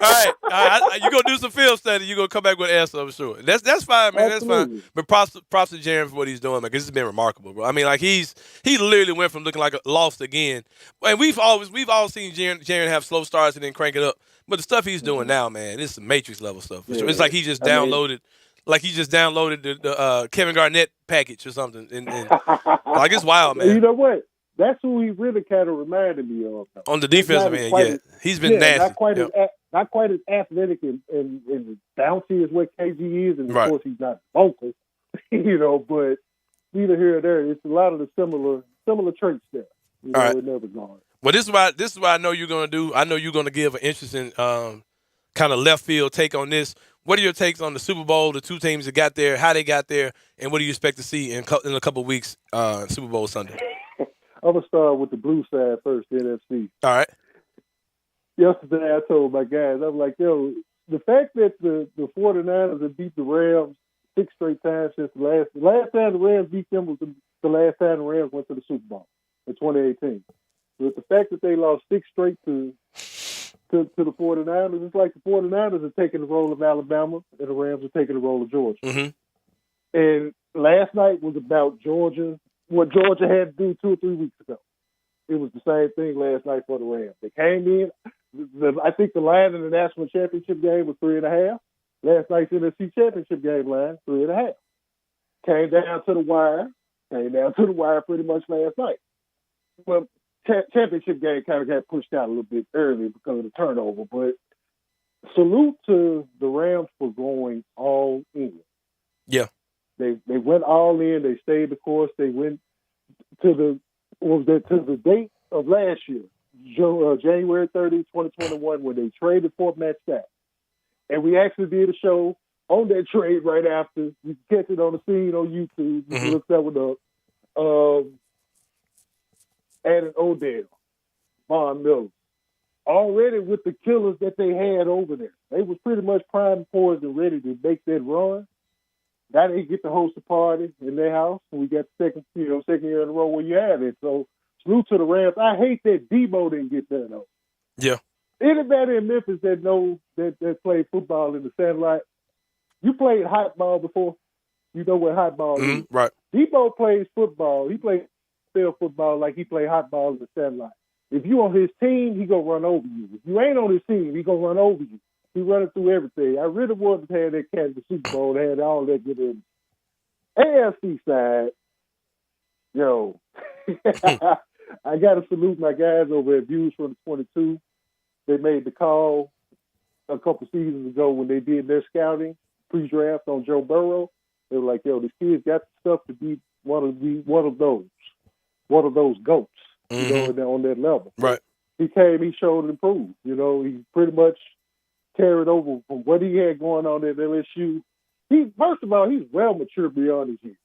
right. You're going to do some film study. You're going to come back with an answer, I'm sure. That's fine, man. Absolutely. That's fine. But props to Jaren for what he's doing, man, because it's been remarkable, bro. I mean, like, he literally went from looking like a lost again. And we've all seen Jaren have slow starts and then crank it up. But the stuff he's doing now, man, it's some Matrix level stuff. Yeah. It's like he just downloaded the Kevin Garnett package or something. And like, it's wild, man. You know what? That's who he really kind of reminded me of. On the defensive end, he's been nasty. Not quite as athletic and bouncy as what KG is, and of course he's not vocal, but neither here or there. It's a lot of the similar traits there. In that regard. Well, this is what I know you're going to do. I know you're going to give an interesting kind of left field take on this. What are your takes on the Super Bowl, the two teams that got there, how they got there, and what do you expect to see in a couple of weeks, Super Bowl Sunday? I'm going to start with the blue side first, the NFC. All right. Yesterday I told my guys, I'm like, yo, the fact that the 49ers have beat the Rams 6 straight times since the last time the Rams beat them was the last time the Rams went to the Super Bowl in 2018. But the fact that they lost 6 straight to the 49ers, it's like the 49ers are taking the role of Alabama and the Rams are taking the role of Georgia. Mm-hmm. And last night was about Georgia, what Georgia had to do 2 or 3 weeks ago. It was the same thing last night for the Rams. They came in. I think the line in the national championship game was 3.5. Last night's NFC championship game line, 3.5. Came down to the wire pretty much last night. Well, championship game kind of got pushed out a little bit early because of the turnover. But salute to the Rams for going all in. Yeah. They went all in. They stayed the course. They went to the date of last year, January 30, 2021, when they traded for Matt Stack. And we actually did a show on that trade right after. You can catch it on the scene on YouTube. You can look that one up. Added Odell, Von Miller. Already with the killers that they had over there. They was pretty much primed, poised, and ready to make that run. Now they get to host a party in their house, and we got the second year in a row where you have it. So salute to the Rams. I hate that Debo didn't get there though. Yeah. Anybody in Memphis that knows that played football in the Sandlot, you played hot ball before. You know what hot ball is. Right. Debo plays football. He plays field football like he played hot ball in the Sandlot. If you on his team, he gonna run over you. If you ain't on his team, he gonna run over you. He running through everything. I really wanted to have that cat in the Super Bowl. They had all that good in. AFC side, yo, I got to salute my guys over at Views from the 22. They made the call a couple seasons ago when they did their scouting pre-draft on Joe Burrow. They were like, yo, this kid's got the stuff to be one of those goats, you know, on that level. Right. He came, he showed and improved. You know, he pretty much carried over from what he had going on at LSU. First of all, he's well mature beyond his years.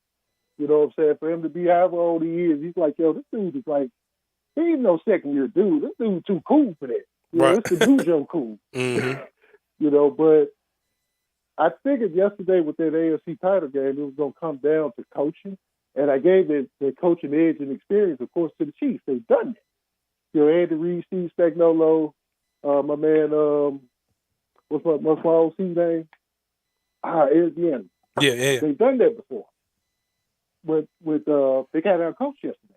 You know what I'm saying? For him to be however old he is, he's like, yo, this dude is like, he ain't no second-year dude. This dude too cool for that. You know, it's the Dujo cool. You know, but I figured yesterday with that AFC title game, it was going to come down to coaching. And I gave the coaching edge and experience, of course, to the Chiefs. They've done it. You know, Andy Reid, Steve Spagnuolo, my man, what's my old team name? Eric Bieniemy. Yeah. They've done that before. They got our coach yesterday.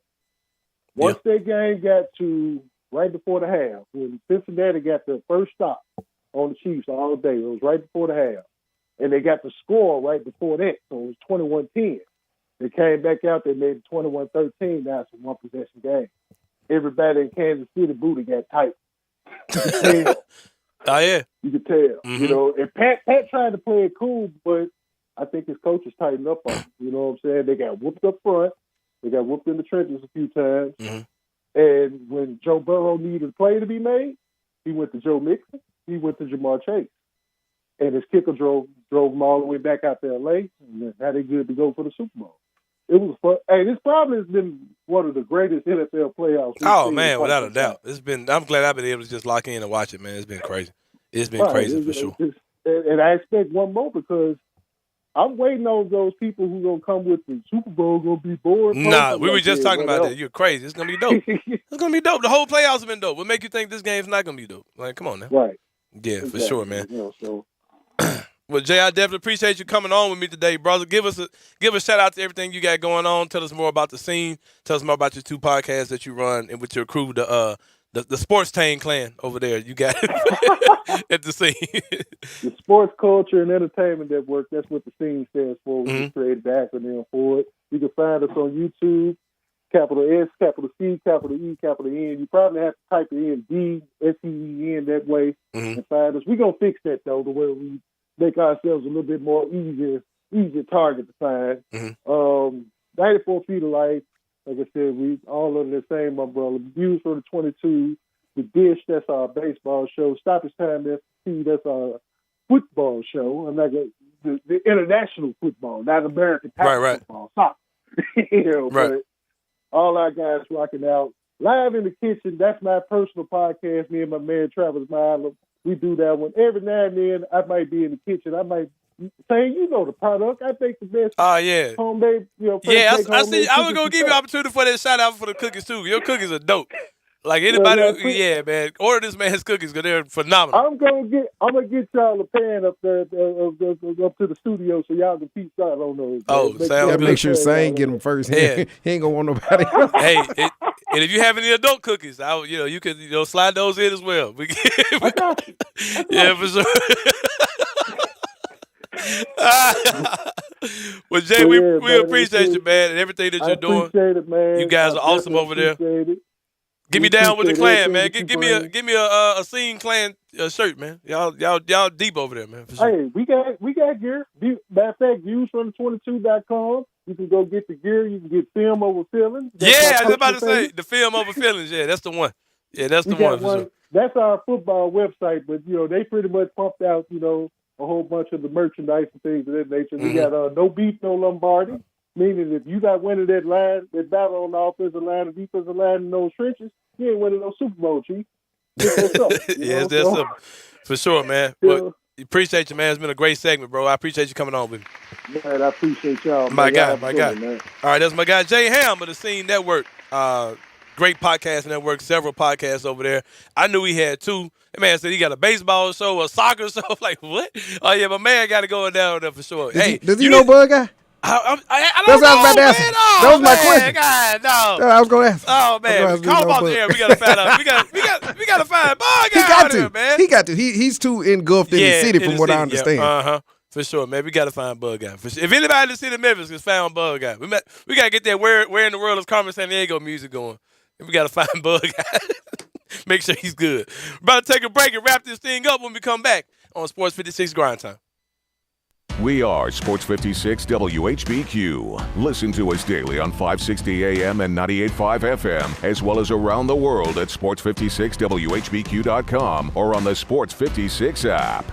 Once that game got to right before the half, when Cincinnati got the first stop on the Chiefs all day, it was right before the half. And they got the score right before that, so it was 21-10. They came back out, they made it 21-13. Now it's a one-possession game. Everybody in Kansas City booty got tight. You could tell. Oh, yeah. You could tell. You know, and Pat tried to play it cool, but I think his coaches tightened up on him. You know what I'm saying? They got whooped up front. They got whooped in the trenches a few times. And when Joe Burrow needed a play to be made, he went to Joe Mixon. He went to Jamar Chase. And his kicker drove him all the way back out to L.A. And now they're good to go for the Super Bowl. It was fun. Hey, this probably has been one of the greatest NFL playoffs. Oh, man, without a doubt. I'm glad I've been able to just lock in and watch it, man. It's been crazy. It's been crazy for sure. And I expect one more because I'm waiting on those people who going to come with the Super Bowl going to be bored. Nah, we were just talking about that. You're crazy. It's going to be dope. It's going to be dope. The whole playoffs have been dope. What make you think this game's not going to be dope? Like, come on now. Right. Yeah, exactly. for sure, man. You know, so. Well, Jay, I definitely appreciate you coming on with me today, brother. Give a shout out to everything you got going on. Tell us more about the scene. Tell us more about your two podcasts that you run and with your crew, the Sports Tang Clan over there. You got at the scene. The Sports Culture and Entertainment Network. That's what the scene stands for. We just created the acronym for it. You can find us on YouTube. Capital S, capital C, capital E, capital N. You probably have to type it in D-S-E-E-N that way and find us. We're going to fix that, though, the way we make ourselves a little bit more easier target to find. 94 Feet of Life, like I said, we all under the same umbrella. Views from the 22. The Dish, that's our baseball show. Stoppage Time FC, that's our football show. I'm not the international football, not American football, soccer. But all our guys rocking out. Live in the Kitchen, that's my personal podcast. Me and my man Travis Milam, we do that one. Every now and then, I might be in the kitchen. I might say, you know the product. I think the best homemade, I was going to give you an opportunity for that shout out for the cookies, too. Your cookies are dope. Like anybody, man. Order this man's cookies because they're phenomenal. I'm gonna get y'all a pan up there, up to the studio so y'all can peep out on those. Oh, sounds good. Make sure Sain get them first. Yeah. He ain't gonna want nobody else. Hey, and if you have any adult cookies, you can slide those in as well. Yeah, for sure. Well, Jay, we appreciate you, man, and everything that you're doing. Appreciate it, man. You guys are awesome over there. Get me down with the clan, man. Give me a Scene Clan shirt, man. Y'all deep over there, man. For sure. Hey, we got gear. Matter of fact, viewsfrom22.com. You can go get the gear. You can get film over feelings. I was about to say the film over feelings. Yeah, that's the one. Yeah, that's the one for sure. That's our football website, but they pretty much pumped out a whole bunch of the merchandise and things of that nature. We got no beef, no Lombardi. Meaning, if you not winning that battle on the offensive line and defensive line in those trenches, you ain't winning no Super Bowl, Chief. That's something. For sure, man. Well, appreciate you, man. It's been a great segment, bro. I appreciate you coming on with me. Man, I appreciate y'all. My guy. Man. All right, that's my guy, Jay Ham of the Scene Network. Great podcast network, several podcasts over there. I knew he had two. That man said he got a baseball show, a soccer show. Like, what? Oh, yeah, my man got to go down there for sure. Does he know Bug Guy? I don't That's what I was about to know, ask. man. That was my question. God, no. I was going to ask. Oh man, call him off the air. We gotta find out. We gotta find Bug He got out to. here, man. He got to. He's too engulfed in the city, from what I understand. Yeah, for sure, man. We gotta find Bug out. For sure. If anybody in the city of Memphis has found Bug out, we gotta get that where in the world is Carmen Sandiego music going. And we gotta find Bug out. Make sure he's good. We're about to take a break and wrap this thing up when we come back on Sports 56 Grind Time. We are Sports 56 WHBQ. Listen to us daily on 560 AM and 98.5 FM, as well as around the world at sports56whbq.com or on the Sports 56 app.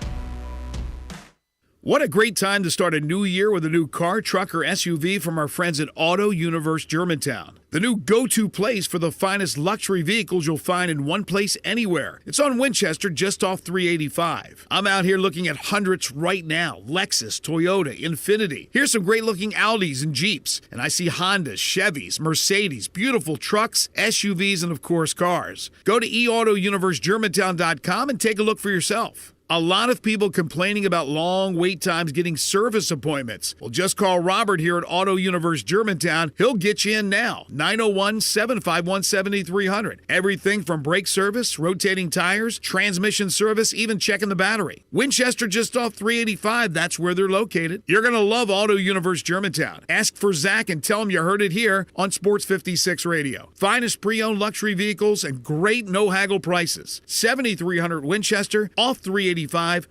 What a great time to start a new year with a new car, truck, or SUV from our friends at Auto Universe Germantown. The new go-to place for the finest luxury vehicles you'll find in one place anywhere. It's on Winchester, just off 385. I'm out here looking at hundreds right now. Lexus, Toyota, Infiniti. Here's some great-looking Audis and Jeeps. And I see Hondas, Chevys, Mercedes, beautiful trucks, SUVs, and of course, cars. Go to eAutoUniverseGermantown.com and take a look for yourself. A lot of people complaining about long wait times getting service appointments. Well, just call Robert here at Auto Universe Germantown. He'll get you in now. 901-751-7300. Everything from brake service, rotating tires, transmission service, even checking the battery. Winchester just off 385. That's where they're located. You're going to love Auto Universe Germantown. Ask for Zach and tell him you heard it here on Sports 56 Radio. Finest pre-owned luxury vehicles and great no-haggle prices. 7300 Winchester off 385.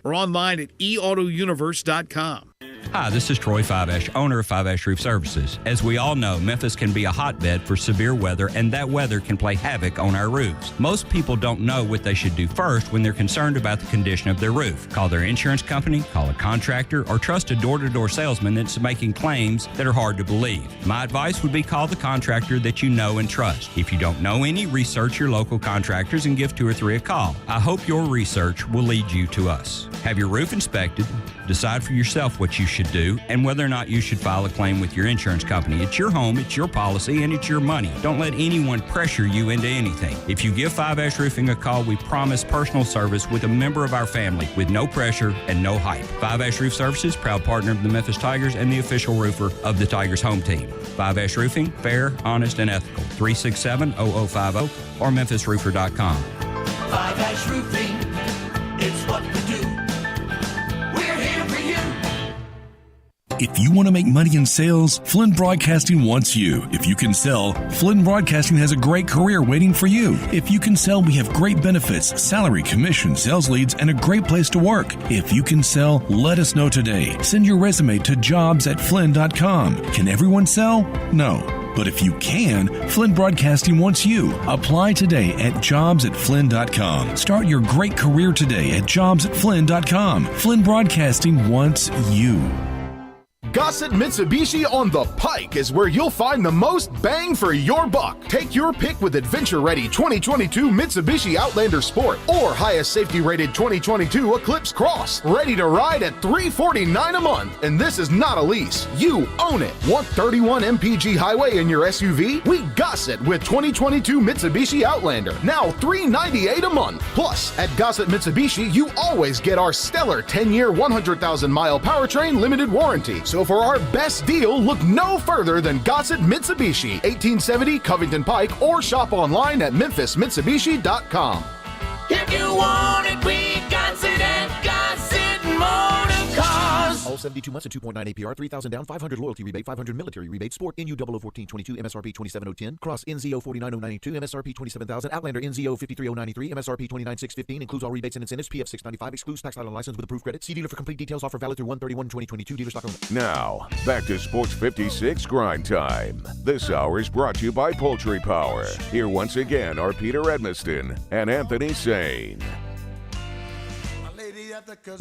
Or online at eAutoUniverse.com. Hi, this is Troy Fiveash, owner of Fiveash Roof Services. As we all know, Memphis can be a hotbed for severe weather, and that weather can play havoc on our roofs. Most people don't know what they should do first when they're concerned about the condition of their roof. Call their insurance company, call a contractor, or trust a door-to-door salesman that's making claims that are hard to believe. My advice would be call the contractor that you know and trust. If you don't know any, research your local contractors and give 2 or 3 a call. I hope your research will lead you to us. Have your roof inspected, decide for yourself what you should do, and whether or not you should file a claim with your insurance company. It's your home, it's your policy, and it's your money. Don't let anyone pressure you into anything. If you give Five Ash Roofing a call, we promise personal service with a member of our family with no pressure and no hype. Five Ash Roof Services, proud partner of the Memphis Tigers and the official roofer of the Tigers home team. Five Ash Roofing, fair, honest, and ethical. 367-0050 or memphisroofer.com. Five Ash Roofing, it's what we do. We're here for you. If you want to make money in sales, Flynn Broadcasting wants you. If you can sell, Flynn Broadcasting has a great career waiting for you. If you can sell, we have great benefits, salary, commission, sales leads, and a great place to work. If you can sell, let us know today. Send your resume to jobs@flynn.com. Can everyone sell? No. But if you can, Flynn Broadcasting wants you. Apply today at jobs@flynn.com. Start your great career today at jobs@flynn.com. Flynn Broadcasting wants you. Gossett Mitsubishi on the Pike is where you'll find the most bang for your buck. Take your pick with adventure-ready 2022 Mitsubishi Outlander Sport or highest safety-rated 2022 Eclipse Cross. Ready to ride at $349 a month. And this is not a lease. You own it. Want 31 mpg highway in your SUV? We Gossett with 2022 Mitsubishi Outlander. Now $398 a month. Plus, at Gossett Mitsubishi, you always get our stellar 10-year, 100,000-mile powertrain limited warranty. So for our best deal, look no further than Gossett Mitsubishi, 1870 Covington Pike, or shop online at memphismitsubishi.com. If you want it, we got it at Gossett Motor Cars. All 72 months at 2.9 APR, 3,000 down, 500 loyalty rebate, 500 military rebate, Sport NU 001422, MSRP 27010, Cross NZO 49092, MSRP 27,000, Outlander NZO 53093, MSRP 29615, includes all rebates and incentives, PF 695, excludes tax title license with approved credit. See dealer for complete details, offer valid through 1/31/2022, dealer stock only. Now, back to Sports 56 Grind Time. This hour is brought to you by Poultry Power. Here once again are Peter Edmiston and Anthony Sain.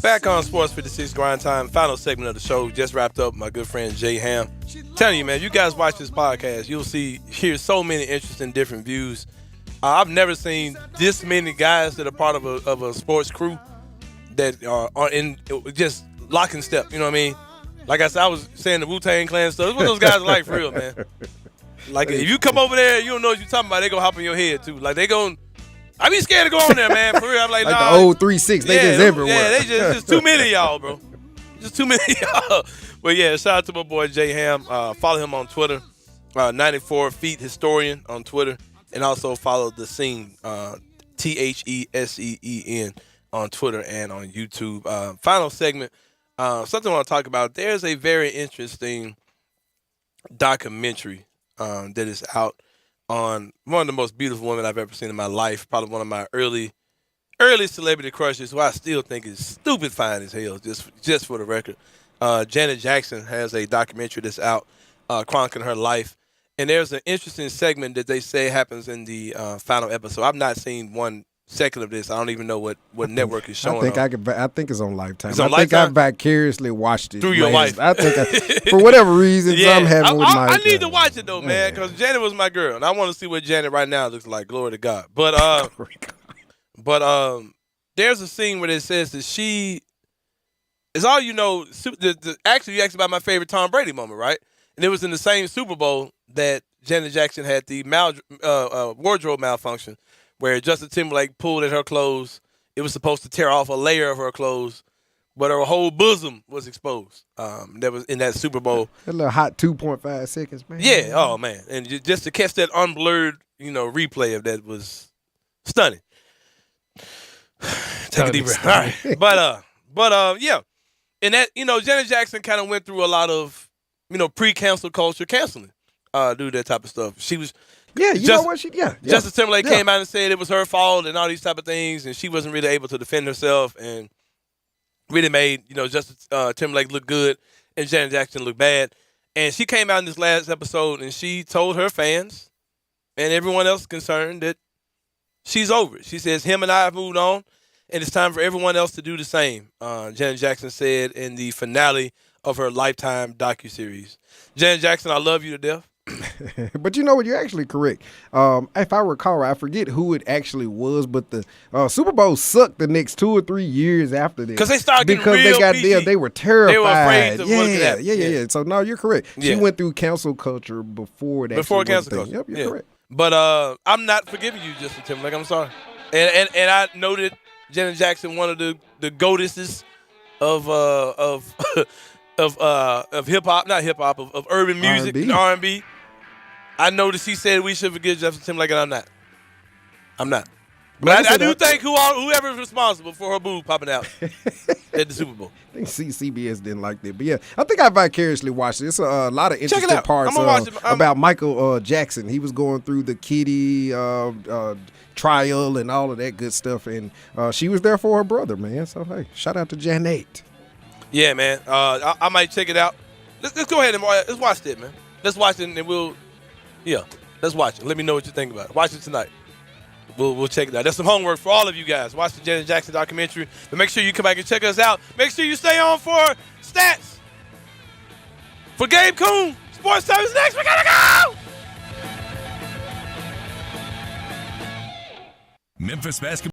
Back on Sports 56 Grind Time, final segment of the show. Just wrapped up. My good friend Jay Ham. Telling you, man, you guys watch this podcast, you'll hear so many interesting different views. I've never seen this many guys that are part of a sports crew that are in just locking step. You know what I mean? Like I said, I was saying the Wu-Tang Clan stuff. That's what those guys are like for real, man. Like if you come over there, you don't know what you're talking about. They gonna hop in your head too. Like they gonna. I be scared to go on there, man. For real, I'm like, like nah. the old 3-6, they just everywhere. Yeah, they just too many of y'all, bro. Just too many. But yeah, shout out to my boy Jay Ham. Follow him on Twitter, 94 Feet Historian on Twitter, and also follow the Scene, THESEEN on Twitter and on YouTube. Final segment, something I want to talk about. There's a very interesting documentary that is out on one of the most beautiful women I've ever seen in my life. Probably one of my early celebrity crushes, who I still think is stupid fine as hell, just for the record. Janet Jackson has a documentary that's out chronicling her life. And there's an interesting segment that they say happens in the final episode. I've not seen 1 second of this. I don't even know what network is showing. I think it's on Lifetime. It's on I think Lifetime? I vicariously watched it Through your wife. I think for whatever reasons I'm having with my. I need to watch it though, man, because Janet was my girl, and I want to see what Janet right now looks like. Glory to God. But there's a scene where it says that she is all you know. Actually, you asked about my favorite Tom Brady moment, right? And it was in the same Super Bowl that Janet Jackson had the wardrobe malfunction, where Justin Timberlake pulled at her clothes. It was supposed to tear off a layer of her clothes, but her whole bosom was exposed. That was in that Super Bowl. That little hot 2.5 seconds, man. Yeah, oh man, and just to catch that unblurred, replay of that was stunning. Take a deep breath. All right, but yeah, and that Janet Jackson kind of went through a lot of pre-cancel culture canceling, do that type of stuff. She was. Yeah, know what? Justin Timberlake came out and said it was her fault and all these type of things, and she wasn't really able to defend herself, and really made Justin Timberlake look good and Janet Jackson look bad. And she came out in this last episode and she told her fans and everyone else concerned that she's over it. She says him and I have moved on, and it's time for everyone else to do the same. Janet Jackson said in the finale of her Lifetime docuseries. Janet Jackson, I love you to death. But you know what? You're actually correct. If I recall, I forget who it actually was, but the Super Bowl sucked the next 2 or 3 years after this. Because they started getting real PG. They were terrified. They were afraid of what could happen. Yeah. So, no, you're correct. She went through cancel culture before that. Before cancel culture. Yep, you're correct. But I'm not forgiving you, Justin Timberlake. I'm sorry. And I know that Janet Jackson, one of the goddesses of hip hop, not hip hop, of urban music, R&B. I know that she said we should forgive Justin Timberlake, and I'm not. But I do think whoever is responsible for her boob popping out at the Super Bowl. I think CBS didn't like that. But yeah, I think I vicariously watched it. It's a lot of interesting parts about Michael Jackson. He was going through the Kitty trial and all of that good stuff. And she was there for her brother, man. So, hey, shout out to Janet. Yeah, man. I might check it out. Let's go ahead and let's watch it, man. Let's watch it, and let's watch it. Let me know what you think about it. Watch it tonight. We'll check it out. That's some homework for all of you guys. Watch the Janet Jackson documentary. But make sure you come back and check us out. Make sure you stay on for stats. For Gabe Kuhn, Sports Service next. We gotta go! Memphis basketball.